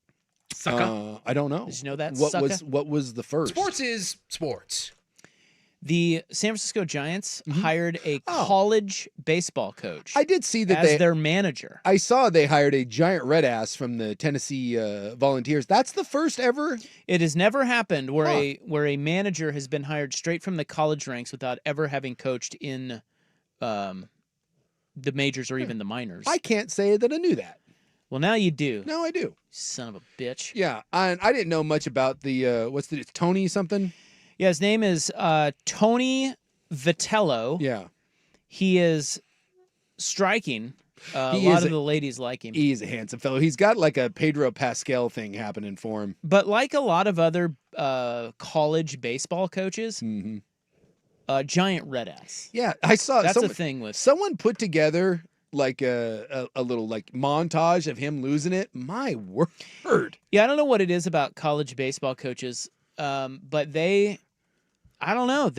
I don't know. Did you know that? What was the first? Sports is sports. The San Francisco Giants hired a college baseball coach. I did see that as their manager. I saw they hired a giant red ass from the Tennessee Volunteers. That's the first ever. It has never happened where a manager has been hired straight from the college ranks without ever having coached in the majors or even the minors. I can't say that I knew that. Well, now you do. Now I do. Son of a bitch. Yeah, I didn't know much about the Tony something. Yeah, his name is Tony Vitello. Yeah. He is striking. A lot of the ladies like him. He's a handsome fellow. He's got like a Pedro Pascal thing happening for him. But like a lot of other college baseball coaches, giant red ass. Yeah, I saw that's the thing with someone put together like a little like montage of him losing it. My word. Yeah, I don't know what it is about college baseball coaches, but I don't know.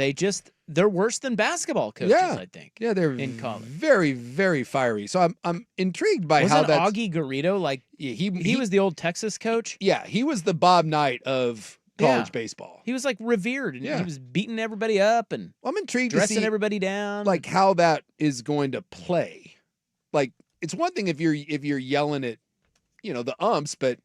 They're worse than basketball coaches, I think. Yeah, they're in college. Very, very fiery. So I'm intrigued by Wasn't how that's Augie Garrido like he was the old Texas coach? Yeah, he was the Bob Knight of college baseball. He was like revered and he was beating everybody up and I'm intrigued dressing to see everybody down. Like how that is going to play. Like it's one thing if you're yelling at, the umps, but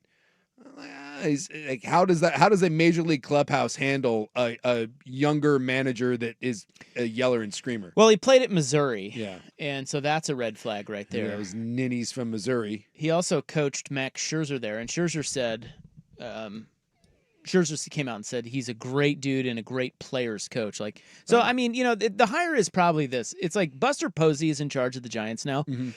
like how does a major league clubhouse handle a younger manager that is a yeller and screamer? Well, he played at Missouri. Yeah. And so that's a red flag right there. Yeah, those ninnies from Missouri. He also coached Max Scherzer there, and Scherzer said Scherzer came out and said he's a great dude and a great players coach. I mean, the hire is probably this. It's like Buster Posey is in charge of the Giants now. Mm-hmm.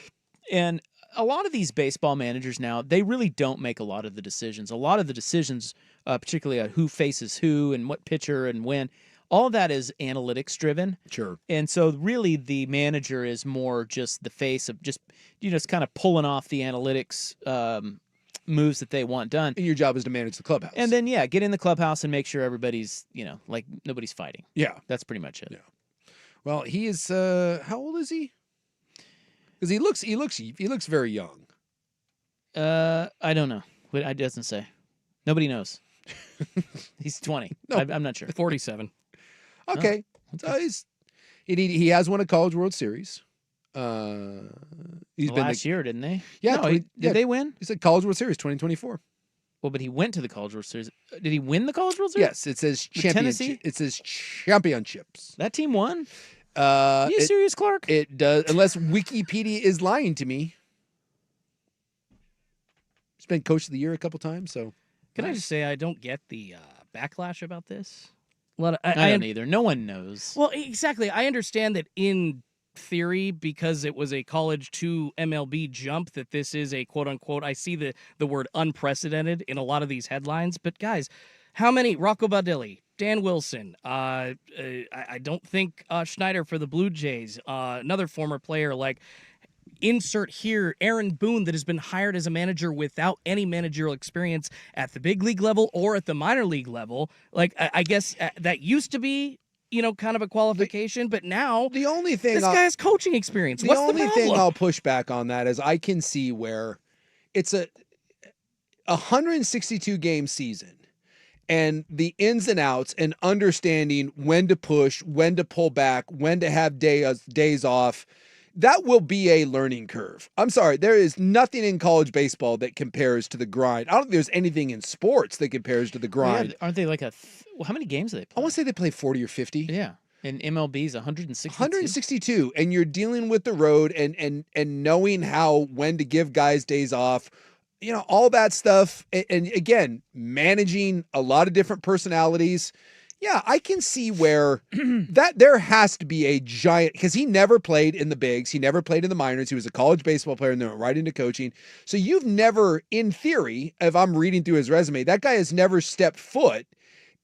And a lot of these baseball managers now, they really don't make a lot of the decisions. A lot of the decisions, particularly on who faces who and what pitcher and when, all of that is analytics driven. Sure. And so really the manager is more just the face of just kind of pulling off the analytics moves that they want done. And your job is to manage the clubhouse. And then, get in the clubhouse and make sure everybody's, like nobody's fighting. Yeah. That's pretty much it. Yeah. Well, he is, how old is he? Because he looks very young. I don't know. It doesn't say. Nobody knows. He's 20. No. I'm not sure. 47. Okay. Oh, okay. So he has won a College World Series. He's been last year, didn't they? Yeah. No, did they win? He said College World Series 2024. Well, but he went to the College World Series. Did he win the College World Series? Yes, it says Tennessee. It says championships. That team won. Are you serious, Clark? It does, unless Wikipedia is lying to me. He's been Coach of the Year a couple times, so. Can I just say I don't get the backlash about this? I don't either. No one knows. Well, exactly. I understand that in theory, because it was a college to MLB jump, that this is a quote unquote, I see the word unprecedented in a lot of these headlines. But guys, how many? Rocco Baldelli, Dan Wilson, I don't think Schneider for the Blue Jays, another former player like insert here, Aaron Boone, that has been hired as a manager without any managerial experience at the big league level or at the minor league level. Like, I guess that used to be, kind of a qualification, but now the only thing this guy has coaching experience. The What's only the problem? thing I'll push back on that is I can see where it's a 162 game season. And the ins and outs and understanding when to push, when to pull back, when to have days off, that will be a learning curve. I'm sorry, there is nothing in college baseball that compares to the grind. I don't think there's anything in sports that compares to the grind. Yeah, aren't they like how many games do they play? I want to say they play 40 or 50. Yeah. And MLB's 162. 162. And you're dealing with the road and knowing when to give guys days off. All that stuff. And again, managing a lot of different personalities. Yeah, I can see where that there has to be a giant, because he never played in the bigs. He never played in the minors. He was a college baseball player and then went right into coaching. So you've never, in theory, if I'm reading through his resume, that guy has never stepped foot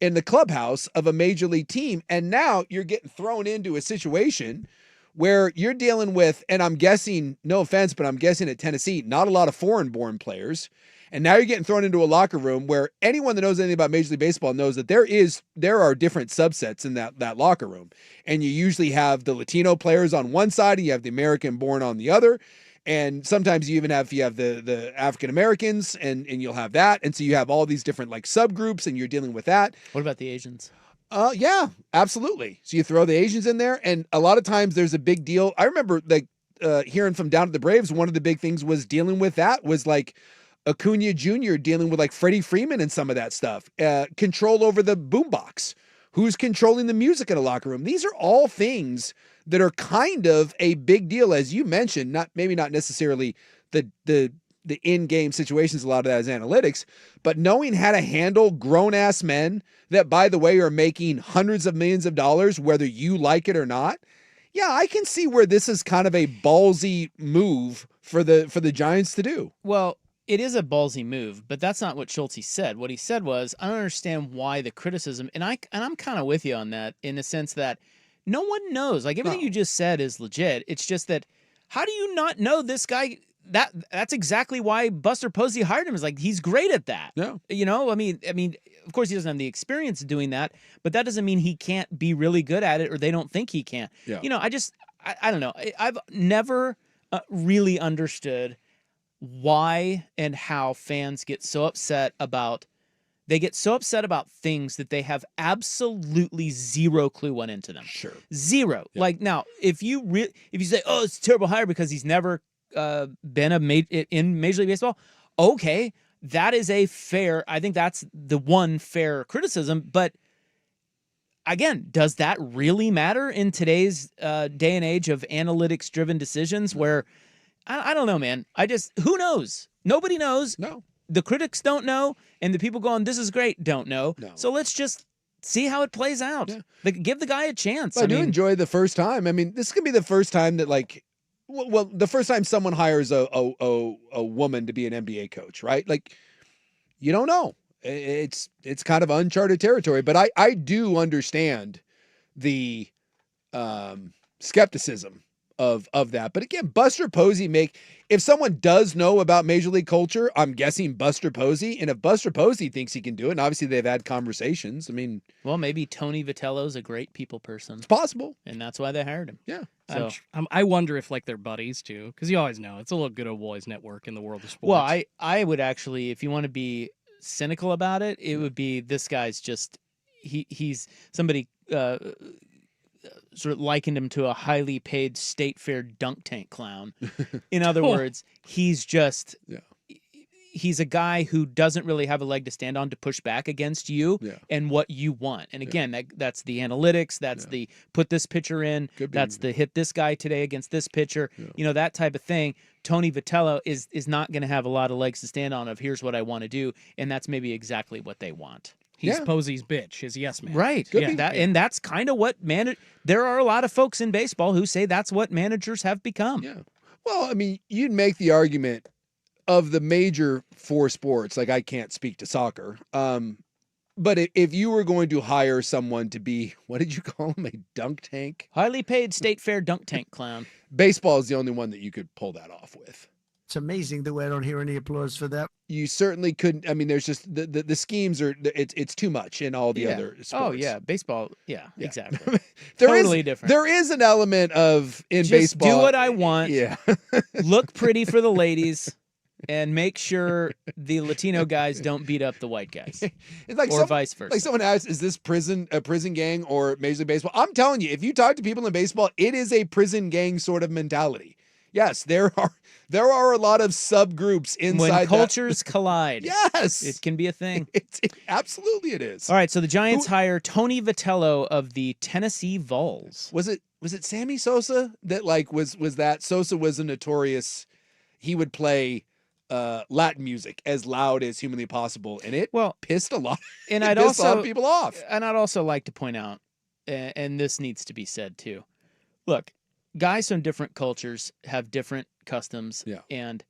in the clubhouse of a major league team. And now you're getting thrown into a situation where you're dealing with, and I'm guessing, no offense, but I'm guessing at Tennessee, not a lot of foreign-born players. And now you're getting thrown into a locker room where anyone that knows anything about Major League Baseball knows that there are different subsets in that locker room. And you usually have the Latino players on one side, and you have the American-born on the other. And sometimes you even have the African Americans, and you'll have that. And so you have all these different like subgroups, and you're dealing with that. What about the Asians? Yeah, absolutely. So you throw the Asians in there, and a lot of times there's a big deal. I remember like hearing from down at the Braves, one of the big things was dealing with that was like Acuna Jr. dealing with like Freddie Freeman and some of that stuff. Control over the boombox. Who's controlling the music in a locker room? These are all things that are kind of a big deal, as you mentioned. Maybe not necessarily the in-game situations. A lot of that is analytics, but knowing how to handle grown-ass men that, by the way, are making hundreds of millions of dollars, whether you like it or not. Yeah, I can see where this is kind of a ballsy move for the Giants to do. Well, it is a ballsy move, but that's not what Schulte said. What he said was, I don't understand why the criticism, and I'm kind of with you on that in the sense that no one knows. Like everything you just said is legit. It's just that how do you not know this guy? That's exactly why Buster Posey hired him. Is like he's great at that. Yeah. You know, I mean, of course he doesn't have the experience doing that, but that doesn't mean he can't be really good at it, or they don't think he can. Yeah. You know, I don't know. I've never really understood why and how fans get so upset about things that they have absolutely zero clue went into them. Sure. Zero. Yeah. Like now, if you say, "Oh, it's a terrible hire because he's never been in Major League Baseball," okay, that is I think that's the one fair criticism, but again, does that really matter in today's day and age of analytics-driven decisions where I don't know, man. Who knows? Nobody knows. No. The critics don't know, and the people going, "This is great," don't know. No. So let's just see how it plays out. Yeah. Give the guy a chance. I do enjoy the first time. I mean, this could be the first time that the first time someone hires a woman to be an NBA coach, right? Like, you don't know. It's kind of uncharted territory, but I do understand the skepticism of that. But again, Buster Posey if someone does know about Major League culture, I'm guessing Buster Posey. And if Buster Posey thinks he can do it, and obviously they've had conversations. I mean, well, maybe Tony Vitello's a great people person. It's possible. And that's why they hired him. Yeah. So I wonder if like they're buddies too, because you always know it's a little good old boys network in the world of sports. Well, I would actually, if you want to be cynical about it, it would be this guy's just he's somebody sort of likened him to a highly paid state fair dunk tank clown. In other words, he's just he's a guy who doesn't really have a leg to stand on to push back against you and what you want. And again, that's the analytics, that's the put this pitcher in, that's the hit this guy today against this pitcher, you know, that type of thing. Tony Vitello is not going to have a lot of legs to stand on of here's what I want to do, and that's maybe exactly what they want. He's Posey's bitch, his yes man. Right. And that's kind of what there are a lot of folks in baseball who say that's what managers have become. Yeah. Well, I mean, you'd make the argument of the major four sports, like I can't speak to soccer, but if you were going to hire someone to be, what did you call him, a dunk tank? Highly paid state fair dunk tank clown. Baseball is the only one that you could pull that off with. It's amazing the way I don't hear any applause for that. You certainly couldn't. I mean, there's just the schemes are it's too much in all the other sports. Oh yeah, baseball. Yeah. Exactly. Different. There is an element of just baseball. Do what I want. Yeah. Look pretty for the ladies, and make sure the Latino guys don't beat up the white guys. It's like vice versa. Like someone asked, "Is this a prison gang or Major League Baseball?" I'm telling you, if you talk to people in baseball, it is a prison gang sort of mentality. Yes, there are a lot of subgroups inside when cultures collide. Yes, it can be a thing. Absolutely it is. All right, so the Giants hire Tony Vitello of the Tennessee Vols. Was it Sammy Sosa that was that Sosa was a notorious? He would play Latin music as loud as humanly possible, and it pissed a lot. And a lot of people off. And I'd also like to point out, and this needs to be said too. Look. Guys from different cultures have different customs, and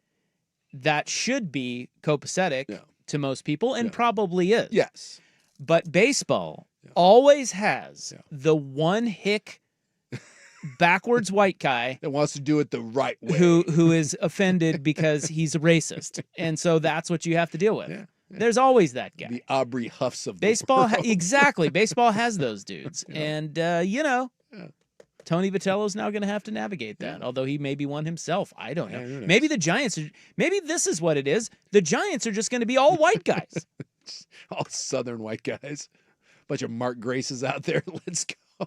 that should be copacetic to most people, and probably is. Yes. But baseball always has the one hick backwards white guy that wants to do it the right way, who is offended because he's a racist, and so that's what you have to deal with. There's always that guy. The Aubrey Huffs of baseball. The world. Exactly, baseball has those dudes, and Tony Vitello's now going to have to navigate that. Although he may be one himself, I don't know. Maybe the Giants are. Maybe this is what it is. The Giants are just going to be all white guys, all Southern white guys. Bunch of Mark Graces out there. Let's go.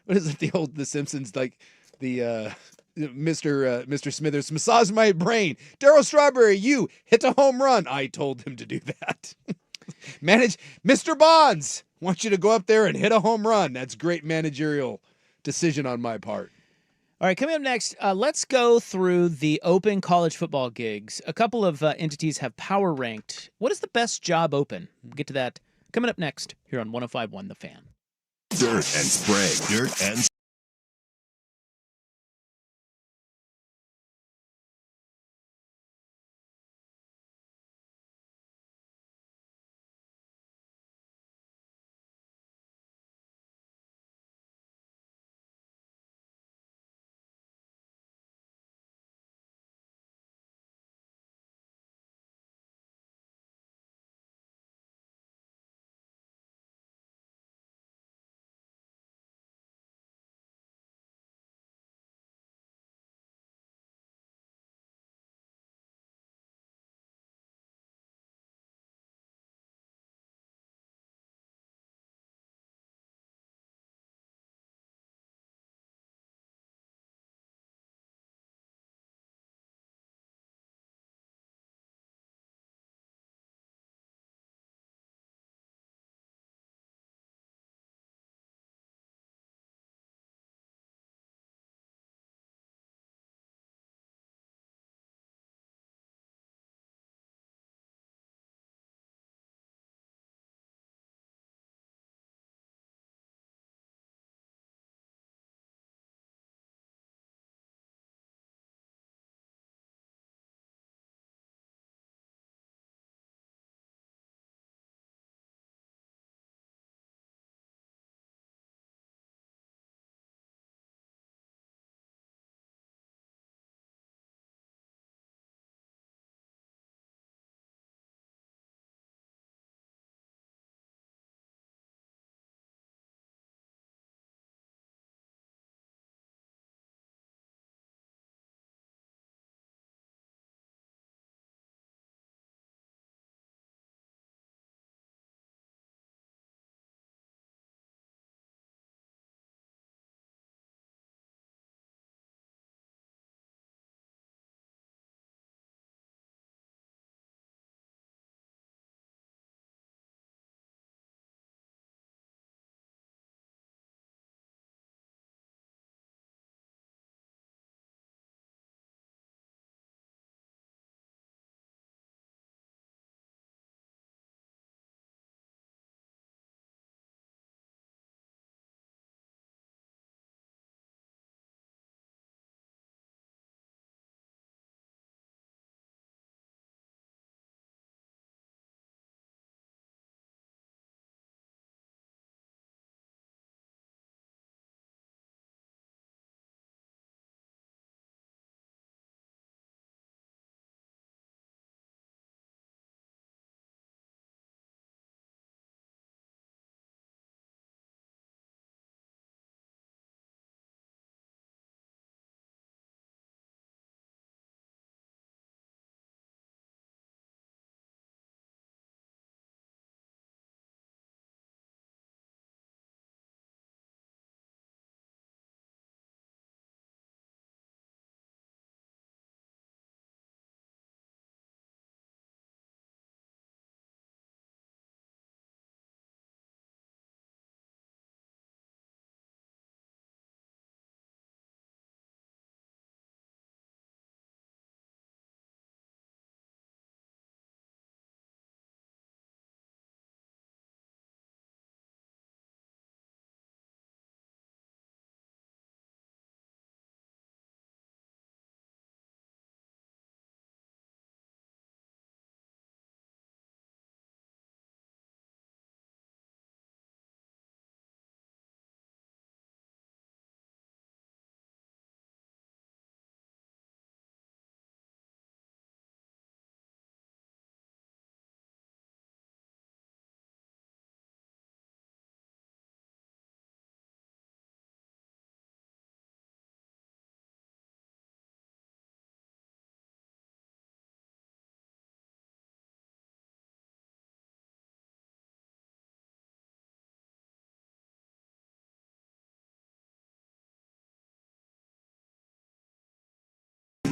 What is it? The Simpsons, like the Mr. Smithers, massage my brain. Darryl Strawberry, you hit a home run. I told him to do that. Manage Mr. Bonds. Want you to go up there and hit a home run. That's great managerial decision on my part. All right, coming up next, let's go through the open college football gigs. A couple of entities have power ranked. What is the best job open? We'll get to that coming up next here on 105.1 The Fan. Dirt and Sprague. Dirt and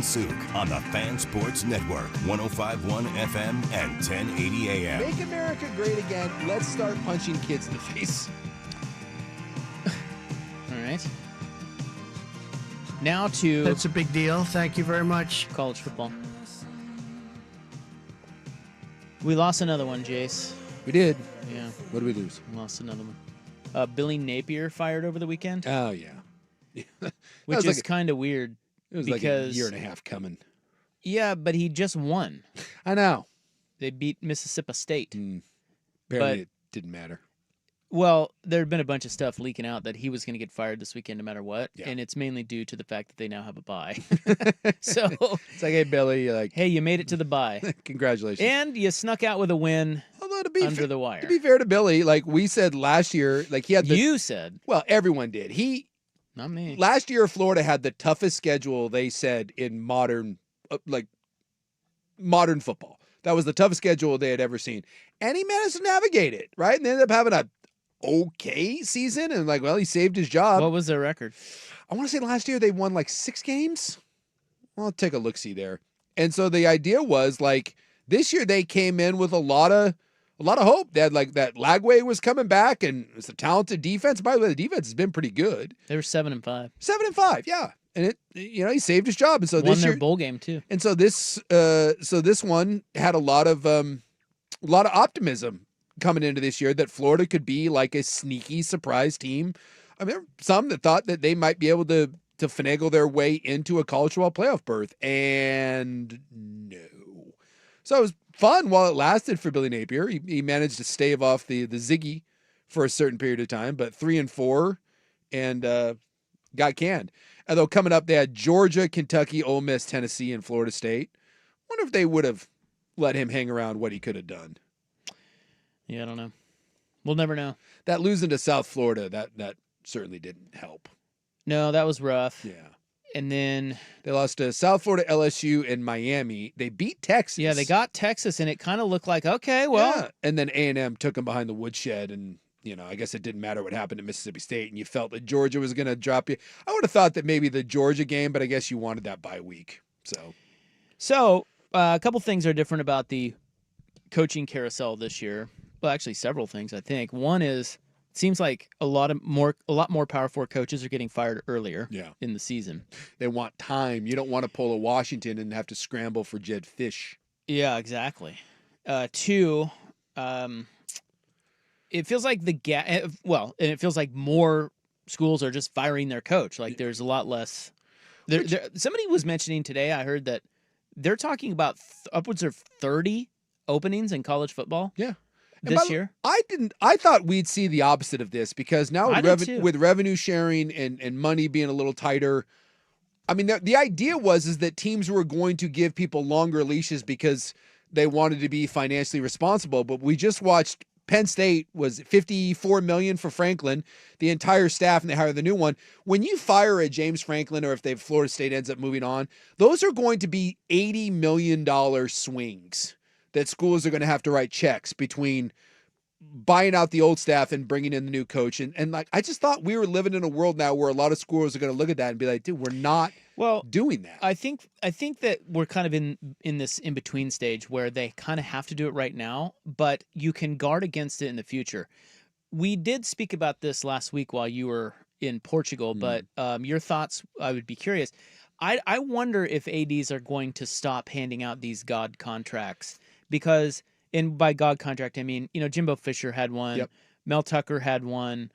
Suk on the Fan Sports Network, 105.1 FM and 1080 AM. Make America great again. Let's start punching kids in the face. All right. Now to... That's a big deal. Thank you very much. College football. We lost another one, Jace. We did. Yeah. What did we lose? We lost another one. Billy Napier fired over the weekend. Oh, yeah. Which is kind of weird. It was because, like a year and a half coming. Yeah, but he just won. I know. They beat Mississippi State. Apparently it didn't matter. Well, there had been a bunch of stuff leaking out that he was going to get fired this weekend no matter what, Yeah. and it's mainly due to the fact that they now have a bye. So it's like, hey, Billy, hey, you made it to the bye. Congratulations. And you snuck out with a win under the wire. To be fair to Billy, like we said last year, like he had You said. Well, everyone did. Not me. Last year, Florida had the toughest schedule, they said, in modern football. That was the toughest schedule they had ever seen. And he managed to navigate it, right? And they ended up having a okay season. And he saved his job. What was their record? I want to say last year they won 6 games. Well, I'll take a look-see there. And so the idea was this year they came in with a lot of hope. They had that Lagway was coming back, and it's a talented defense. By the way, the defense has been pretty good. They were 7-5. 7-5, yeah. And he saved his job. And so won this their year, bowl game too. And so this one had a lot of optimism coming into this year that Florida could be like a sneaky surprise team. I mean, there were some that thought that they might be able to finagle their way into a college football playoff berth, and no. So it was fun while it lasted for Billy Napier. He managed to stave off the Ziggy for a certain period of time, but 3-4 and got canned. Although coming up, they had Georgia, Kentucky, Ole Miss, Tennessee, and Florida State. Wonder if they would have let him hang around what he could have done. Yeah, I don't know. We'll never know. That losing to South Florida, that certainly didn't help. No, that was rough. Yeah. And then they lost to South Florida, LSU, and Miami. They beat Texas. Yeah, they got Texas, and it kind of looked like, okay, well. Yeah. And then A&M took them behind the woodshed, and I guess it didn't matter what happened to Mississippi State, and you felt that Georgia was going to drop you. I would have thought that maybe the Georgia game, but I guess you wanted that bye week. So a couple things are different about the coaching carousel this year. Well, actually, several things, I think. One is, it seems like a lot more Power 4 coaches are getting fired earlier in the season. They want time. You don't want to pull a Washington and have to scramble for Jed Fish. Yeah, exactly. Two, it feels like and it feels like more schools are just firing their coach. Like there's a lot less. Somebody was mentioning today, I heard that they're talking about upwards of 30 openings in college football. Yeah. This year? I thought we'd see the opposite of this because now with revenue sharing and money being a little tighter, I mean, the idea is that teams were going to give people longer leashes because they wanted to be financially responsible. But we just watched Penn State was $54 million for Franklin, the entire staff, and they hired the new one. When you fire a James Franklin, or if Florida State ends up moving on, those are going to be $80 million swings that schools are going to have to write checks between buying out the old staff and bringing in the new coach. And I just thought we were living in a world now where a lot of schools are going to look at that and be like, dude, we're not doing that. I think that we're kind of in this in-between stage where they kind of have to do it right now, but you can guard against it in the future. We did speak about this last week while you were in Portugal, but your thoughts, I would be curious. I wonder if ADs are going to stop handing out these God contracts. Because, and by God contract, I mean, Jimbo Fisher had one, Mel Tucker had one.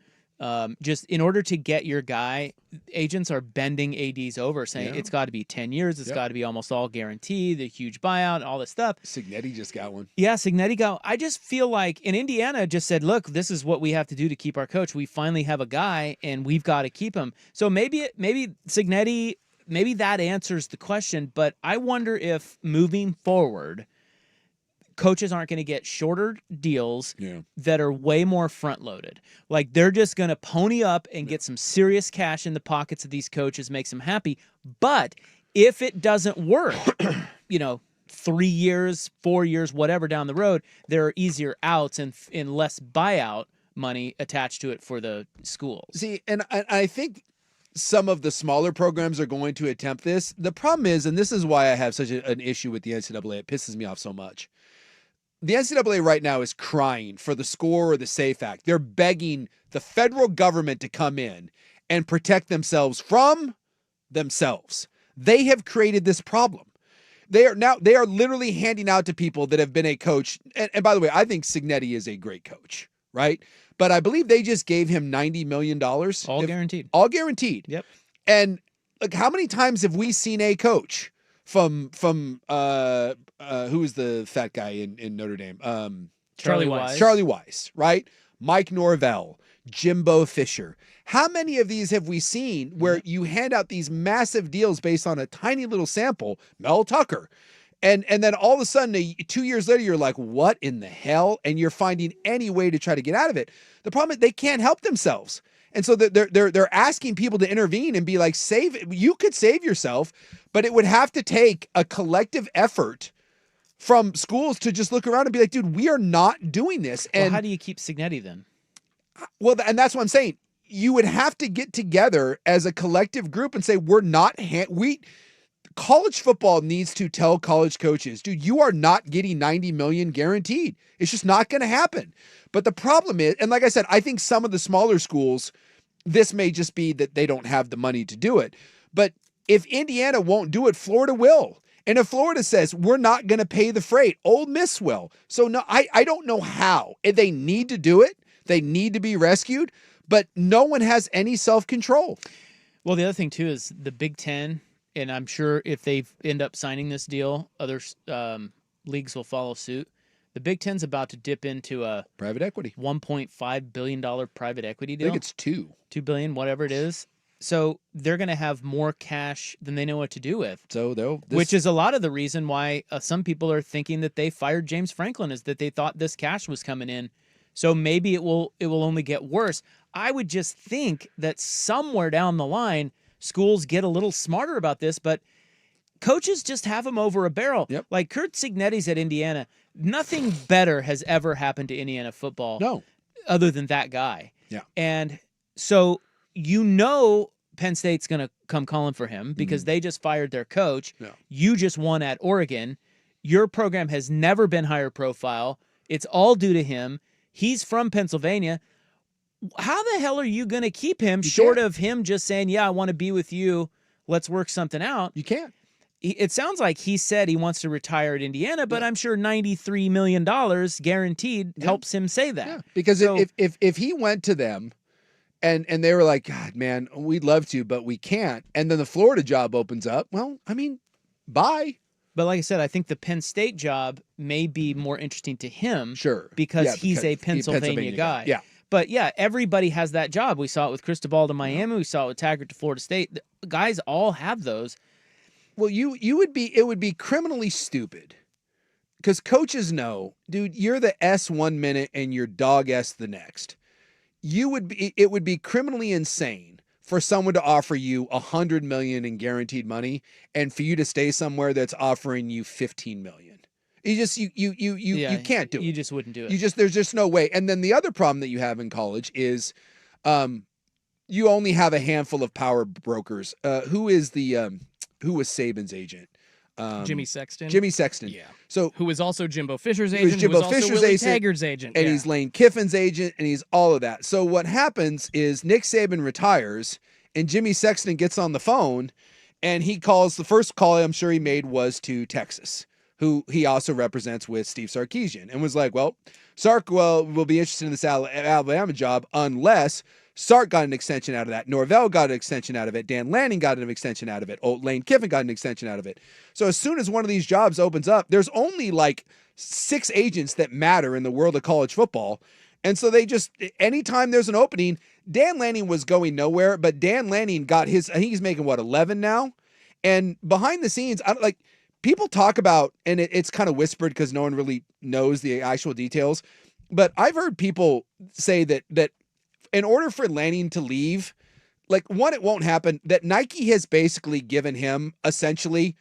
Just in order to get your guy, agents are bending ADs over, saying it's got to be 10 years, it's got to be almost all guaranteed, the huge buyout, all this stuff. Signetti just got one. Yeah, Signetti got. I just feel like, in Indiana just said, look, this is what we have to do to keep our coach. We finally have a guy, and we've got to keep him. So maybe Signetti, maybe that answers the question. But I wonder if moving forward, coaches aren't going to get shorter deals that are way more front-loaded. Like, they're just going to pony up and get some serious cash in the pockets of these coaches, makes them happy. But if it doesn't work, 3 years, 4 years, whatever down the road, there are easier outs and less buyout money attached to it for the schools. See, and I think some of the smaller programs are going to attempt this. The problem is, and this is why I have such an issue with the NCAA, it pisses me off so much. The NCAA right now is crying for the score or the SAFE Act. They're begging the federal government to come in and protect themselves from themselves. They have created this problem. They are literally handing out to people that have been a coach. And by the way, I think Cignetti is a great coach, right? But I believe they just gave him $90 million. All guaranteed. All guaranteed. Yep. And like, how many times have we seen a coach from who is the fat guy in Notre Dame? Charlie Wise. Charlie Wise, right? Mike Norvell, Jimbo Fisher. How many of these have we seen where you hand out these massive deals based on a tiny little sample? Mel Tucker. And then all of a sudden, 2 years later, you're like, what in the hell? And you're finding any way to try to get out of it. The problem is they can't help themselves. And so they're asking people to intervene and be like, you could save yourself, but it would have to take a collective effort from schools to just look around and be like, dude, we are not doing this. And well, how do you keep Cignetti then? Well, and that's what I'm saying. You would have to get together as a collective group and say, we're not, college football needs to tell college coaches, dude, you are not getting 90 million guaranteed. It's just not going to happen. But the problem is, and like I said, I think some of the smaller schools, this may just be that they don't have the money to do it. But if Indiana won't do it, Florida will. And if Florida says, we're not going to pay the freight, Ole Miss will. So no, I don't know how. They need to do it. They need to be rescued, but no one has any self-control. Well, the other thing too is the Big Ten, and I'm sure if they end up signing this deal, other leagues will follow suit. The Big Ten's about to dip into a private equity $1.5 billion private equity deal. I think it's $2 billion, whatever it is. So they're going to have more cash than they know what to do with. So which is a lot of the reason why some people are thinking that they fired James Franklin, is that they thought this cash was coming in. So maybe it will only get worse. I would just think that somewhere down the line, schools get a little smarter about this, but coaches just have them over a barrel. Yep. Like Kurt Cignetti's at Indiana. Nothing better has ever happened to Indiana football. No. Other than that guy. Yeah. And so Penn State's going to come calling for him because they just fired their coach. Yeah. You just won at Oregon. Your program has never been higher profile. It's all due to him. He's from Pennsylvania. How the hell are you going to keep him short of him just saying, yeah, I want to be with you. Let's work something out. You can't. It sounds like he said he wants to retire at Indiana, but I'm sure $93 million guaranteed helps him say that. Yeah. Because if he went to them and they were like, God, man, we'd love to, but we can't. And then the Florida job opens up. Well, I mean, bye. But like I said, I think the Penn State job may be more interesting to him. Sure. Because he's a Pennsylvania guy. Yeah. But yeah, everybody has that job. We saw it with Cristobal to Miami. We saw it with Taggart to Florida State. The guys all have those. Well, it would be criminally stupid because coaches know, dude, you're the S 1 minute and you're dog S the next. It would be criminally insane for someone to offer you $100 million in guaranteed money and for you to stay somewhere that's offering you $15 million. You can't do it. You just wouldn't do it. There's just no way. And then the other problem that you have in college is, you only have a handful of power brokers. Who was Saban's agent? Jimmy Sexton. Jimmy Sexton. Yeah. So who was also Jimbo Fisher's agent? Jimbo who was Fisher's also Willie agent, Taggart's agent, and he's Lane Kiffin's agent, and he's all of that. So what happens is Nick Saban retires, and Jimmy Sexton gets on the phone, and he calls. The first call I'm sure he made was to Texas, who he also represents with Steve Sarkisian, and was like, "Well, Sark will be interested in this Alabama job unless." Sark got an extension out of that. Norvell got an extension out of it. Dan Lanning got an extension out of it. Lane Kiffin got an extension out of it. So as soon as one of these jobs opens up, there's only like 6 agents that matter in the world of college football. And so they just, anytime there's an opening, Dan Lanning was going nowhere, but Dan Lanning got I think he's making 11 now. And behind the scenes, people talk about, and it's kind of whispered because no one really knows the actual details, but I've heard people say that in order for Lanning to leave, it won't happen, that Nike has basically given him essentially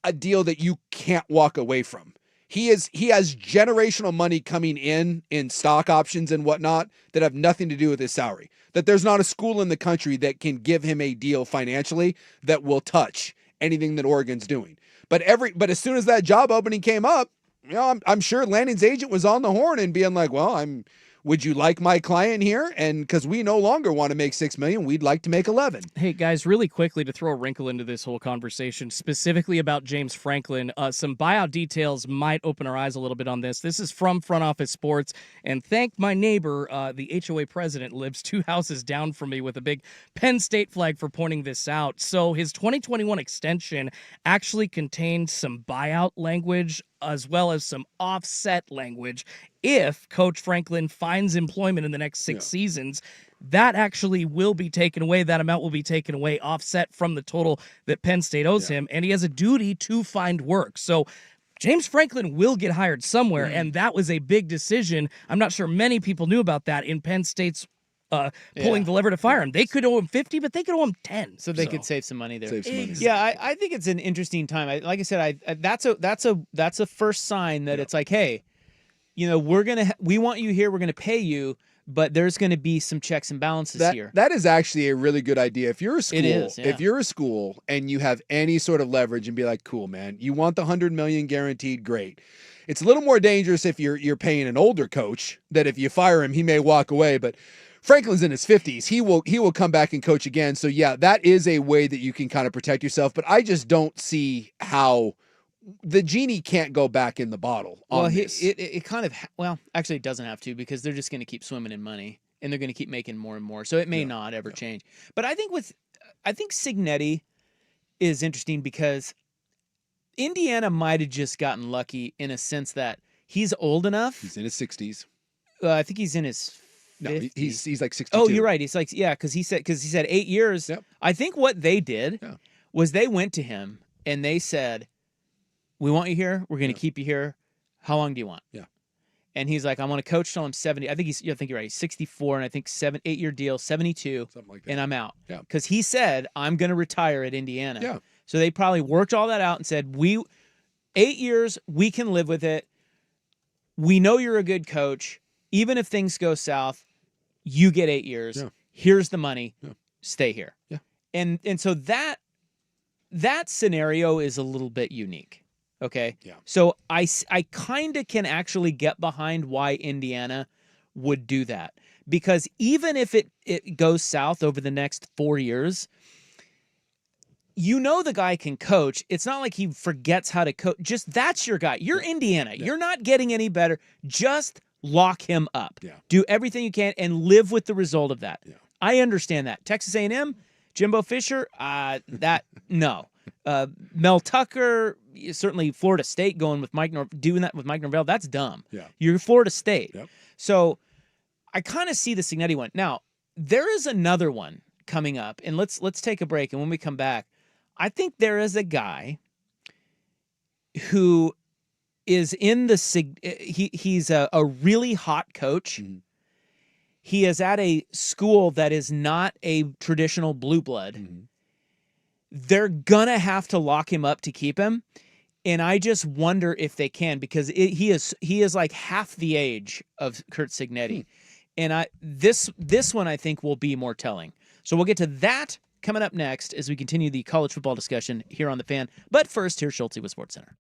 a deal that you can't walk away from. He has generational money coming in stock options and whatnot that have nothing to do with his salary. That there's not a school in the country that can give him a deal financially that will touch anything that Oregon's doing. But as soon as that job opening came up, I'm sure Lanning's agent was on the horn and being like, well, would you like my client here? And because we no longer want to make $6 million, we'd like to make 11. Hey guys, really quickly to throw a wrinkle into this whole conversation, specifically about James Franklin, some buyout details might open our eyes a little bit on this. This is from Front Office Sports, and thank my neighbor, the HOA president, lives 2 houses down from me with a big Penn State flag for pointing this out. So his 2021 extension actually contained some buyout language as well as some offset language. If Coach Franklin finds employment in the next 6 seasons, that actually will be taken away. That amount will be taken away, offset from the total that Penn State owes him, and he has a duty to find work. So James Franklin will get hired somewhere, and that was a big decision. I'm not sure many people knew about that in Penn State's pulling the lever to fire him. They could owe him 50, but they could owe him 10. So they could save some money there. Exactly. Yeah, I think it's an interesting time. Like I said, that's a first sign that it's like, hey, we want you here. We're gonna pay you, but there's gonna be some checks and balances here. That is actually a really good idea. If you're a school, it is, yeah. If you're a school and you have any sort of leverage and be like, cool, man, you want the $100 million guaranteed, great. It's a little more dangerous if you're paying an older coach that if you fire him, he may walk away, but Franklin's in his 50s. He will come back and coach again. So yeah, that is a way that you can kind of protect yourself. But I just don't see how the genie can't go back in the bottle. It kind of actually it doesn't have to, because they're just going to keep swimming in money and they're going to keep making more and more. So it may not ever change. But I think Cignetti is interesting because Indiana might have just gotten lucky in a sense that he's old enough. He's in his 60s. I think he's in his. No, he's like 62. Oh, you're right. He's like, because he said 8 years. Yep. I think what they did was they went to him and they said, "We want you here. We're going to keep you here. How long do you want?" Yeah. And he's like, "I want to coach till I'm 70." I think you're right. He's 64, and I think 8-year deal, 72, something like that. And I'm out. Yeah. Because he said, "I'm going to retire at Indiana." Yeah. So they probably worked all that out and said, 8 years, we can live with it. We know you're a good coach. Even if things go south, you get 8 years. Yeah. Here's the money. Yeah. Stay here." Yeah. And so that scenario is a little bit unique. Okay. Yeah. So I kind of can actually get behind why Indiana would do that, because even if it goes south over the next 4 years, the guy can coach. It's not like he forgets how to coach. Just that's your guy. You're Indiana. Yeah. You're not getting any better. Just lock him up. Yeah. Do everything you can and live with the result of that. Yeah. I understand that. Texas A&M, Jimbo Fisher, no. Mel Tucker, certainly Florida State doing that with Mike Norvell, that's dumb. Yeah. You're Florida State. Yep. So I kind of see the Cignetti one. Now, there is another one coming up, and let's take a break, and when we come back, I think there is a guy who is in the he's a really hot coach. Mm-hmm. He is at a school that is not a traditional blue blood. Mm-hmm. They're gonna have to lock him up to keep him, and I just wonder if they can, because he is like half the age of Curt Cignetti, and this one I think will be more telling. So we'll get to that coming up next as we continue the college football discussion here on The Fan. But first, here's Schulte with SportsCenter.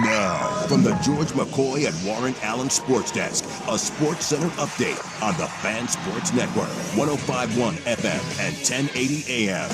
Now, from the George McCoy and Warren Allen Sports Desk, a Sports Center update on the Fan Sports Network, 105.1 FM and 1080 AM.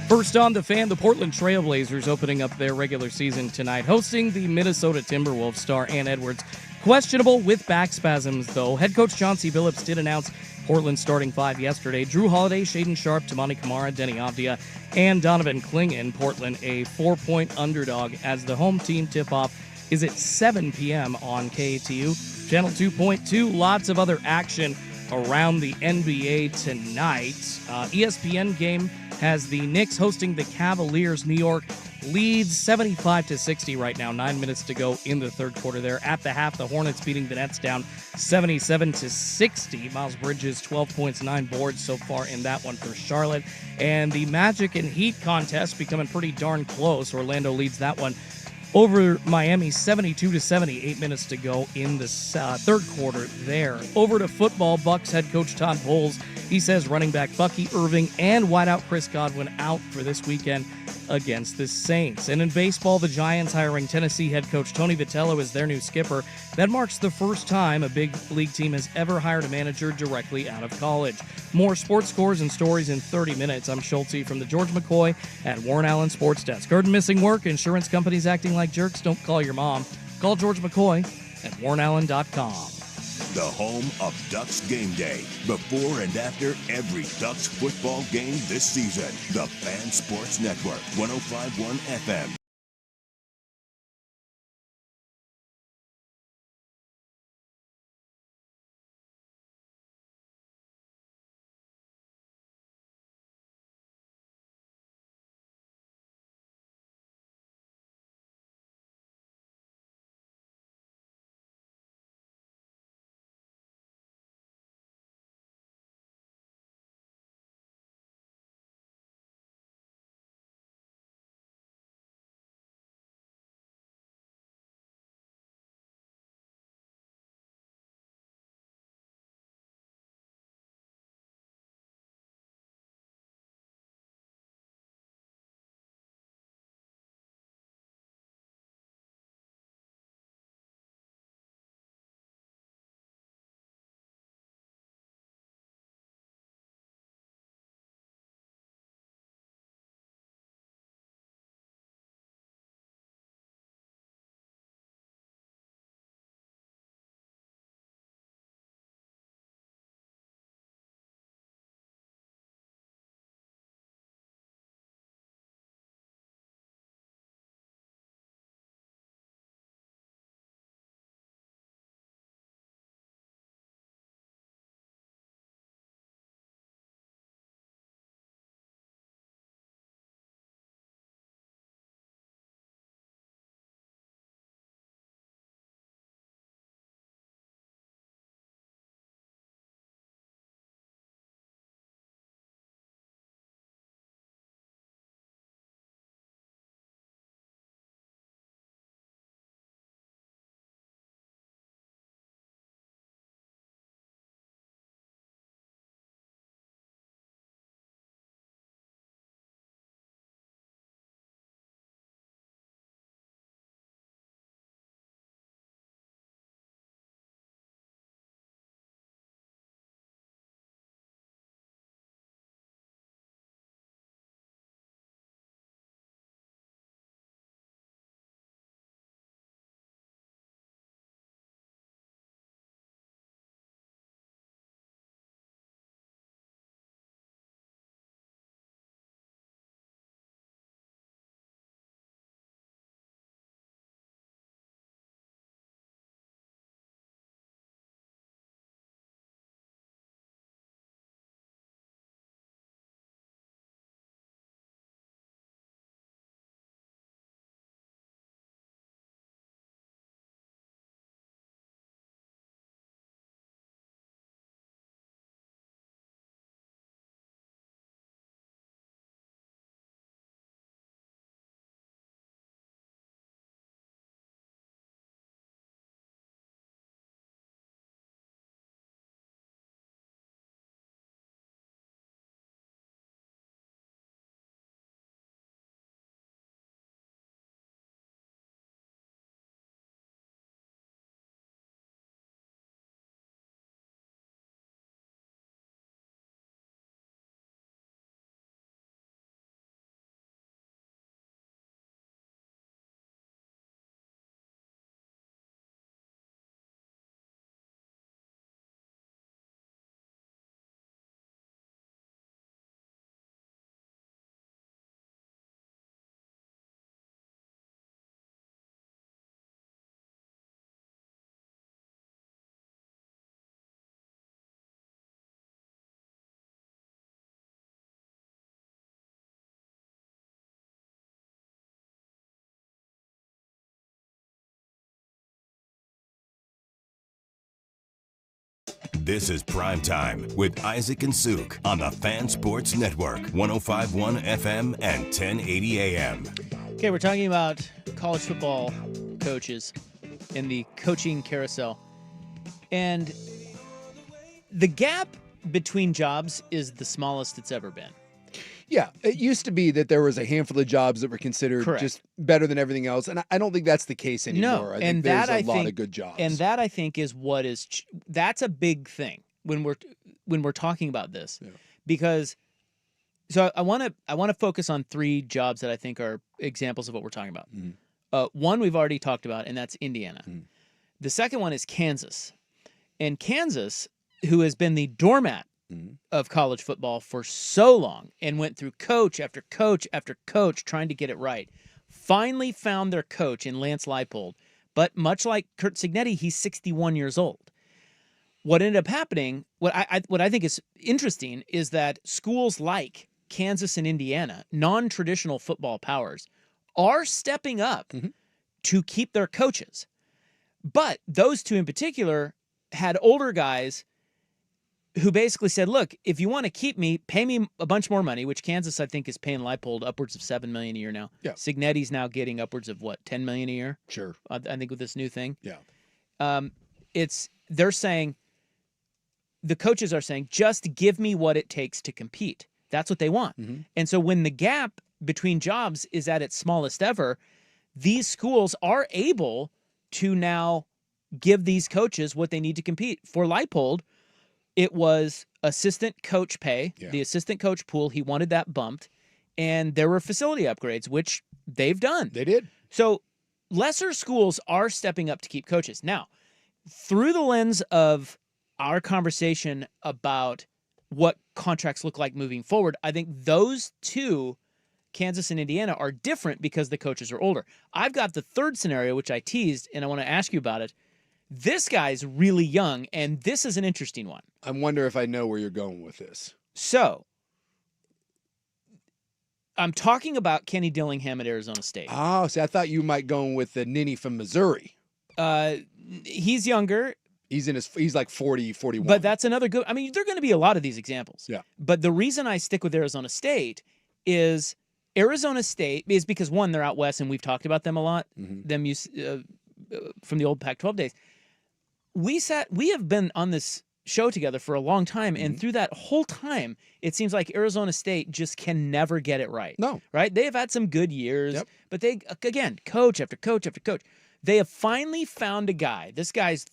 First on The Fan, the Portland Trailblazers opening up their regular season tonight, hosting the Minnesota Timberwolves. Star Ann Edwards questionable with back spasms, though. Head coach Chauncey Billups did announce Portland's starting 5 yesterday. Drew Holiday, Shaedon Sharp, Tamani Kamara, Denny Avdia, and Donovan Clingan. Portland a 4-point underdog as the home team tip-off is at 7 p.m. on KATU. Channel 2.2, lots of other action around the NBA tonight. ESPN game has the Knicks hosting the Cavaliers. New York leads 75-60 right now. 9 minutes to go in the third quarter there. At the half, the Hornets beating the Nets down 77-60. Miles Bridges, 12 points, 9 boards so far in that one for Charlotte. And the Magic and Heat contest becoming pretty darn close. Orlando leads that one over Miami 72-70, 8 minutes to go in the third quarter there. Over to football, Bucs head coach Todd Bowles. He says running back Bucky Irving and wideout Chris Godwin out for this weekend against the Saints. And in baseball, the Giants hiring Tennessee head coach Tony Vitello as their new skipper. That marks the first time a big league team has ever hired a manager directly out of college. More sports scores and stories in 30 minutes. I'm Schulte from the George McCoy at Warren Allen Sports Desk. Heard missing work? Insurance companies acting like jerks? Don't call your mom. Call George McCoy at warrenallen.com. The home of Ducks game day. Before and after every Ducks football game this season. The Fan Sports Network, 105.1 FM. This is Primetime with Isaac and Suk on the Fan Sports Network, 105.1 FM and 1080 AM. Okay, we're talking about college football coaches and the coaching carousel. And the gap between jobs is the smallest it's ever been. Yeah, it used to be that there was a handful of jobs that were considered just better than everything else, and I don't think that's the case anymore. I think there's a lot of good jobs, and that I think is what is that's a big thing when we're talking about this, because so I want to focus on 3 jobs that I think are examples of what we're talking about. One we've already talked about, and that's Indiana. The second one is Kansas, and Kansas, who has been the doormat of college football for so long and went through coach after coach after coach trying to get it right, finally found their coach in Lance Leipold. But much like Kurt Cignetti, he's 61 years old. What ended up happening, what I think is interesting, is that schools like Kansas and Indiana, non-traditional football powers, are stepping up to keep their coaches. But those 2 in particular had older guys who basically said, look, if you want to keep me, pay me a bunch more money, which Kansas, I think, is paying Leipold upwards of $7 million a year now. Yeah. Cignetti's now getting upwards of, what, $10 million a year? Sure. I think with this new thing. Yeah. They're saying, the coaches are saying, just give me what it takes to compete. That's what they want. And so when the gap between jobs is at its smallest ever, these schools are able to now give these coaches what they need to compete. For Leipold, it was assistant coach pay, the assistant coach pool. He wanted that bumped. And there were facility upgrades, which they've done. They did. So lesser schools are stepping up to keep coaches. Now, through the lens of our conversation about what contracts look like moving forward, I think those 2, Kansas and Indiana, are different because the coaches are older. I've got the third scenario, which I teased, and I want to ask you about it. This guy's really young, and this is an interesting one. I wonder if I know where you're going with this. So, I'm talking about Kenny Dillingham at Arizona State. Oh, see, I thought you might go with the ninny from Missouri. He's younger. He's like 40, 41. But that's another good. I mean, there are going to be a lot of these examples. Yeah. But the reason I stick with Arizona State is because, one, they're out west, and we've talked about them a lot. Them from the old Pac-12 days. We have been on this show together for a long time, and through that whole time, it seems like Arizona State just can never get it right. No. Right? They have had some good years, but they, again, coach after coach after coach. They have finally found a guy. This guy's,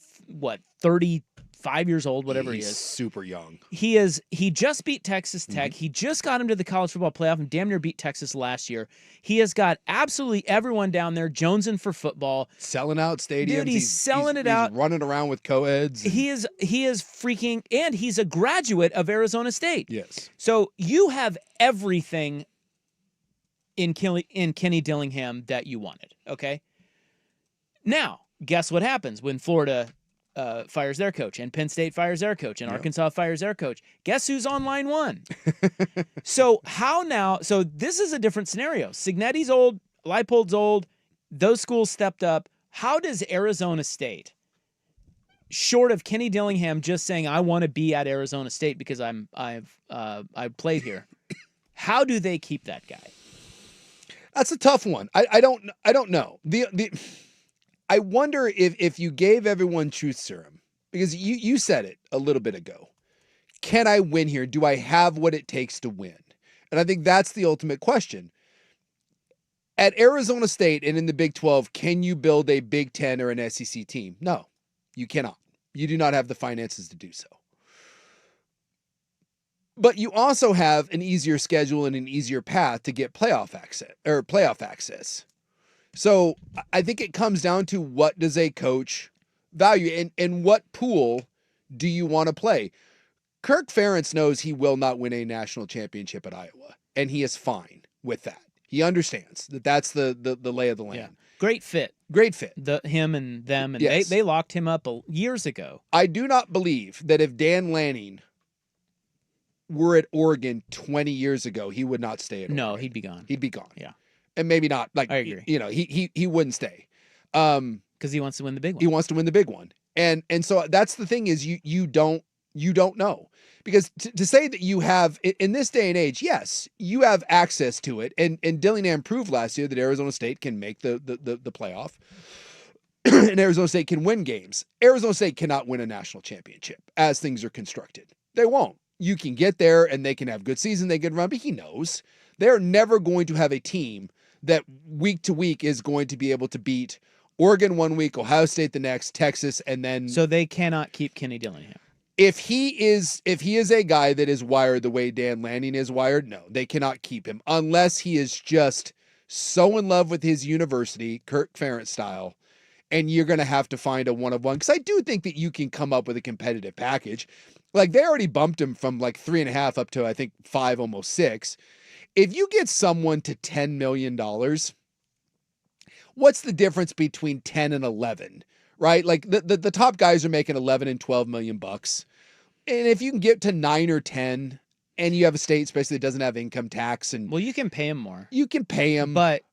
35 years old, whatever he is. Super young. He just beat Texas Tech. He just got him to the college football playoff and damn near beat Texas last year. He has got absolutely everyone down there jonesing for football. Selling out stadiums. Dude, he's selling it out. He's running around with co-eds. He is freaking, and he's a graduate of Arizona State. Yes. So you have everything in Kenny Dillingham that you wanted, okay? Now, guess what happens when Florida fires their coach, and Penn State fires their coach, and Arkansas fires their coach? Guess who's on line 1? So this is a different scenario. Cignetti's old, Leipold's old, those schools stepped up. How does Arizona State, short of Kenny Dillingham just saying, I want to be at Arizona State because I've played here, how do they keep that guy? That's a tough one. I don't know. I wonder if you gave everyone truth serum, because you said it a little bit ago. Can I win here? Do I have what it takes to win? And I think that's the ultimate question. At Arizona State and in the Big 12, can you build a Big 10 or an SEC team? No, you cannot. You do not have the finances to do so. But you also have an easier schedule and an easier path to get playoff access. So I think it comes down to, what does a coach value, and what pool do you want to play? Kirk Ferentz knows he will not win a national championship at Iowa, and he is fine with that. He understands that that's the lay of the land. Yeah. Great fit. Him and them, and yes. they locked him up years ago. I do not believe that if Dan Lanning were at Oregon 20 years ago, he would not stay at Oregon. No, he'd be gone. He'd be gone. Yeah. And maybe not. Like, I agree. He wouldn't stay. Because he wants to win the big one. He wants to win the big one. And so that's the thing, is you don't You don't know. Because to say that you have, in this day and age, yes, you have access to it. And Dillingham proved last year that Arizona State can make the playoff. And Arizona State can win games. Arizona State cannot win a national championship as things are constructed. They won't. You can get there and they can have good season, they can run, but he knows they're never going to have a team that week to week is going to be able to beat Oregon one week, Ohio State the next, Texas, and then. So they cannot keep Kenny Dillingham. If he is a guy that is wired the way Dan Lanning is wired, no, they cannot keep him unless he is just so in love with his university, Kirk Ferentz style. And you're going to have to find a one-of-one. Because I do think that you can come up with a competitive package. Like, they already bumped him from like 3.5 up to, I think, 5, almost 6. If you get someone to $10 million, what's the difference between 10 and 11? Right? Like, the top guys are making 11 and 12 million bucks. And if you can get to 9 or 10, and you have a state, especially that doesn't have income tax. And well, you can pay him more. You can pay him. But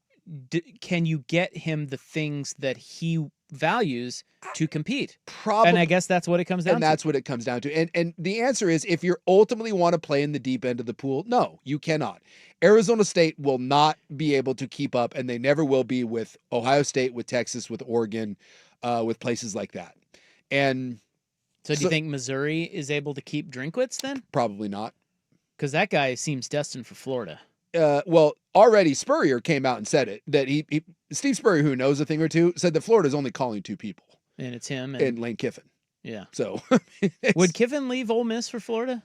can you get him the things that he values to compete? Probably. And I guess that's what it comes down to. And that's what it comes down to. And the answer is, if you ultimately want to play in the deep end of the pool, no, you cannot. Arizona State will not be able to keep up, and they never will be, with Ohio State, with Texas, with Oregon, with places like that. And so do you think Missouri is able to keep Drinkwitz then? Probably not. Because that guy seems destined for Florida. Well, already Spurrier came out and said it, that Steve Spurrier, who knows a thing or two, said that Florida's only calling 2 people. And it's him and Lane Kiffin. Yeah. So would Kiffin leave Ole Miss for Florida?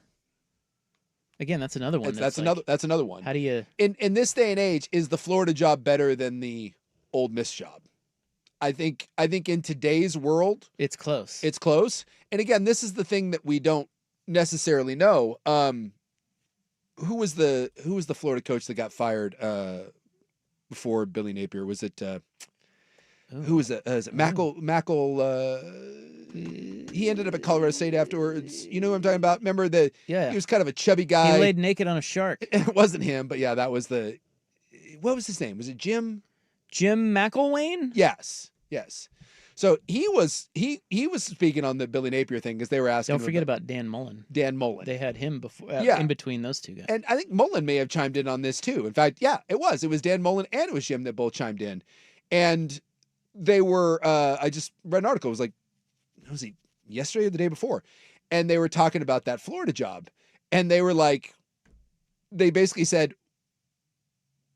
Again, that's another one. That's another one. How do you in this day and age, is the Florida job better than the Ole Miss job? I think in today's world, it's close. It's close. And again, this is the thing that we don't necessarily know. Who was the Florida coach that got fired before Billy Napier? Was it who was it? Is it Mackle? He ended up at Colorado State afterwards. You know who I'm talking about? Remember he was kind of a chubby guy. He laid naked on a shark. It wasn't him, but yeah, that was what was his name? Was it Jim? Jim McElwain? Yes. So he was speaking on the Billy Napier thing, because they were asking. Don't forget about Dan Mullen. Dan Mullen. They had him before, in between those two guys. And I think Mullen may have chimed in on this too. In fact, yeah, it was Dan Mullen and it was Jim that both chimed in, and they were. I just read an article. It was like, was he yesterday or the day before, and they were talking about that Florida job, and they were like, they basically said,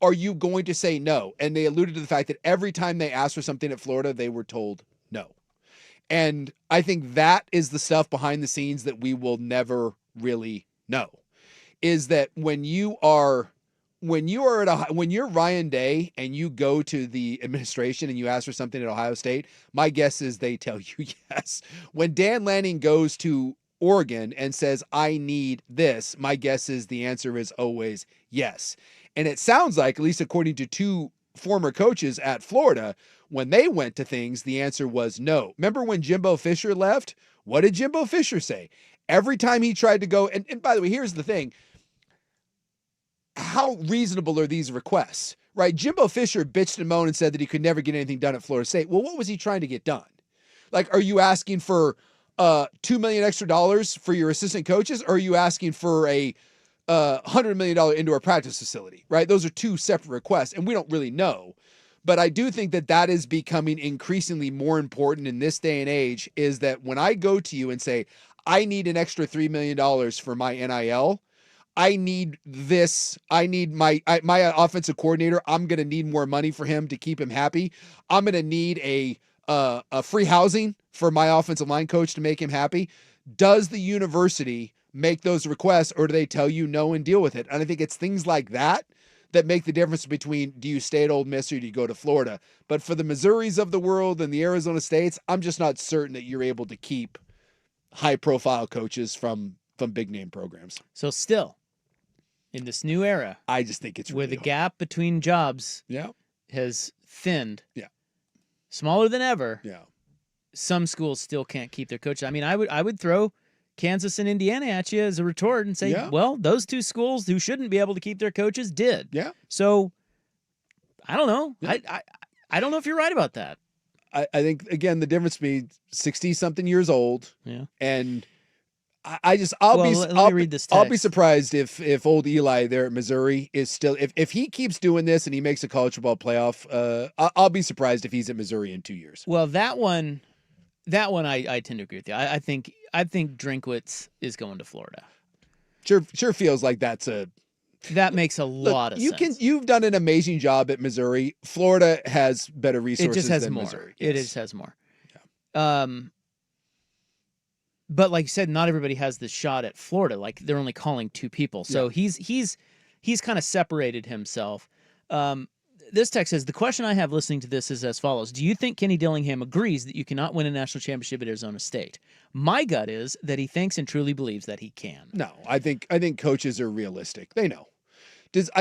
are you going to say no? And they alluded to the fact that every time they asked for something at Florida, they were told no. And I think that is the stuff behind the scenes that we will never really know, is that when you're Ryan Day and you go to the administration and you ask for something at Ohio State, my guess is they tell you yes. When Dan Lanning goes to Oregon and says, I need this, my guess is the answer is always yes. And it sounds like, at least according to 2 former coaches at Florida, when they went to things, the answer was no. Remember when Jimbo Fisher left? What did Jimbo Fisher say? Every time he tried to go, and by the way, here's the thing. How reasonable are these requests, right? Jimbo Fisher bitched and moaned and said that he could never get anything done at Florida State. Well, what was he trying to get done? Like, are you asking for $2 million extra for your assistant coaches, or are you asking for a $100 million indoor practice facility, right? Those are 2 separate requests, and we don't really know. But I do think that is becoming increasingly more important in this day and age, is that when I go to you and say, I need an extra $3 million for my NIL, I need this, I need my offensive coordinator, I'm going to need more money for him to keep him happy. I'm going to need a free housing for my offensive line coach to make him happy. Does the university make those requests, or do they tell you no and deal with it? And I think it's things like that make the difference between, do you stay at Ole Miss or do you go to Florida? But for the Missouris of the world and the Arizona States, I'm just not certain that you're able to keep high-profile coaches from big-name programs. So still, in this new era, I just think it's where really the gap between jobs has thinned, smaller than ever. Yeah, some schools still can't keep their coaches. I mean, I would throw Kansas and Indiana at you as a retort and say, well, those 2 schools who shouldn't be able to keep their coaches did. Yeah. So I don't know. Yeah. I don't know if you're right about that. I think, again, the difference between 60-something years old and I'll let me read this I'll be text. surprised if old Eli there at Missouri is still if he keeps doing this and he makes a college football playoff. I'll be surprised if he's at Missouri in 2 years. Well, that one I tend to agree with you. I think Drinkwitz is going to Florida. Sure feels like that makes a lot of sense. You've done an amazing job at Missouri. Florida has better resources It just has than more. Missouri. It just has more. Yeah. But like you said, not everybody has this shot at Florida. Like they're only calling 2 people. So he's kind of separated himself. This text says, the question I have listening to this is as follows. Do you think Kenny Dillingham agrees that you cannot win a national championship at Arizona State? My gut is that he thinks and truly believes that he can. No, I think coaches are realistic. They know. Does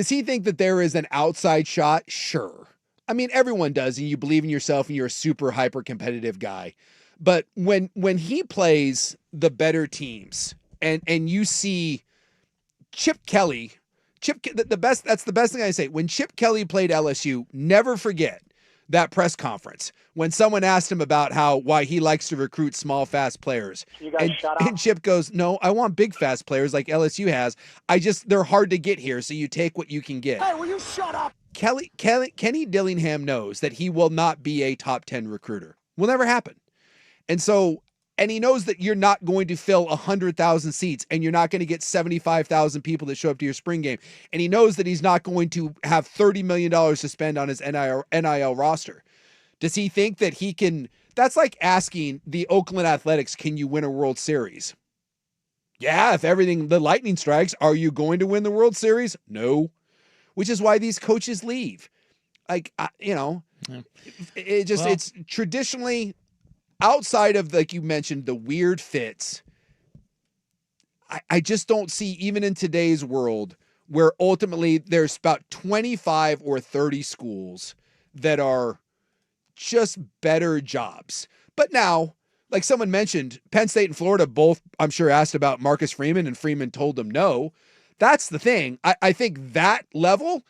he think that there is an outside shot? Sure. I mean, everyone does, and you believe in yourself and you're a super hyper competitive guy. But when he plays the better teams and you see Chip Kelly, that's the best thing I say. When Chip Kelly played LSU, never forget that press conference when someone asked him about why he likes to recruit small, fast players. You guys shut up. And Chip goes, "No, I want big, fast players like LSU has. They're hard to get here, so you take what you can get." Hey, will you shut up? Kenny Dillingham knows that he will not be a top 10 recruiter. Will never happen. And he knows that you're not going to fill 100,000 seats and you're not going to get 75,000 people that show up to your spring game. And he knows that he's not going to have $30 million to spend on his NIL roster. Does he think that he can? That's like asking the Oakland Athletics, can you win a World Series? Yeah, if the lightning strikes, are you going to win the World Series? No. Which is why these coaches leave. It's traditionally, outside of, like you mentioned, the weird fits, I just don't see, even in today's world, where ultimately there's about 25 or 30 schools that are just better jobs. But now, like someone mentioned, Penn State and Florida both, I'm sure, asked about Marcus Freeman, and Freeman told them no. That's the thing. I think that level,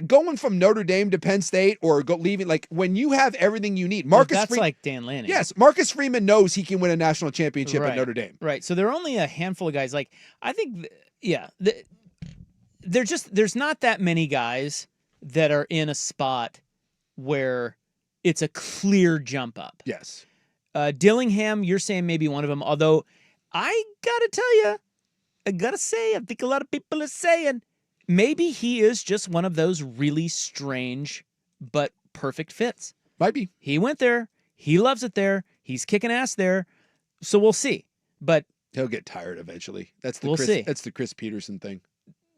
going from Notre Dame to Penn State or leaving, like when you have everything you need. That's like Dan Lanning. Yes, Marcus Freeman knows he can win a national championship at Notre Dame. Right. So there are only a handful of guys. Like I think, there's not that many guys that are in a spot where it's a clear jump up. Yes. Dillingham, you're saying maybe one of them. Although I gotta tell you, I think a lot of people are saying maybe he is just one of those really strange but perfect fits. Might be. He went there. He loves it there. He's kicking ass there. So we'll see. But he'll get tired eventually. That's the Chris Peterson thing.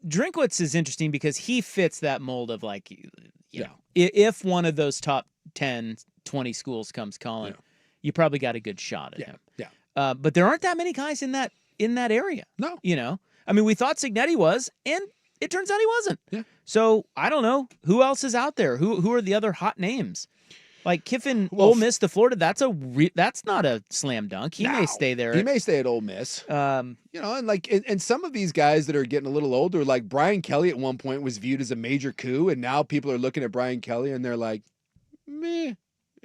Drinkwitz is interesting because he fits that mold of like, you know, if one of those top 10, 20 schools comes calling, you probably got a good shot at him. Yeah. But there aren't that many guys in that area. No. You know, I mean, we thought Signetti was, and it turns out he wasn't. Yeah. So I don't know who else is out there. Who are the other hot names? Like Kiffin, Ole Miss to Florida. That's not a slam dunk. He may stay there. He may stay at Ole Miss. And some of these guys that are getting a little older, like Brian Kelly at one point was viewed as a major coup, and now people are looking at Brian Kelly and they're like, meh.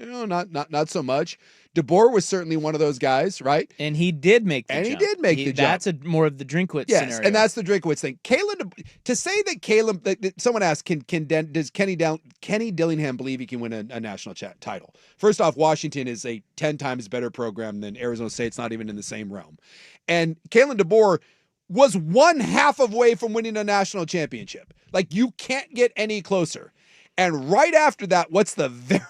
Not so much. DeBoer was certainly one of those guys, right? And he did make the jump. He did make the jump. That's more of the Drinkwitz scenario. And that's the Drinkwitz thing. To say that Caleb, someone asked, does Kenny Dillingham believe he can win a national title? First off, Washington is a 10 times better program than Arizona State. It's not even in the same realm. And Kalen DeBoer was one half of way from winning a national championship. Like, you can't get any closer. And right after that, what's the very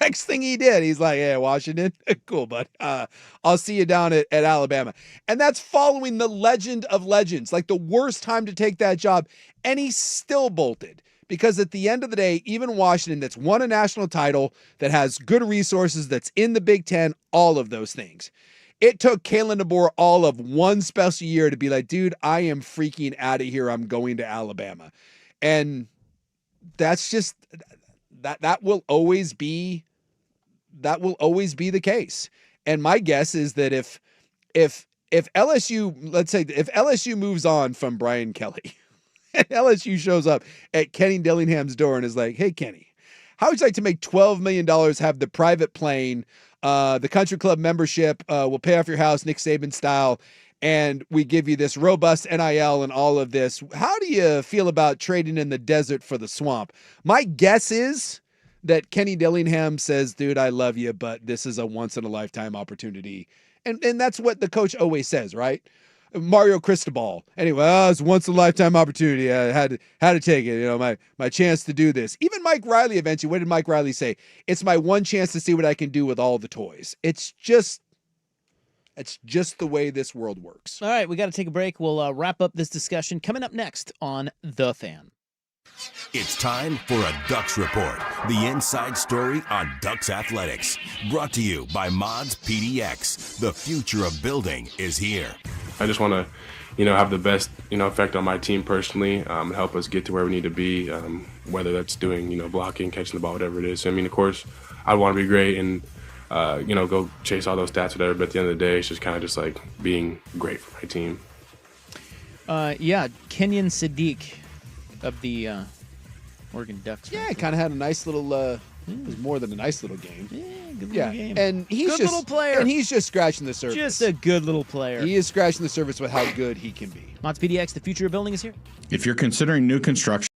next thing he did? He's like, hey, Washington, cool, bud. I'll see you down at Alabama. And that's following the legend of legends, like the worst time to take that job. And he still bolted because at the end of the day, even Washington, that's won a national title, that has good resources, that's in the Big Ten, all of those things. It took Kalen DeBoer all of one special year to be like, dude, I am freaking out of here. I'm going to Alabama. And that's just, that will always be the case. And my guess is that if LSU, let's say, if LSU moves on from Brian Kelly and LSU shows up at Kenny Dillingham's door and is like, hey, Kenny, how would you like to make $12 million, have the private plane, the country club membership will pay off your house, Nick Saban style, and we give you this robust NIL and all of this. How do you feel about trading in the desert for the swamp? My guess is that Kenny Dillingham says, dude, I love you, but this is a once-in-a-lifetime opportunity. And that's what the coach always says, right? Mario Cristobal. Anyway, it's a once-in-a-lifetime opportunity. I had to take it, my chance to do this. Even Mike Riley eventually, what did Mike Riley say? It's my one chance to see what I can do with all the toys. It's just the way this world works. All right, we got to take a break. We'll wrap up this discussion coming up next on The Fan. It's time for a Ducks Report, the inside story on Ducks athletics. Brought to you by Mods PDX. The future of building is here. I just want to, have the best, effect on my team personally, help us get to where we need to be, whether that's doing, blocking, catching the ball, whatever it is. I mean, of course, I want to be great and, go chase all those stats, whatever. But at the end of the day, it's just kind of just like being great for my team. Kenyon Sadiq of the Oregon Ducks. Yeah, he kind of had a nice little, it was more than a nice little game. Good little game. And he's Good just little player. And he's just scratching the surface. Just a good little player. He is scratching the surface with how good he can be. Mods PDX, the future of building is here. If you're considering new construction,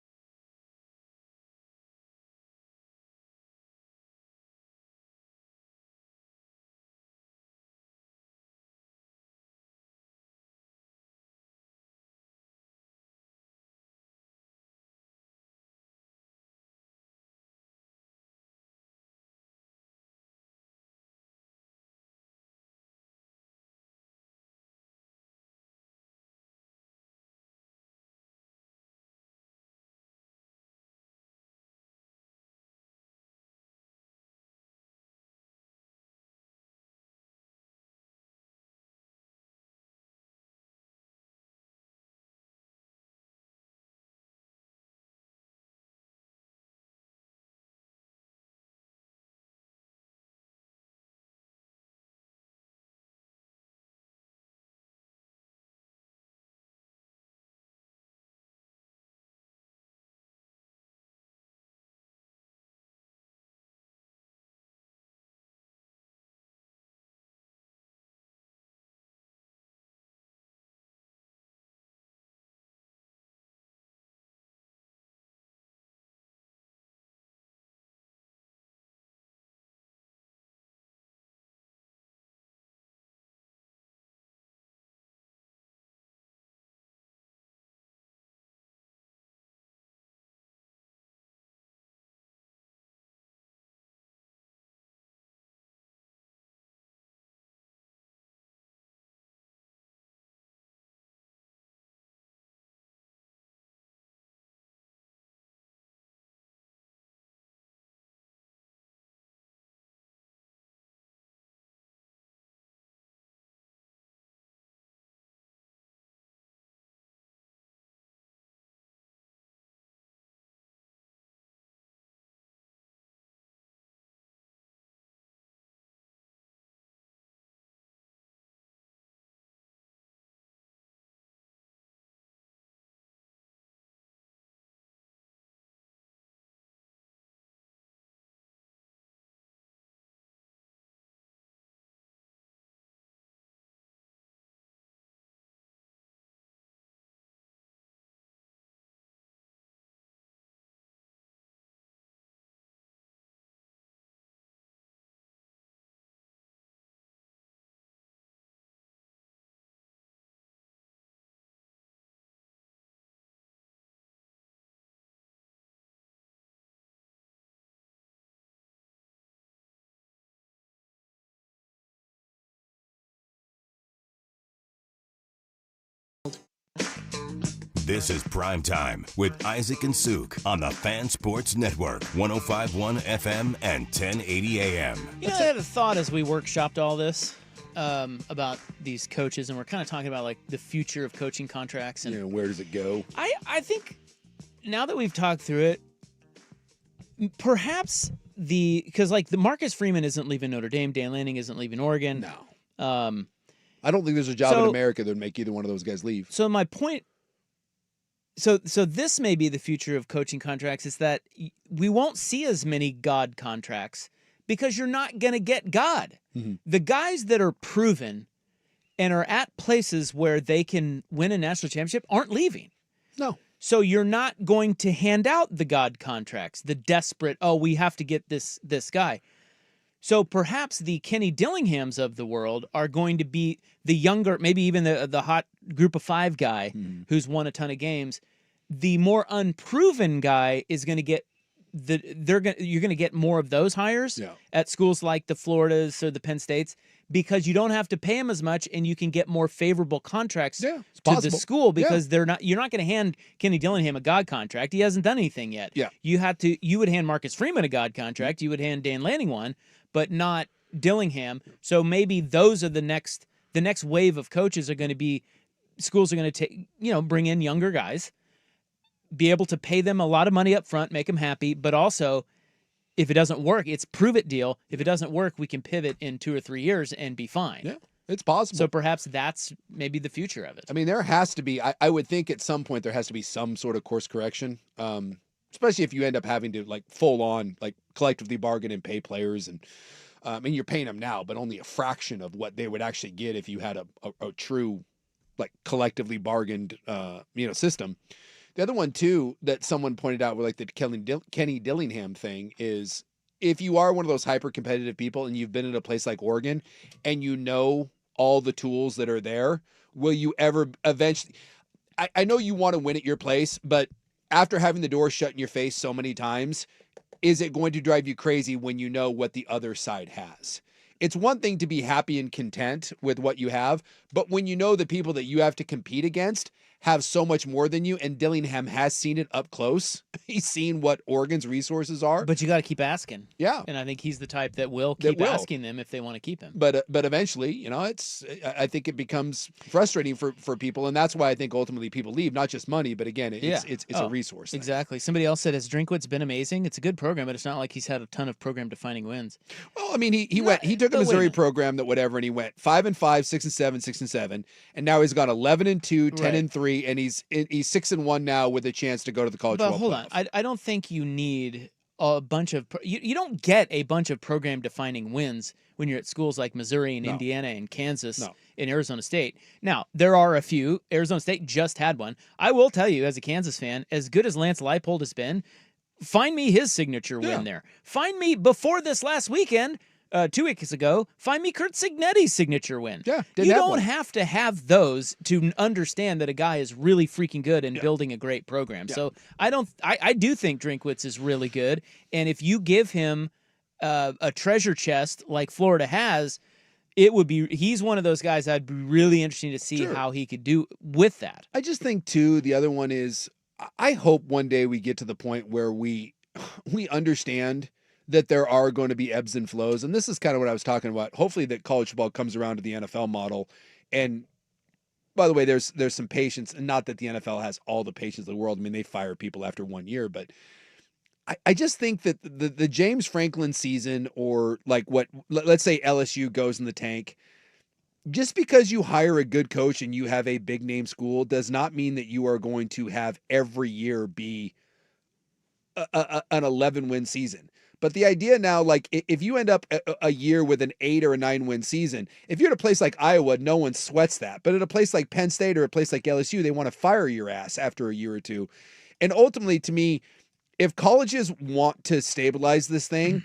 This is Primetime with Isaac and Suk on the Fan Sports Network, 105.1 FM and 1080 AM. I had a thought as we workshopped all this about these coaches, and we're kind of talking about like the future of coaching contracts and where does it go? I think now that we've talked through it, perhaps because like the Marcus Freeman isn't leaving Notre Dame, Dan Lanning isn't leaving Oregon. No. I don't think there's a job in America that would make either one of those guys leave. So my point, so this may be the future of coaching contracts, is that we won't see as many God contracts because you're not going to get God. The guys that are proven and are at places where they can win a national championship aren't leaving. No. So you're not going to hand out the God contracts, the desperate, oh, we have to get this guy. So perhaps the Kenny Dillinghams of the world are going to be the younger, maybe even the hot group of 5 guy who's won a ton of games. The more unproven guy is going to get you're going to get more of those hires at schools like the Floridas or the Penn States, because you don't have to pay them as much and you can get more favorable contracts to the school, because you're not going to hand Kenny Dillingham a God contract. He hasn't done anything yet. Yeah. You would hand Marcus Freeman a God contract. You would hand Dan Lanning one, but not Dillingham. So maybe those are the next wave of coaches are going to be, schools are going to take, bring in younger guys, be able to pay them a lot of money up front, make them happy, but also, if it doesn't work, it's prove it deal. If it doesn't work, we can pivot in 2 or 3 years and be fine. Yeah, it's possible. So perhaps that's maybe the future of it. I mean, there has to be, I would think at some point there has to be some sort of course correction, especially if you end up having to full on collectively bargain and pay players. And you're paying them now, but only a fraction of what they would actually get if you had a true collectively bargained system. The other one, too, that someone pointed out with the Kenny Dillingham thing is, if you are one of those hyper-competitive people and you've been at a place like Oregon and you know all the tools that are there, will you ever eventually... I know you want to win at your place, but after having the door shut in your face so many times, is it going to drive you crazy when you know what the other side has? It's one thing to be happy and content with what you have, but when you know the people that you have to compete against have so much more than you, and Dillingham has seen it up close. He's seen what Oregon's resources are. But you got to keep asking. Yeah. And I think he's the type that will keep asking them if they want to keep him. But eventually, I think it becomes frustrating for people, and that's why I think ultimately people leave, not just money, but again, it's a resource thing. Exactly. Somebody else said, has Drinkwitz been amazing? It's a good program, but it's not like he's had a ton of program-defining wins. Well, I mean, he took a Missouri program and he went 5-5, 6-7, 6-7, and now he's gone 11-2, 10-3. And he's 6-1 now with a chance to go to the college football. But hold on, I don't think you need a bunch of you don't get a bunch of program defining wins when you're at schools like Missouri and Indiana and Kansas and Arizona State. Now, there are a few. Arizona State just had one. I will tell you, as a Kansas fan, as good as Lance Leipold has been, find me his signature win there. Find me before this last weekend. 2 weeks ago, find me Kurt Signetti's signature win. Yeah, you don't have to have those to understand that a guy is really freaking good and building a great program. Yeah. So I do think Drinkwitz is really good, and if you give him a treasure chest like Florida has, he's one of those guys I'd be really interesting to see how he could do with that. I just think too, the other one is, I hope one day we get to the point where we understand that there are going to be ebbs and flows. And this is kind of what I was talking about. Hopefully that college football comes around to the NFL model. And by the way, there's some patience, and not that the NFL has all the patience in the world. I mean, they fire people after 1 year, but I just think that the James Franklin season, or let's say LSU goes in the tank, just because you hire a good coach and you have a big name school does not mean that you are going to have every year be an 11-win season. But the idea now, if you end up a year with an 8 or a 9-win season, if you're at a place like Iowa, no one sweats that. But at a place like Penn State or a place like LSU, they want to fire your ass after a year or two. And ultimately, to me, if colleges want to stabilize this thing,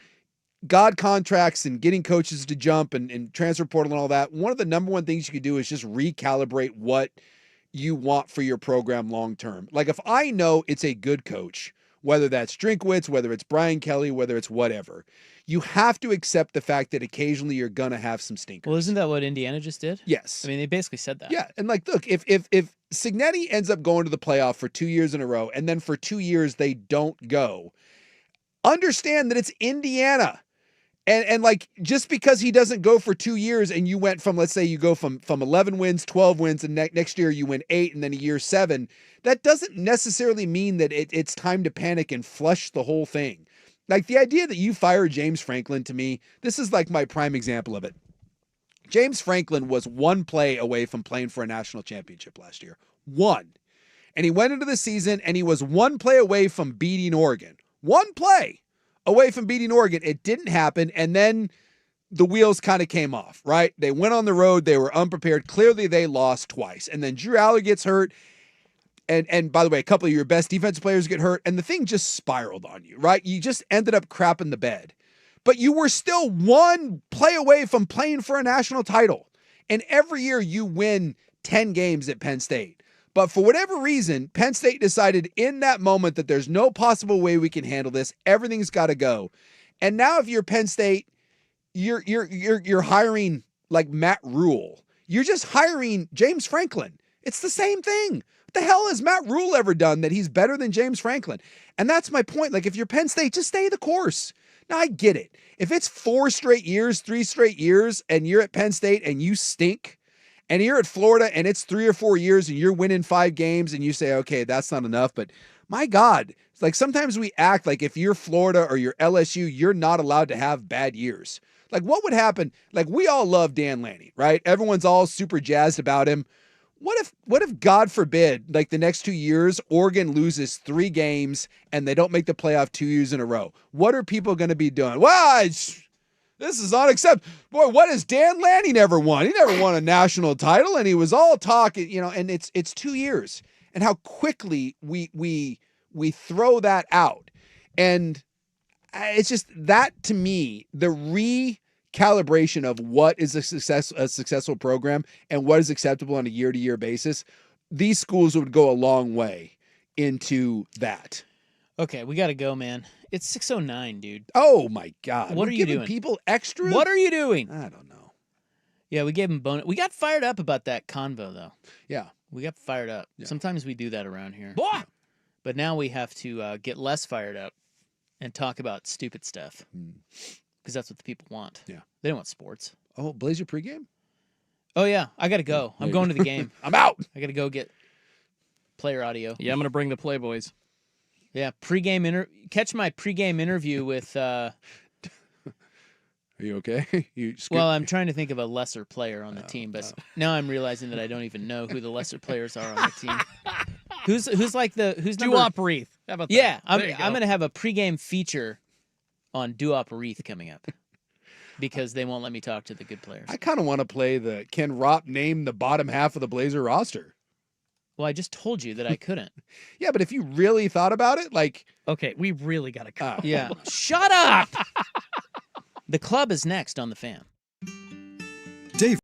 God contracts and getting coaches to jump and transfer portal and all that, one of the number one things you could do is just recalibrate what you want for your program long term. If I know it's a good coach, whether that's Drinkwitz, whether it's Brian Kelly, whether it's whatever, you have to accept the fact that occasionally you're going to have some stinkers. Well, isn't that what Indiana just did? Yes. I mean, they basically said that. Yeah. And look, if Signetti ends up going to the playoff for 2 years in a row, and then for 2 years they don't go, understand that it's Indiana. And just because he doesn't go for 2 years and you went from, let's say you go from 11 wins, 12 wins, and next year you win 8 and then a year 7, that doesn't necessarily mean that it's time to panic and flush the whole thing. The idea that you fire James Franklin, to me, this is my prime example of it. James Franklin was one play away from playing for a national championship last year. One. And he went into the season and he was one play away from beating Oregon. One play. away from beating Oregon. It didn't happen, and then the wheels kind of came off, right? They went on the road. They were unprepared. Clearly, they lost twice. And then Drew Aller gets hurt. And by the way, a couple of your best defensive players get hurt, and the thing just spiraled on you, right? You just ended up crapping the bed. But you were still one play away from playing for a national title. And every year you win 10 games at Penn State. But for whatever reason, Penn State decided in that moment that there's no possible way we can handle this. Everything's got to go. And now if you're Penn State, you're hiring like Matt Rule. You're just hiring James Franklin. It's the same thing. What the hell has Matt Rule ever done that he's better than James Franklin? And that's my point. Like, if you're Penn State, just stay the course. Now, I get it. If it's 4 straight years, 3 straight years, and you're at Penn State and you stink, and you're at Florida and it's 3 or 4 years and you're winning 5 games and you say, okay, that's not enough. But my God, it's like sometimes we act like if you're Florida or you're LSU, you're not allowed to have bad years. Like, what would happen? Like, we all love Dan Lanning, right? Everyone's all super jazzed about him. What if God forbid, like the next 2 years, Oregon loses 3 games and they don't make the playoff 2 years in a row? What are people going to be doing? Well, this is unacceptable. Boy, what has Dan Lanning ever won? He never won a national title, and he was all talking, and it's 2 years. And how quickly we throw that out. And it's just that, to me, the recalibration of what is a successful program and what is acceptable on a year-to-year basis, these schools would go a long way into that. Okay, we got to go, man. It's 6:09, dude. Oh, my God. What are you doing? People extra? What are you doing? I don't know. Yeah, we gave him bonus. We got fired up about that convo, though. Yeah. We got fired up. Yeah. Sometimes we do that around here. Boy! But now we have to get less fired up and talk about stupid stuff. Because that's what the people want. Yeah. They don't want sports. Oh, Blazer pregame? Oh, yeah. I got to go. I'm going to the game. I'm out. I got to go get player audio. Yeah, I'm going to bring the Playboys. Yeah, catch my pregame interview with... Are you okay? Well, I'm trying to think of a lesser player on the team, but now I'm realizing that I don't even know who the lesser players are on the team. Who's Duop Reith. How about that? Yeah, I'm going to have a pregame feature on Duop Reith coming up because they won't let me talk to the good players. I kind of want to play the Ken Ropp name the bottom half of the Blazer roster. Well, I just told you that I couldn't. Yeah, but if you really thought about it, like... Okay, we really got to go. Yeah. Shut up! The club is next on The Fan. Dave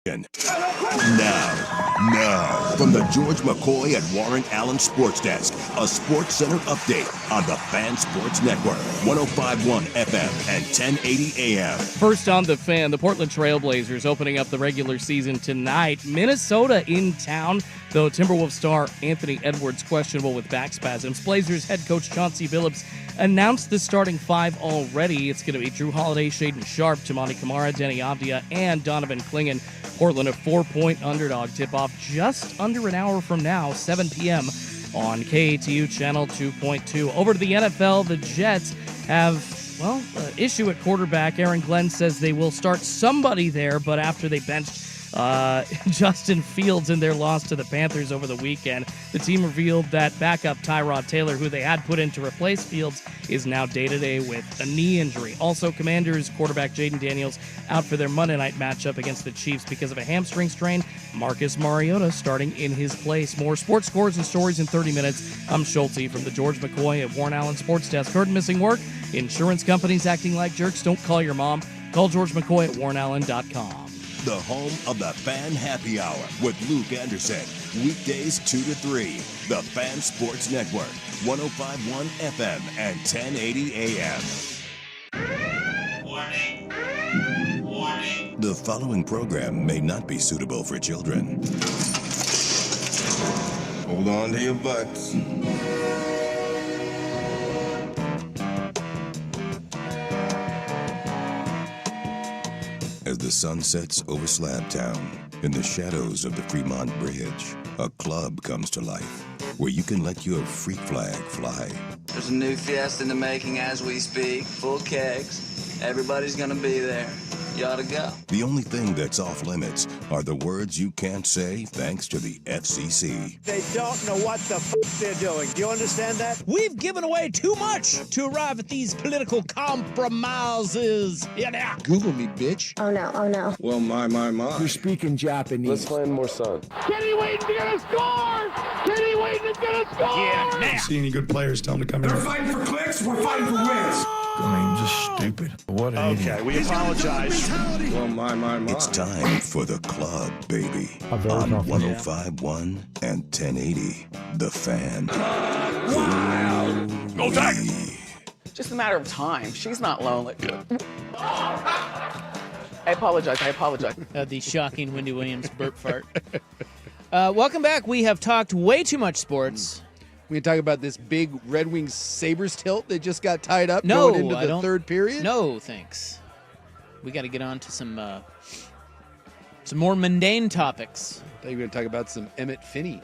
Now, from the George McCoy and Warren Allen Sports Desk, a Sports Center update on the Fan Sports Network, 105.1 FM and 1080 AM. First on the Fan, the Portland Trailblazers opening up the regular season tonight. Minnesota in town, though Timberwolves star Anthony Edwards questionable with back spasms. Blazers head coach Chauncey Billups announced the starting five already. It's going to be Drew Holiday, Shaedon Sharpe, Tamani Kamara, Denny Avdia, and Donovan Clingan. Portland a 4-point underdog. Tip-off just under an hour from now, 7 p.m. on KATU Channel 2.2. Over to the NFL, the Jets have, issue at quarterback. Aaron Glenn says they will start somebody there, but after they benched Justin Fields in their loss to the Panthers over the weekend, the team revealed that backup Tyrod Taylor, who they had put in to replace Fields, is now day-to-day with a knee injury. Also, Commanders quarterback Jaden Daniels out for their Monday night matchup against the Chiefs because of a hamstring strain. Marcus Mariota starting in his place. More sports scores and stories in 30 minutes. I'm Schulte from the George McCoy at Warren Allen Sports Desk. Heard missing work? Insurance companies acting like jerks? Don't call your mom. Call George McCoy at warrenallen.com. The home of the Fan Happy Hour with Luke Anderson. Weekdays 2 to 3. The Fan Sports Network, 105.1 FM and 1080 AM. Warning. The following program may not be suitable for children. Hold on to your butts. As the sun sets over Slabtown, in the shadows of the Fremont Bridge, a club comes to life where you can let your freak flag fly. There's a new fiesta in the making as we speak, full kegs. Everybody's gonna be there. You ought to go. The only thing that's off limits are the words you can't say thanks to the FCC. They don't know what the they're doing. Do you understand that? We've given away too much to arrive at these political compromises. Yeah. Google me, bitch. Oh no, oh no. Well, my. You're speaking Japanese. Let's find more sun. Kenny Wayne's gonna score! Kenny Wayne is gonna score! Yeah, now. See any good players, tell them to come in. They're fighting for clicks, we're fighting for wins. I mean, just stupid. What an idiot. Okay, we apologize. Well, my. It's time for the club, baby. On 105.1 and 1080, The Fan. Wow! Go Tigers! Just a matter of time. She's not lonely. I apologize. The shocking Wendy Williams burp fart. Welcome back. We have talked way too much sports. We can talk about this big Red Wings Sabres tilt that just got tied up going into the third period. No, thanks. We got to get on to some more mundane topics. I thought you were going to talk about some Emmett Finney.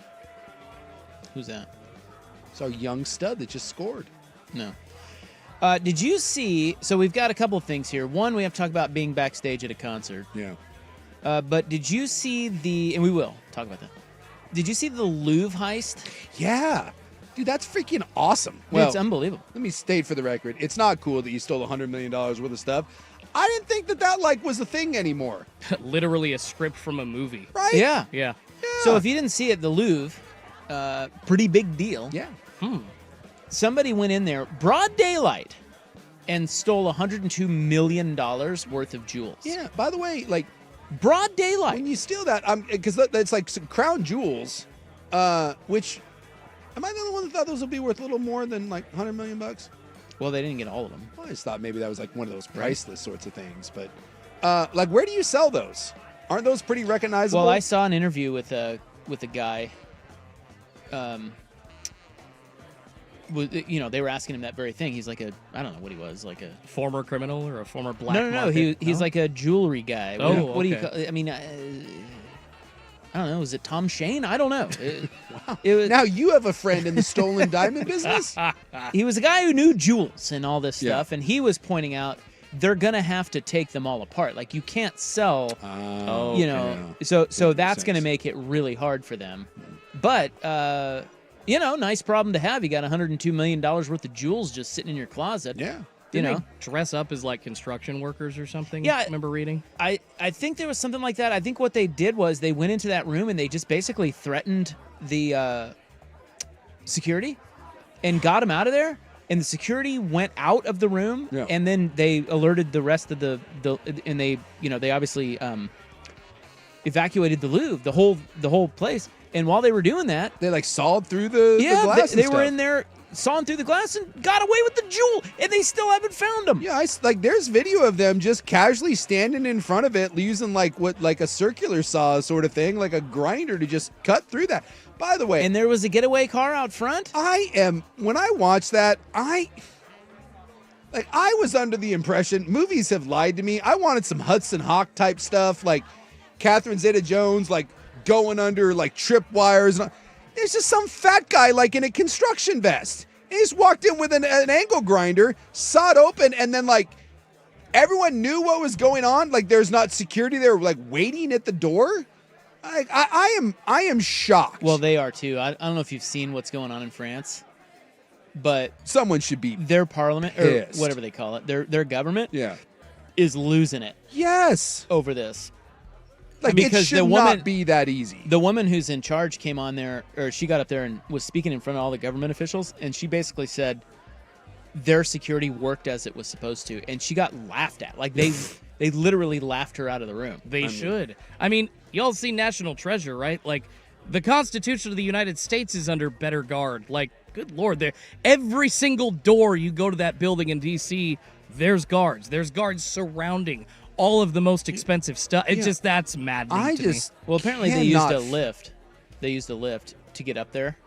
Who's that? It's our young stud that just scored. No. Did you see? So we've got a couple of things here. One, we have to talk about being backstage at a concert. Yeah. But did you see and we will talk about that. Did you see the Louvre heist? Yeah. Dude, that's freaking awesome. Well, it's unbelievable. Let me state for the record, it's not cool that you stole $100 million worth of stuff. I didn't think that was a thing anymore. Literally a script from a movie. Right? Yeah. Yeah. So if you didn't see it, the Louvre, pretty big deal. Yeah. Somebody went in there, broad daylight, and stole $102 million worth of jewels. Yeah. By the way, broad daylight. When you steal that, because that's like some crown jewels, which, am I the only one that thought those would be worth a little more than like $100 million? Well, they didn't get all of them. Well, I just thought maybe that was like one of those priceless sorts of things. But where do you sell those? Aren't those pretty recognizable? Well, I saw an interview with a guy. They were asking him that very thing. He's like I don't know what he was, like a former criminal or a former black No. market? He's like a jewelry guy. What do you call? I mean, I don't know. Is it Tom Shane? I don't know. Wow. Now you have a friend in the stolen diamond business? He was a guy who knew jewels and all this stuff, and he was pointing out they're gonna have to take them all apart. Like you can't sell, so that's gonna make it really hard for them. But nice problem to have. You got $102 million worth of jewels just sitting in your closet. Yeah. Didn't they dress up as like construction workers or something? Yeah. I remember reading. I think there was something like that. I think what they did was they went into that room and they just basically threatened the security and got him out of there. And the security went out of the room, and then they alerted the rest of the and they obviously evacuated the Louvre, the whole place. And while they were doing that, they like sawed through the glass. They were in there sawing through the glass and got away with the jewel, and they still haven't found them. Yeah, there's video of them just casually standing in front of it, using like a circular saw sort of thing, like a grinder to just cut through that. By the way, and there was a getaway car out front. When I watched that, I was under the impression, movies have lied to me. I wanted some Hudson Hawk type stuff, like Catherine Zeta-Jones, like going under like tripwires. There's just some fat guy like in a construction vest. He just walked in with an angle grinder, sawed open, and then like everyone knew what was going on. Like there's not security there, like waiting at the door. I am shocked. Well, they are too. I don't know if you've seen what's going on in France, but someone should be their parliament pissed. Or whatever they call it. Their government, yeah, is losing it. Yes, over this. Like because it should not be that easy. The woman who's in charge came on there, or she got up there and was speaking in front of all the government officials, and she basically said their security worked as it was supposed to, and she got laughed at. Like they literally laughed her out of the room. They should. I mean, y'all see National Treasure, right? Like the Constitution of the United States is under better guard. Like, good Lord, there every single door you go to that building in D.C., there's guards. There's guards surrounding all of the most expensive stuff. It's just that's maddening to me. Well, apparently they used a lift. They used a lift to get up there.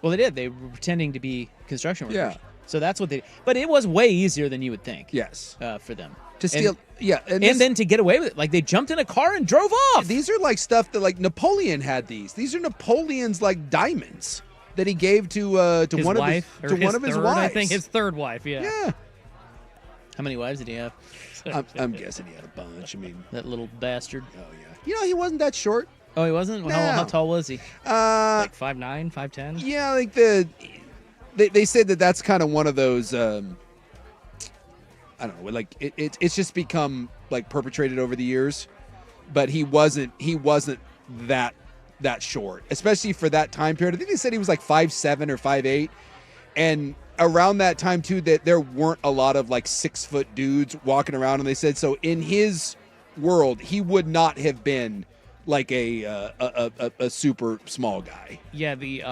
Well, they did. They were pretending to be construction workers. Yeah. So that's what they. But it was way easier than you would think. Yes. For them to steal. And then to get away with it, like they jumped in a car and drove off. These are like stuff that like Napoleon had. These are Napoleon's like diamonds that he gave to his one wife, of his wives. I think his third wife. Yeah. Yeah. How many wives did he have? I'm guessing he had a bunch. I mean, that little bastard. Oh yeah. You know he wasn't that short. Oh, he wasn't. No. How tall was he? Like 5'9", 5'10". Yeah, like they said that's kind of one of those. I don't know. Like it's just become like perpetrated over the years, but he wasn't that short, especially for that time period. I think they said he was like 5'7" or 5'8", and around that time too, that there weren't a lot of like 6 foot dudes walking around, and they said so in his world he would not have been like a super small guy. Yeah, the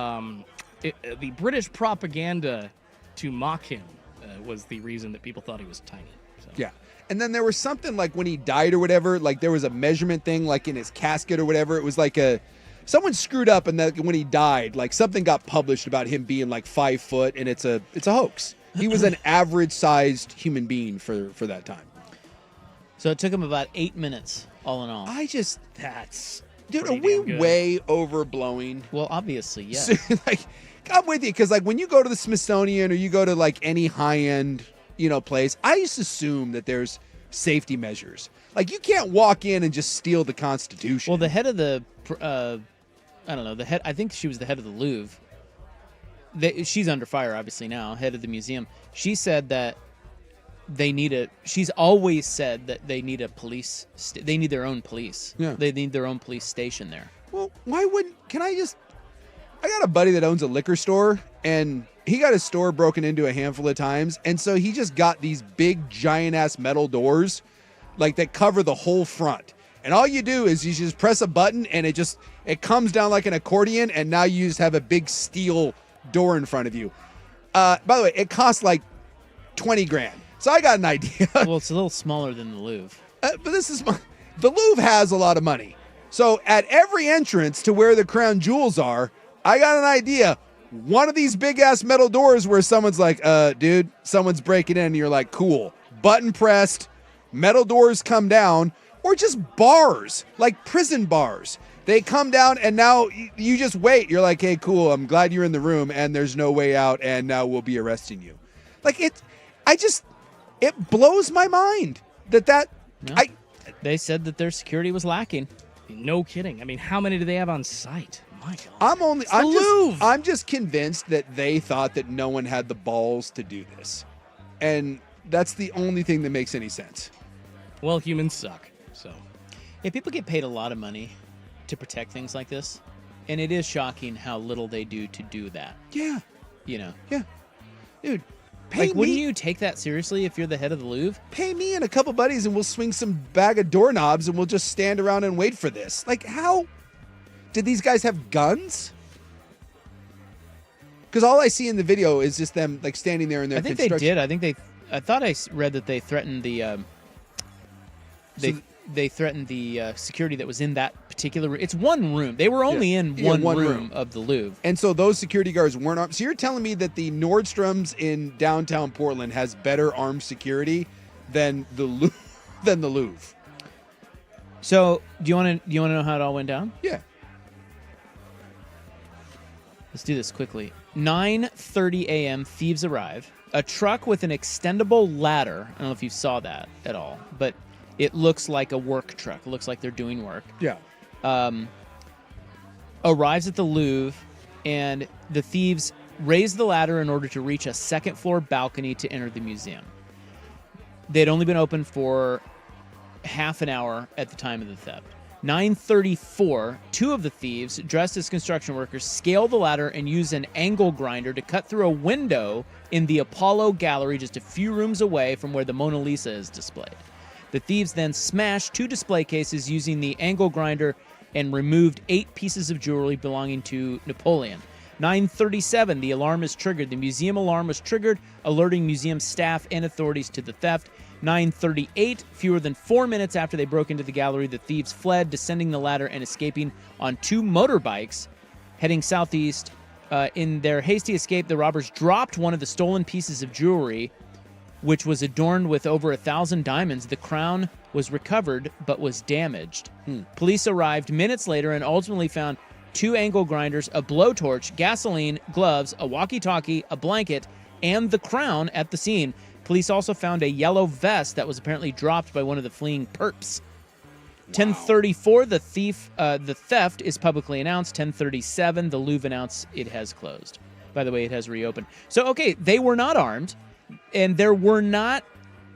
British propaganda to mock him was the reason that people thought he was tiny. So. Yeah. And then there was something like when he died or whatever, like there was a measurement thing like in his casket or whatever. It was like someone screwed up, and that when he died, like something got published about him being like 5 foot, and it's a hoax. He was an average sized human being for that time. So it took him about 8 minutes all in all. Dude, are we way overblowing? Well, obviously, yeah. Like, I'm with you, because like when you go to the Smithsonian or you go to like any high end, place, I just assume that there's safety measures. Like you can't walk in and just steal the Constitution. Well, the head of the, I don't know, the head. I think she was the head of the Louvre. She's under fire, obviously now. Head of the museum. She said that she's always said that they need a police. They need their own police. Yeah. They need their own police station there. Well, why wouldn't? I got a buddy that owns a liquor store, and he got his store broken into a handful of times, and so he just got these big, giant-ass metal doors, like that cover the whole front. And all you do is you just press a button, and it comes down like an accordion, and now you just have a big steel door in front of you. By the way, it costs like $20,000. So I got an idea. Well, it's a little smaller than the Louvre. But the Louvre has a lot of money. So at every entrance to where the crown jewels are, I got an idea. One of these big ass metal doors where someone's like, dude, someone's breaking in. And you're like, cool. Button pressed, metal doors come down, or just bars, like prison bars. They come down and now you just wait. You're like, hey, cool. I'm glad you're in the room and there's no way out. And now we'll be arresting you. Like it blows my mind they said that their security was lacking. No kidding. I mean, how many do they have on site? My God. I'm just convinced that they thought that no one had the balls to do this. And that's the only thing that makes any sense. Well, humans suck. So, yeah, people get paid a lot of money to protect things like this. And it is shocking how little they do to do that. Yeah. Yeah. Dude, Like, wouldn't you take that seriously if you're the head of the Louvre? Pay me and a couple buddies and we'll swing some bag of doorknobs and we'll just stand around and wait for this. Like, how did these guys have guns? Because all I see in the video is just them like standing there in their. I think they did. I thought I read that they threatened the. They threatened the security that was in that particular room. It's one room. They were only in one room of the Louvre. And so those security guards weren't armed. So you're telling me that the Nordstrom's in downtown Portland has better armed security than the Louvre? So do you want to know how it all went down? Yeah. Let's do this quickly. 9:30 a.m. Thieves arrive. A truck with an extendable ladder. I don't know if you saw that at all, but it looks like a work truck. It looks like they're doing work. Yeah. Arrives at the Louvre, and the thieves raise the ladder in order to reach a second-floor balcony to enter the museum. They'd only been open for half an hour at the time of the theft. 9:34, two of the thieves, dressed as construction workers, scale the ladder and use an angle grinder to cut through a window in the Apollo Gallery just a few rooms away from where the Mona Lisa is displayed. The thieves then smashed two display cases using the angle grinder and removed 8 pieces of jewelry belonging to Napoleon. 9:37, the alarm is triggered. The museum alarm was triggered, alerting museum staff and authorities to the theft. 9:38, fewer than 4 minutes after they broke into the gallery, the thieves fled, descending the ladder and escaping on 2 motorbikes, heading southeast. In their hasty escape, the robbers dropped one of the stolen pieces of jewelry, which was adorned with over 1,000 diamonds. The crown was recovered, but was damaged. Police arrived minutes later and ultimately found 2 angle grinders, a blowtorch, gasoline, gloves, a walkie-talkie, a blanket, and the crown at the scene. Police also found a yellow vest that was apparently dropped by one of the fleeing perps. 10:34, the theft is publicly announced. 10:37, the Louvre announced it has closed. By the way, it has reopened. So, okay, they were not armed, and there were not.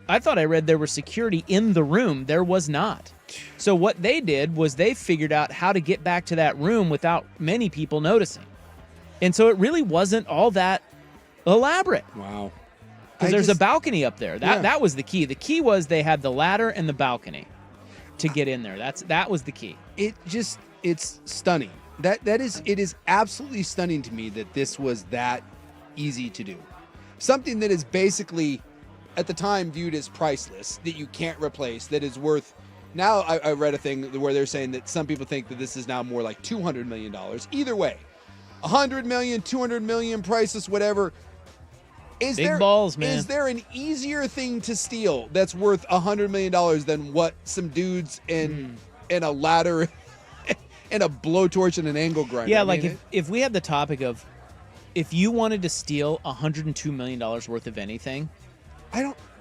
I thought I read there was security in the room. There was not. So what they did was they figured out how to get back to that room without many people noticing, and so it really wasn't all that elaborate. Wow. Because there's a balcony up there. That was the key. The key was they had the ladder and the balcony to get in there. That was the key. It's stunning. It is absolutely stunning to me that this was that easy to do. Something that is basically at the time viewed as priceless, that you can't replace, that is worth. Now I read a thing where they're saying that some people think that this is now more like $200 million. Either way, $100 million, $200 million, priceless, whatever. Big balls, man. Is there an easier thing to steal that's worth $100 million than what some dudes in a ladder and a blowtorch and an angle grinder? Yeah, if we had the topic of if you wanted to steal $102 million worth of anything,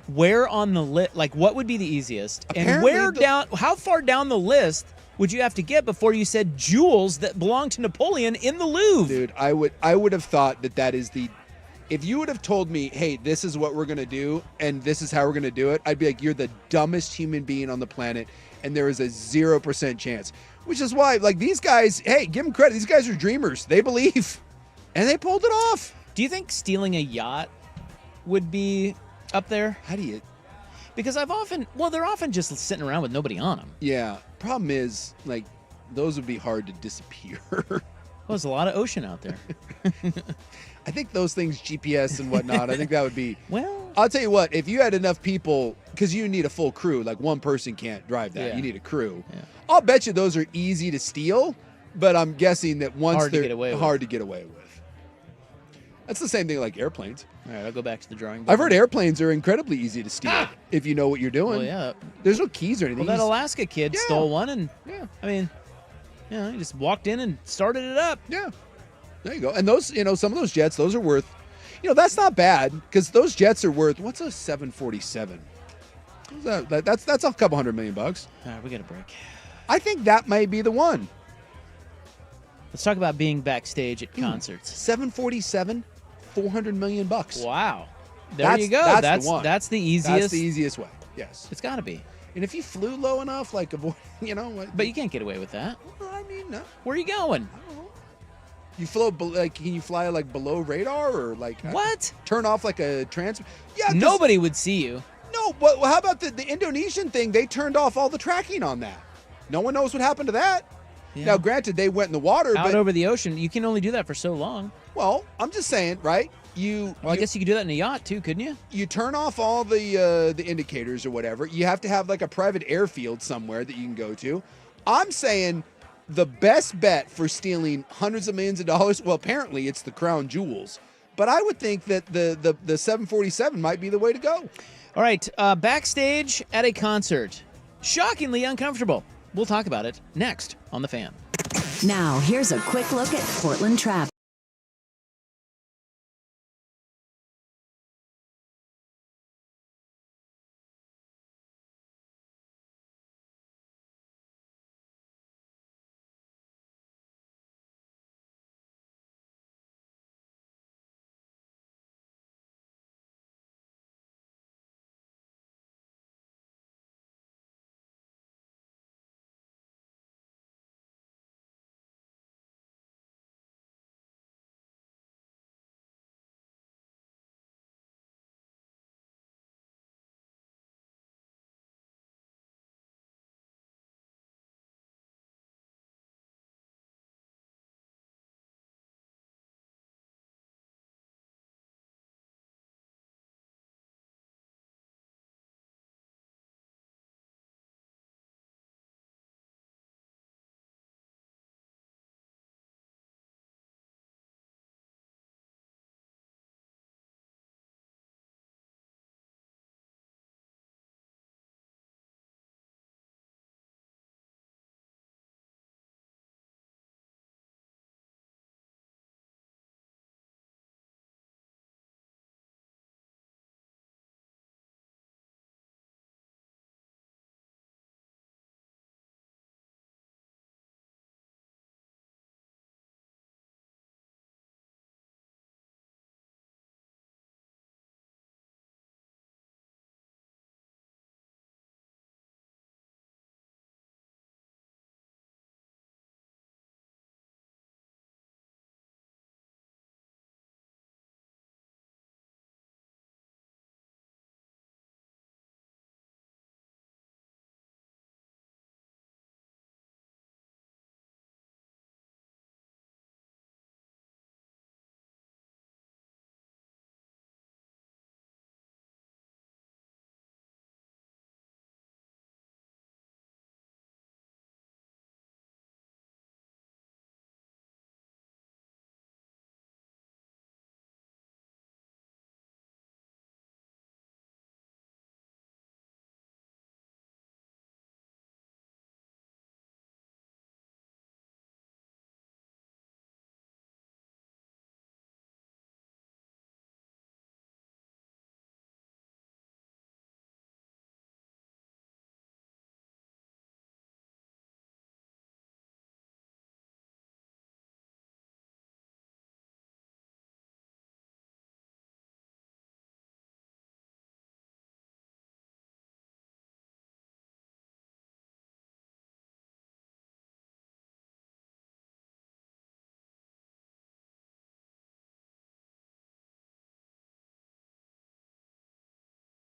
where on the list, like what would be the easiest? Apparently and how far down the list would you have to get before you said jewels that belong to Napoleon in the Louvre? Dude, I would have thought that is the. If you would have told me, hey, this is what we're going to do and this is how we're going to do it, I'd be like, you're the dumbest human being on the planet and there is a 0% chance. Which is why, like, these guys, hey, give them credit. These guys are dreamers. They believe. And they pulled it off. Do you think stealing a yacht would be up there? How do you? Because they're often just sitting around with nobody on them. Yeah. Problem is, like, those would be hard to disappear. Well, there's a lot of ocean out there. I think those things, GPS and whatnot, I think that would be. Well, I'll tell you what, if you had enough people, because you need a full crew, like one person can't drive that. Yeah. You need a crew. Yeah. I'll bet you those are easy to steal, but I'm guessing that once Hard to they're get away with. hard to get away with. That's the same thing like airplanes. All right, I'll go back to the drawing board. I've heard airplanes are incredibly easy to steal if you know what you're doing. Well, yeah. There's no keys or anything. Well, that Alaska kid stole one, and yeah. I mean, he just walked in and started it up. Yeah. There you go. And those, some of those jets, those are worth, that's not bad because those jets are worth, what's a 747? That's a couple $100 million. All right, we got a break. I think that might be the one. Let's talk about being backstage at concerts. 747, $400 million. Wow. There you go. That's the one. That's the easiest. That's the easiest way. Yes. It's got to be. And if you flew low enough, like avoid, But you can't get away with that. I mean, no. Where are you going? You float can you fly like below radar or like what? Turn off like a trans? Yeah, Nobody would see you. No, but how about the Indonesian thing? They turned off all the tracking on that. No one knows what happened to that. Yeah. Now, granted, they went in the water, Out but over the ocean. You can only do that for so long. well, I'm just saying, right? I guess you could do that in a yacht too, couldn't you? You turn off all the indicators or whatever. You have to have like a private airfield somewhere that you can go to. I'm saying the best bet for stealing hundreds of millions of dollars, well, apparently it's the crown jewels. But I would think that the 747 might be the way to go. All right, backstage at a concert. Shockingly uncomfortable. We'll talk about it next on The Fan. Now, here's a quick look at Portland traffic.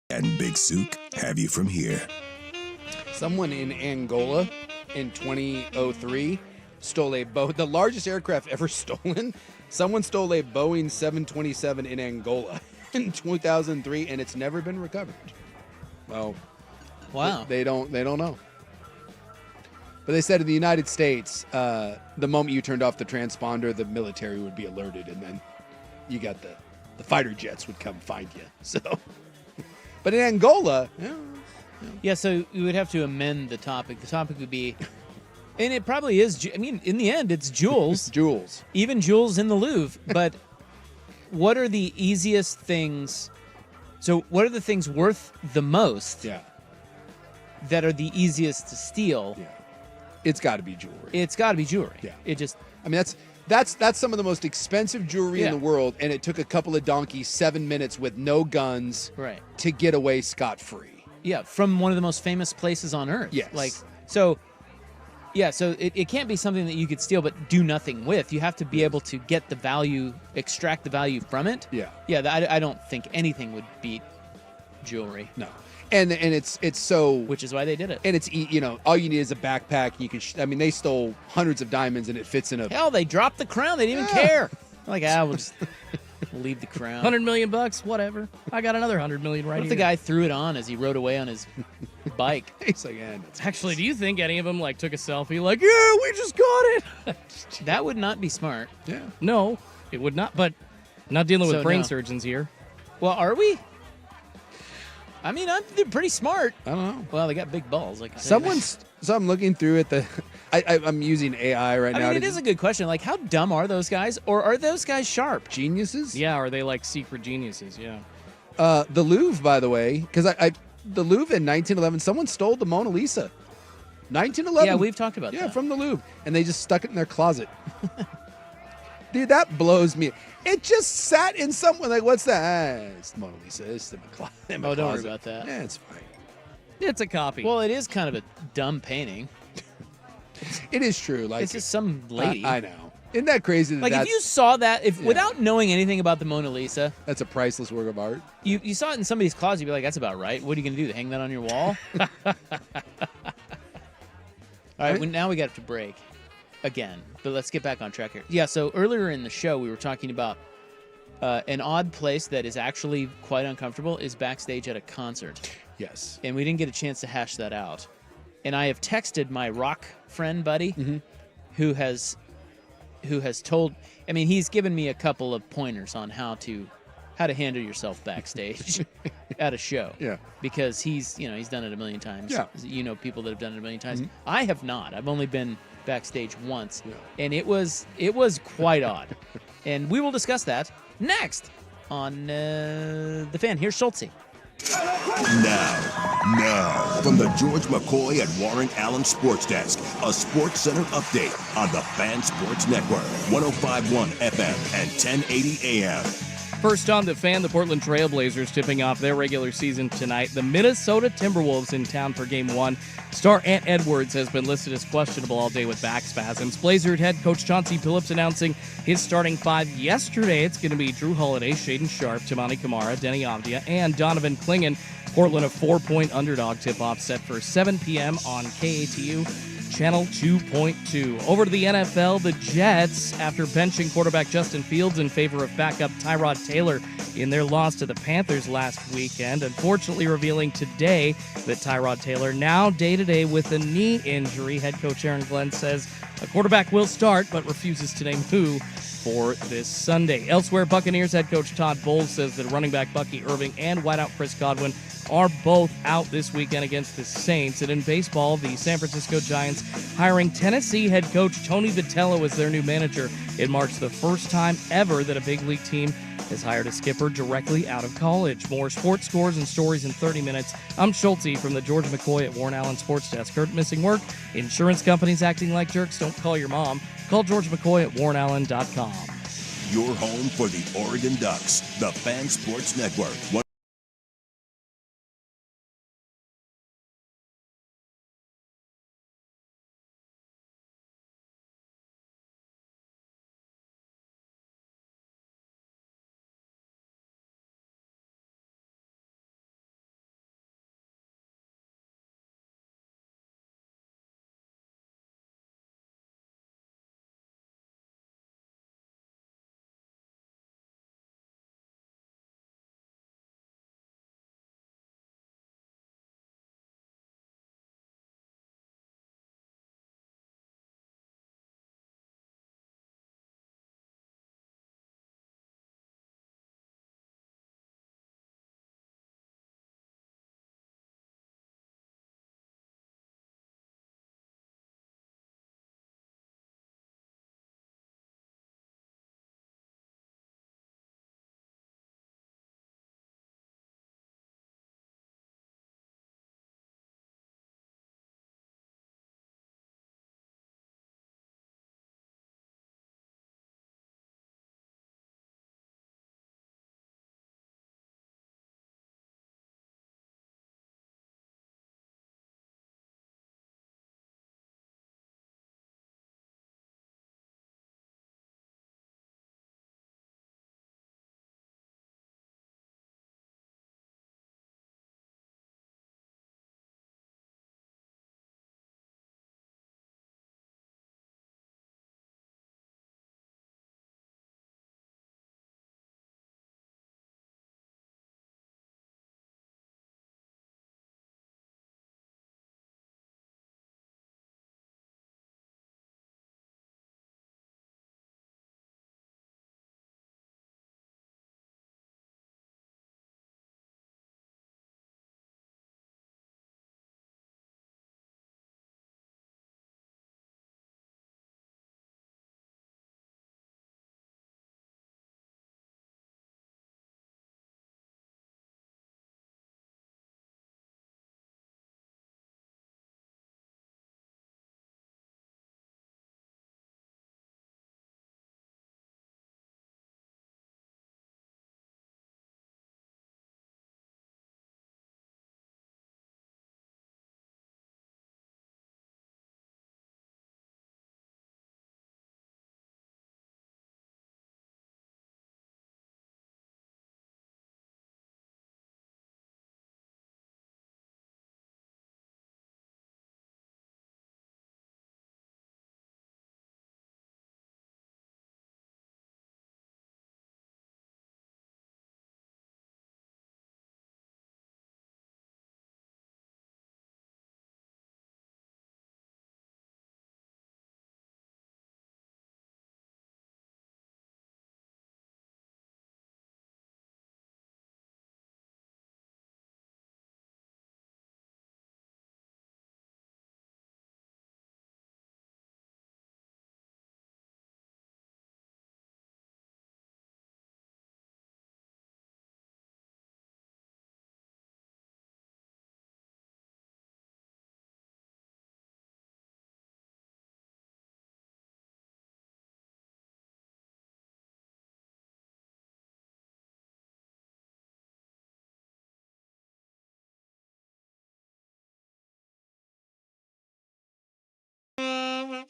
And Big Souk have you from here. Someone in Angola in 2003 stole the largest aircraft ever stolen. Someone stole a Boeing 727 in Angola in 2003, and it's never been recovered. Well, wow, they don't know. But they said in the United States, the moment you turned off the transponder, the military would be alerted, and then you got the fighter jets would come find you. So, but in Angola, yeah. So you would have to amend the topic. The topic would be, and it probably is. I mean, in the end, it's jewels. Jewels. Even jewels in the Louvre. But what are the easiest things? So what are the things worth the most? Yeah. That are the easiest to steal? Yeah. It's got to be jewelry. It's got to be jewelry. Yeah. It just. I mean, that's some of the most expensive jewelry in the world, and it took a couple of donkeys 7 minutes with no guns, to get away scot-free. Yeah, from one of the most famous places on earth. Yes. Like, so Yeah, so it can't be something that you could steal but do nothing with. You have to be able to get the value, extract the value from it. Yeah. Yeah, I don't think anything would beat jewelry. No. And it's so, which is why they did it. And it's all you need is a backpack. You can they stole hundreds of diamonds and it fits in a. Hell, they dropped the crown. They didn't even care. Like, we'll just leave the crown. $100 million, whatever. I got another $100 million right What if here. the guy threw it on as he rode away on his bike? He's like, actually, do you think any of them took a selfie? Like, yeah, we just got it. That would not be smart. Yeah. No, it would not. But not dealing with brain surgeons here. Well, are we? I mean, they're pretty smart. I don't know. Well, they got big balls. Like So I'm looking through at the. I'm using AI right now. I mean, it is a good question. Like, how dumb are those guys, or are those guys sharp? Geniuses? Yeah, are they like secret geniuses? Yeah. The Louvre, by the way, because the Louvre in 1911, someone stole the Mona Lisa. 1911. Yeah, we've talked about that. Yeah, from the Louvre, and they just stuck it in their closet. Dude, that blows me. It just sat in someone. Like, what's that? It's the Mona Lisa. It's in my closet. Oh, don't worry about that. Yeah, it's fine. It's a copy. Well, it is kind of a dumb painting. It is true. Like, it's just some lady. I know. Isn't that crazy? Like, if you saw that, without knowing anything about the Mona Lisa, that's a priceless work of art. You saw it in somebody's closet, you'd be like, that's about right. What are you going to do? Hang that on your wall? All right, now we got to break again, but let's get back on track here. Yeah, so earlier in the show, we were talking about an odd place that is actually quite uncomfortable is backstage at a concert. Yes. And we didn't get a chance to hash that out. And I have texted my rock friend buddy who has told, I mean, he's given me a couple of pointers on how to handle yourself backstage at a show. Yeah. Because he's done it a million times. Yeah. You know people that have done it a million times. I have not. I've only been backstage once. Yeah. And it was quite odd. And we will discuss that next on The Fan. Here's Schultze. Now, from the George McCoy and Warren Allen Sports Desk, a Sports Center update on the Fan Sports Network, 105.1 FM and 1080 AM. First on The Fan, the Portland Trailblazers tipping off their regular season tonight. The Minnesota Timberwolves in town for Game 1. Star Ant Edwards has been listed as questionable all day with back spasms. Blazer head coach Chauncey Billups announcing his starting five yesterday. It's going to be Drew Holiday, Shaedon Sharpe, Tamani Kamara, Denny Avdia, and Donovan Clingan. Portland a 4-point underdog tip-off set for 7 p.m. on KATU. Channel 2.2. Over to the NFL, the Jets, after benching quarterback Justin Fields in favor of backup Tyrod Taylor in their loss to the Panthers last weekend, unfortunately revealing today that Tyrod Taylor now day-to-day with a knee injury. Head coach Aaron Glenn says a quarterback will start, but refuses to name who for this Sunday. Elsewhere, Buccaneers head coach Todd Bowles says that running back Bucky Irving and wideout Chris Godwin are both out this weekend against the Saints. And in baseball, the San Francisco Giants hiring Tennessee head coach Tony Vitello as their new manager. It marks the first time ever that a big league team has hired a skipper directly out of college. More sports scores and stories in 30 minutes. I'm Schultze from the George McCoy at Warren Allen Sports Desk. Heard missing work? Insurance companies acting like jerks? Don't call your mom. Call George McCoy at warrenallen.com. Your home for the Oregon Ducks, the Fan Sports Network.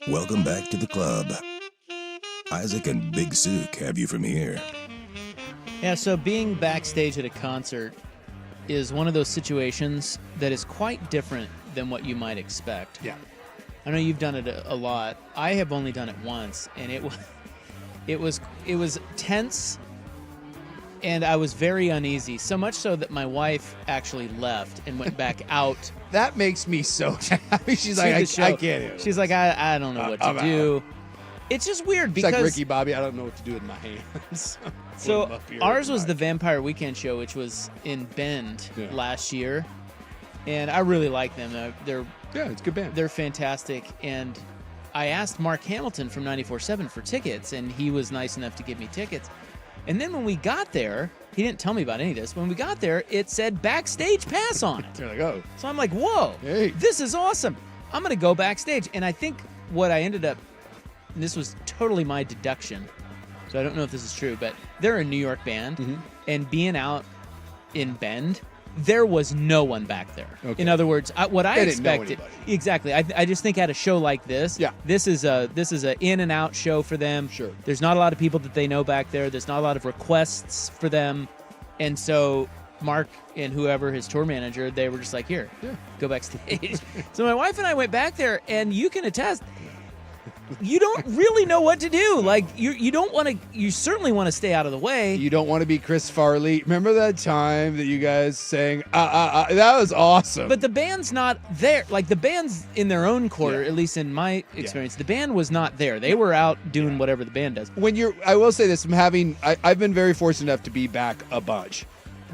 Welcome back to the club. Isaac and Big Sook have you from here. Yeah, so being backstage at a concert is one of those situations that is quite different than what you might expect. Yeah. I know you've done it a lot. I have only done it once, and it was tense, and I was very uneasy. So much so that my wife actually left and went back out. That makes me so happy. She's like, I can't do it. She's like, I don't know what to do. It's just weird It's because like Ricky Bobby. I don't know what to do with my hands. So ours was the Vampire Weekend show, which was in Bend last year, and I really like them. It's a good band. They're fantastic, and I asked Mark Hamilton from 94.7 for tickets, and he was nice enough to give me tickets. And then when we got there, he didn't tell me about any of this. When we got there, it said backstage pass on it. You're like, oh. So I'm like, whoa, this is awesome. I'm going to go backstage. And I think what I ended up, and this was totally my deduction, so I don't know if this is true, but they're a New York band, and being out in Bend, there was no one back there. Okay. In other words, what I expected, exactly. I just think at a show like this, this is a in and out show for them. Sure. There's not a lot of people that they know back there. There's not a lot of requests for them, and so Mark and whoever his tour manager, they were just like, here, go backstage. So my wife and I went back there, and you can attest, you don't really know what to do. Like you don't want to. You certainly want to stay out of the way. You don't want to be Chris Farley. Remember that time that you guys sang? That was awesome. But the band's not there. Like the band's in their own quarter. At least in my experience, the band was not there. They were out doing whatever the band does. I will say this: I've been very fortunate enough to be back a bunch.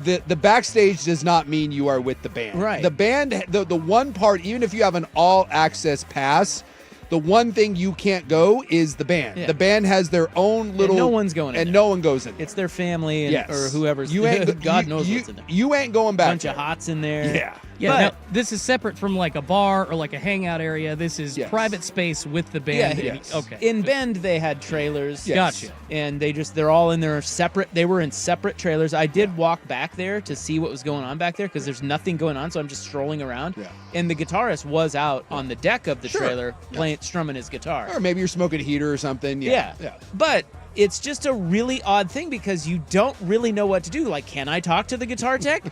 The backstage does not mean you are with the band. Right. The band, the one part, even if you have an all access pass. The one thing you can't go is the band. Yeah. The band has their own little. And no one's going in. And there. no one goes in. It's their family or whoever's. God knows what's in there. You ain't going back. Bunch of hots in there. Yeah. Yeah, now, this is separate from like a bar or like a hangout area. This is private space with the band. Yeah, Okay. In Bend, they had trailers. Yes. Gotcha. And they're all in their separate. They were in separate trailers. I did walk back there to see what was going on back there because there's nothing going on. So I'm just strolling around. Yeah. And the guitarist was out on the deck of the trailer strumming his guitar. Or maybe you're smoking a heater or something. Yeah. But it's just a really odd thing because you don't really know what to do. Like, can I talk to the guitar tech?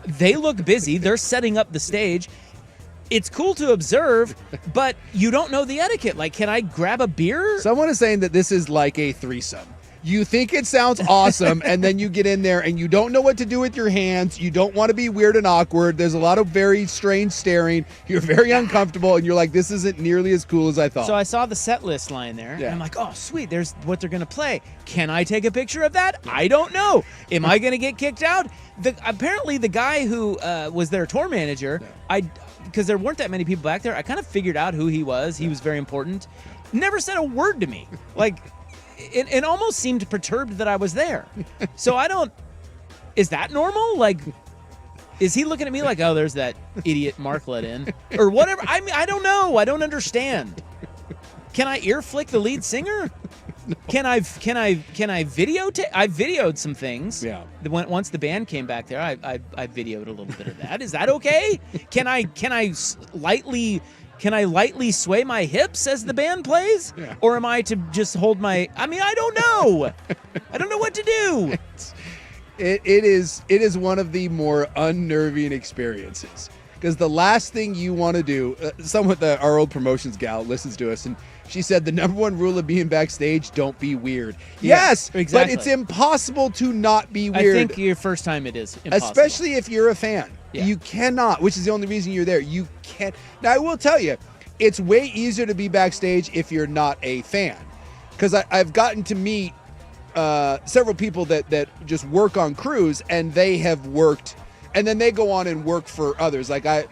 They look busy. They're setting up the stage. It's cool to observe, but you don't know the etiquette. Like, can I grab a beer? Someone is saying that this is like a threesome. You think it sounds awesome, and then you get in there and you don't know what to do with your hands. You don't want to be weird and awkward. There's a lot of very strange staring. You're very uncomfortable, and you're like, this isn't nearly as cool as I thought. So I saw the set list lying there, and I'm like, oh, sweet, there's what they're going to play. Can I take a picture of that? I don't know. Am I going to get kicked out? Apparently, the guy who was their tour manager, because there weren't that many people back there, I kind of figured out who he was. He was very important. Never said a word to me. Like... It almost seemed perturbed that I was there. So is that normal? Like, is he looking at me like, oh, there's that idiot Mark let in? Or whatever. I mean, I don't know. I don't understand. Can I ear flick the lead singer? No. Can I videotape? I videoed some things. Yeah. Once the band came back there, I videoed a little bit of that. Is that okay? Can I lightly sway my hips as the band plays? Yeah. Or am I to just hold my... I mean, I don't know. I don't know what to do. It is one of the more unnerving experiences. Because the last thing you want to do... our old promotions gal listens to us, and she said the number one rule of being backstage, don't be weird. Yeah, yes, exactly. But it's impossible to not be weird. I think your first time it is impossible. Especially if you're a fan. Yeah. You cannot, which is the only reason you're there. You can't. Now, I will tell you, it's way easier to be backstage if you're not a fan. Because I've gotten to meet several people that just work on crews, and they have worked, and then they go on and work for others. Like a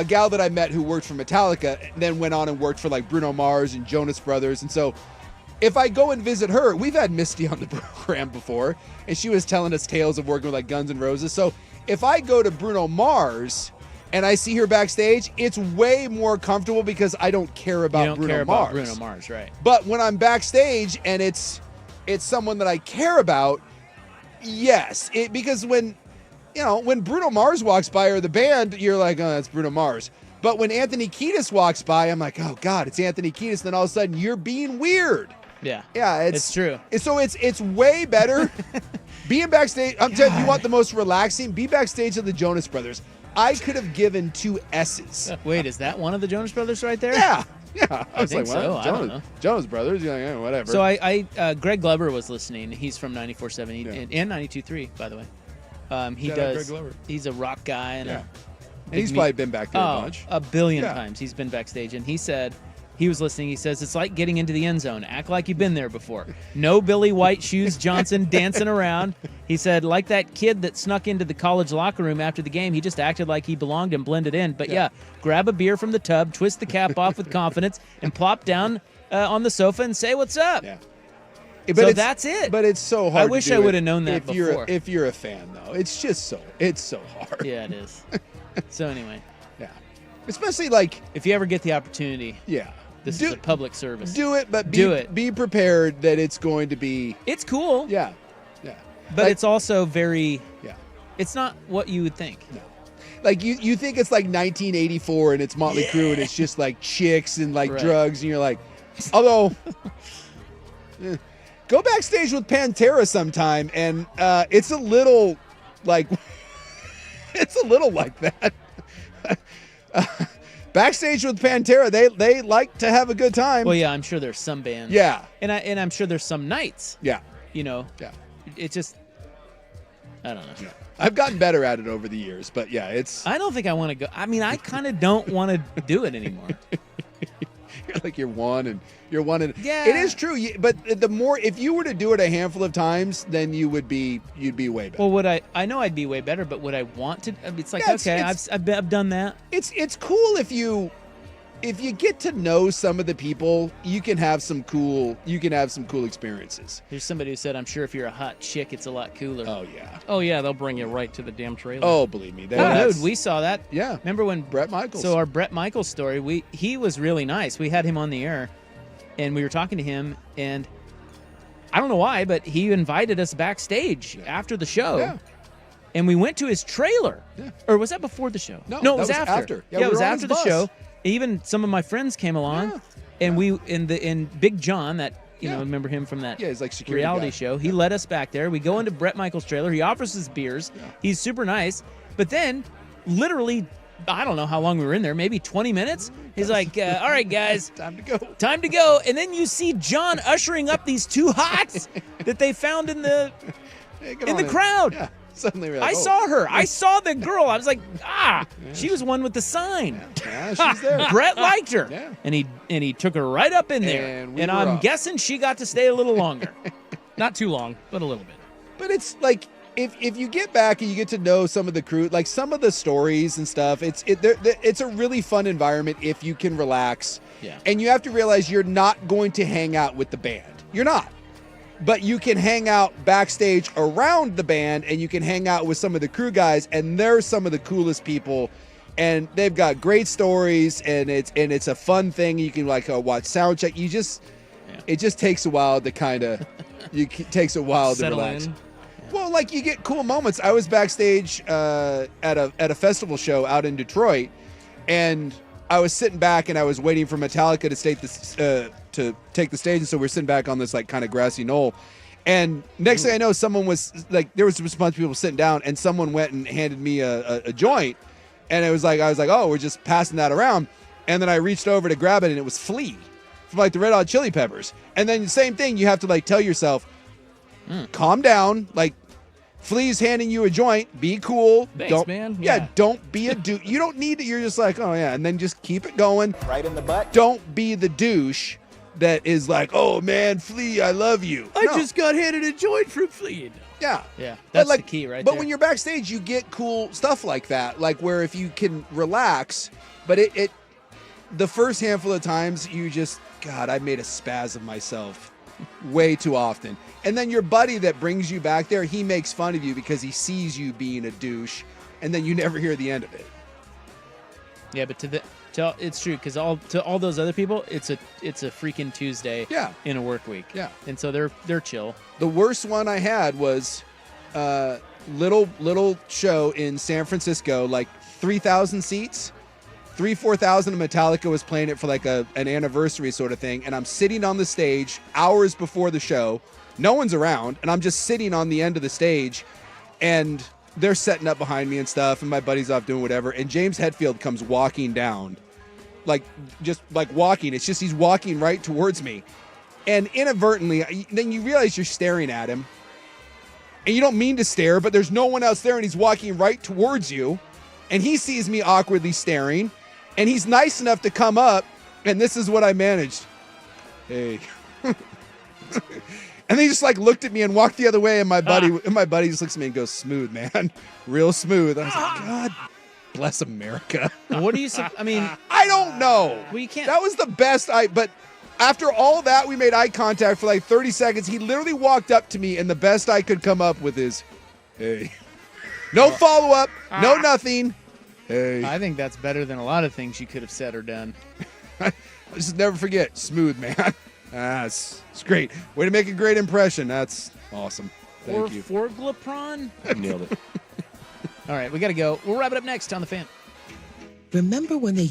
gal that I met who worked for Metallica, then went on and worked for like Bruno Mars and Jonas Brothers. And so if I go and visit her, we've had Misty on the program before, and she was telling us tales of working with like Guns N' Roses. So if I go to Bruno Mars and I see her backstage, it's way more comfortable because I don't care about Bruno Mars. Bruno Mars, right? But when I'm backstage and it's someone that I care about, yes, because when Bruno Mars walks by or the band, you're like, oh, that's Bruno Mars. But when Anthony Kiedis walks by, I'm like, oh God, it's Anthony Kiedis. Then all of a sudden, you're being weird. Yeah, it's true. So it's way better being backstage. I'm telling you, you want the most relaxing. Be backstage of the Jonas Brothers. I could have given 2 S's. Wait, is that one of the Jonas Brothers right there? Yeah. I was think like, well, so. I don't know. Jonas Brothers. You're like, yeah, whatever. So Greg Glover was listening. He's from 94.7 and 92.3, by the way. He Shout out does. Greg Glover. He's a rock guy and And he's probably been back there a bunch. a billion times. He's been backstage, and he said he was listening. He says it's like getting into the end zone. Act like you've been there before. No Billy White Shoes Johnson dancing around. He said like that kid that snuck into the college locker room after the game. He just acted like he belonged and blended in. But grab a beer from the tub, twist the cap off with confidence, and plop down on the sofa and say what's up. Yeah. So that's it. But it's so hard. I wish I would have known that before. If you're a fan, though, it's so hard. Yeah, it is. So anyway, especially like if you ever get the opportunity. Yeah. This is a public service. Do it, but be prepared that it's going to be. It's cool. Yeah. But it's also very. Yeah. It's not what you would think. No. Like you think it's like 1984 and it's Motley Crue and it's just like chicks and like drugs and you're like, although. Go backstage with Pantera sometime, and it's a little like that. Backstage with Pantera, they like to have a good time. Well, yeah, I'm sure there's some bands. Yeah, and I'm sure there's some nights. Yeah, Yeah, it's just I don't know. Yeah. I've gotten better at it over the years, but yeah, it's. I don't think I want to go. I mean, I kind of don't want to do it anymore. You're one and yeah, it is true. But the more, if you were to do it a handful of times, then you'd be way better. Well, would I know I'd be way better, but would I want to? It's like I've done that. It's cool if you get to know some of the people, you can have some cool experiences. There's somebody who said, I'm sure if you're a hot chick, it's a lot cooler. Oh yeah, they'll bring you right to the damn trailer. Oh, believe me. Dude, we saw that. Yeah. Remember when Brett Michaels? So our Brett Michaels story, he was really nice. We had him on the air, and we were talking to him, and I don't know why, but he invited us backstage after the show. Yeah. And we went to his trailer. Yeah. Or was that before the show? No, it was that was after. Yeah, it we was were on after his the bus. show. Even some of my friends came along, and we in Big John, that remember him from that he's like security reality guy. show. He led us back there. We go into Brett Michaels' trailer. He offers us beers. Yeah. He's super nice. But then, literally, I don't know how long we were in there. Maybe 20 minutes. He's like, "All right, guys, time to go." Time to go. And then you see John ushering up these 2 hots that they found in the crowd. Yeah. Suddenly we're like, I saw her. I saw the girl. I was like, she was one with the sign. Yeah, she's there. Brett liked her. Yeah. And he took her right up in there. And I'm guessing she got to stay a little longer. Not too long, but a little bit. But it's like if you get back and you get to know some of the crew, like some of the stories and stuff, it's a really fun environment if you can relax. Yeah. And you have to realize you're not going to hang out with the band. You're not. But you can hang out backstage around the band, and you can hang out with some of the crew guys, and they're some of the coolest people, and they've got great stories, and it's a fun thing. You can like watch sound check. It just takes a while to takes a while Settle to relax. in. Well, like you get cool moments. I was backstage at a festival show out in Detroit, and I was sitting back and I was waiting for Metallica to take the stage, and so we're sitting back on this like kind of grassy knoll. And next thing I know, someone was like, there was a bunch of people sitting down, and someone went and handed me a joint, and I was like, oh, we're just passing that around. And then I reached over to grab it, and it was Flea from like the Red Hot Chili Peppers. And then the same thing, you have to like tell yourself, calm down, like. Flea's handing you a joint. Be cool. Thanks, man. Yeah, don't be a douche. You don't need to. You're just like, oh yeah, and then just keep it going. Right in the butt. Don't be the douche that is like, oh man, Flea, I love you. I just got handed a joint from Flea. Yeah. Yeah, But that's the key right But there. when you're backstage, you get cool stuff like that, like where if you can relax, but it the first handful of times you just, God, I made a spaz of myself way too often. And then your buddy that brings you back there, he makes fun of you because he sees you being a douche, and then you never hear the end of it. Yeah, but it's true, because to all those other people, it's a freaking Tuesday. In a work week. Yeah. And so they're chill. The worst one I had was little show in San Francisco, like 3,000 seats, 4,000 of Metallica was playing it for like an anniversary sort of thing. And I'm sitting on the stage hours before the show. No one's around. And I'm just sitting on the end of the stage. And they're setting up behind me and stuff. And my buddy's off doing whatever. And James Hetfield comes walking down. Just walking. It's just he's walking right towards me. And inadvertently, then you realize you're staring at him. And you don't mean to stare, but there's no one else there. And he's walking right towards you. And he sees me awkwardly staring, and he's nice enough to come up, and this is what I managed. Hey. And then he just looked at me and walked the other way, and my buddy just looks at me and goes, "Smooth, man. Real smooth." I was like, God bless America. What do you say? I mean, I don't know. Well, you can't. That was the best but after all that, we made eye contact for 30 seconds. He literally walked up to me, and the best I could come up with is, "Hey." No follow-up, no nothing. Hey. I think that's better than a lot of things you could have said or done. I'll just never forget. Smooth, man. It's great. Way to make a great impression. That's awesome. Thank you. Forglapron? Nailed it. All right, we got to go. We'll wrap it up next on The Fan. Remember when they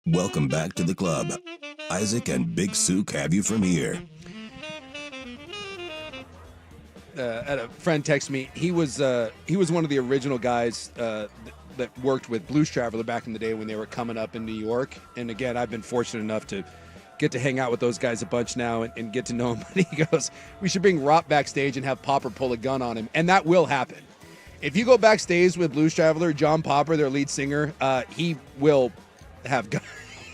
Welcome back to the club. Isaac and Big Sook have you from here. Had a friend text me. He was one of the original guys that worked with Blues Traveler back in the day when they were coming up in New York. And again, I've been fortunate enough to get to hang out with those guys a bunch now and get to know him. But he goes, we should bring Rop backstage and have Popper pull a gun on him. And that will happen. If you go backstage with Blues Traveler, John Popper, their lead singer, he will have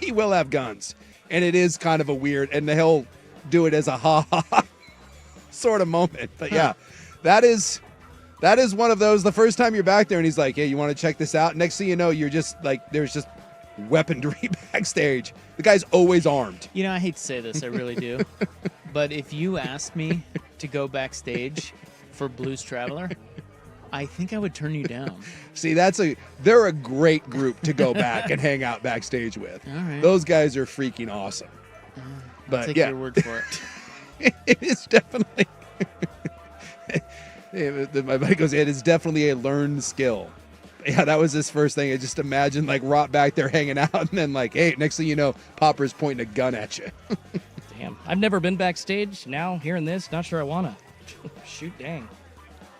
he will have guns. And it is kind of a weird, and he'll do it as a ha-ha sort of moment. But yeah, that is one of those. The first time you're back there and he's like, hey, you want to check this out? Next thing you know, you're just like, there's just weaponry backstage. The guy's always armed. You know, I hate to say this, I really do. But if you asked me to go backstage for Blues Traveler, I think I would turn you down. See, they're a great group to go back and hang out backstage with. All right. Those guys are freaking awesome. But I'll take yeah, your word for it. it is definitely. My buddy goes, it is definitely a learned skill. Yeah, that was his first thing. I just imagine like Rot back there hanging out, and then like, hey, next thing you know, Popper's pointing a gun at you. Damn, I've never been backstage. Now hearing this, not sure I wanna. Shoot, dang.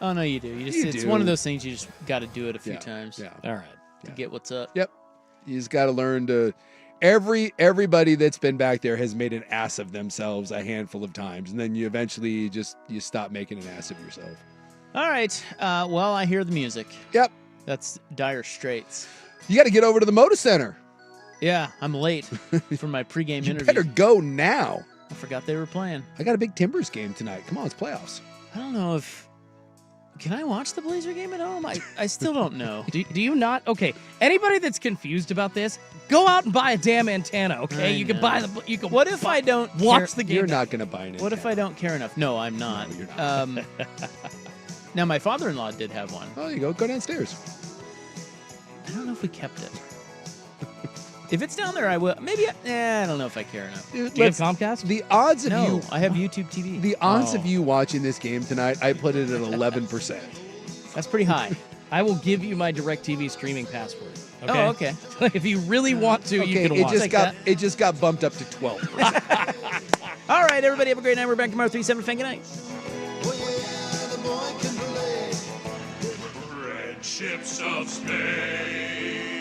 Oh no, you do. It's one of those things you just got to do it a few times. Yeah. All right. To get what's up. Yep. You just got to learn to. Everybody that's been back there has made an ass of themselves a handful of times, and then you eventually you stop making an ass of yourself. All right. Well, I hear the music. Yep. That's Dire Straits. You got to get over to the Moda Center. Yeah, I'm late for my pregame You interview. better go now. I forgot they were playing. I got a big Timbers game tonight. Come on, it's playoffs. I don't know if. Can I watch the Blazer game at home? I still don't know. Do you not? Okay. Anybody that's confused about this, go out and buy a damn antenna. Okay, you can buy the. You can. What if I don't watch the game? You're not going to buy an What if I don't care enough? No, I'm not. No, you're not. Now my father-in-law did have one. Oh, you go downstairs. I don't know if we kept it. If it's down there, I will. Maybe. I don't know if I care enough. Dude, Do you have Comcast? The odds of No, you. I have YouTube TV. The odds of you watching this game tonight, I put it at 11%. That's pretty high. I will give you my DirecTV streaming password. Okay? Oh, okay. If you really want to, you can watch. It just got bumped up to 12%. All right, everybody, have a great night. We're back tomorrow, 3-7 Fan. Good night. Friendships of Spain.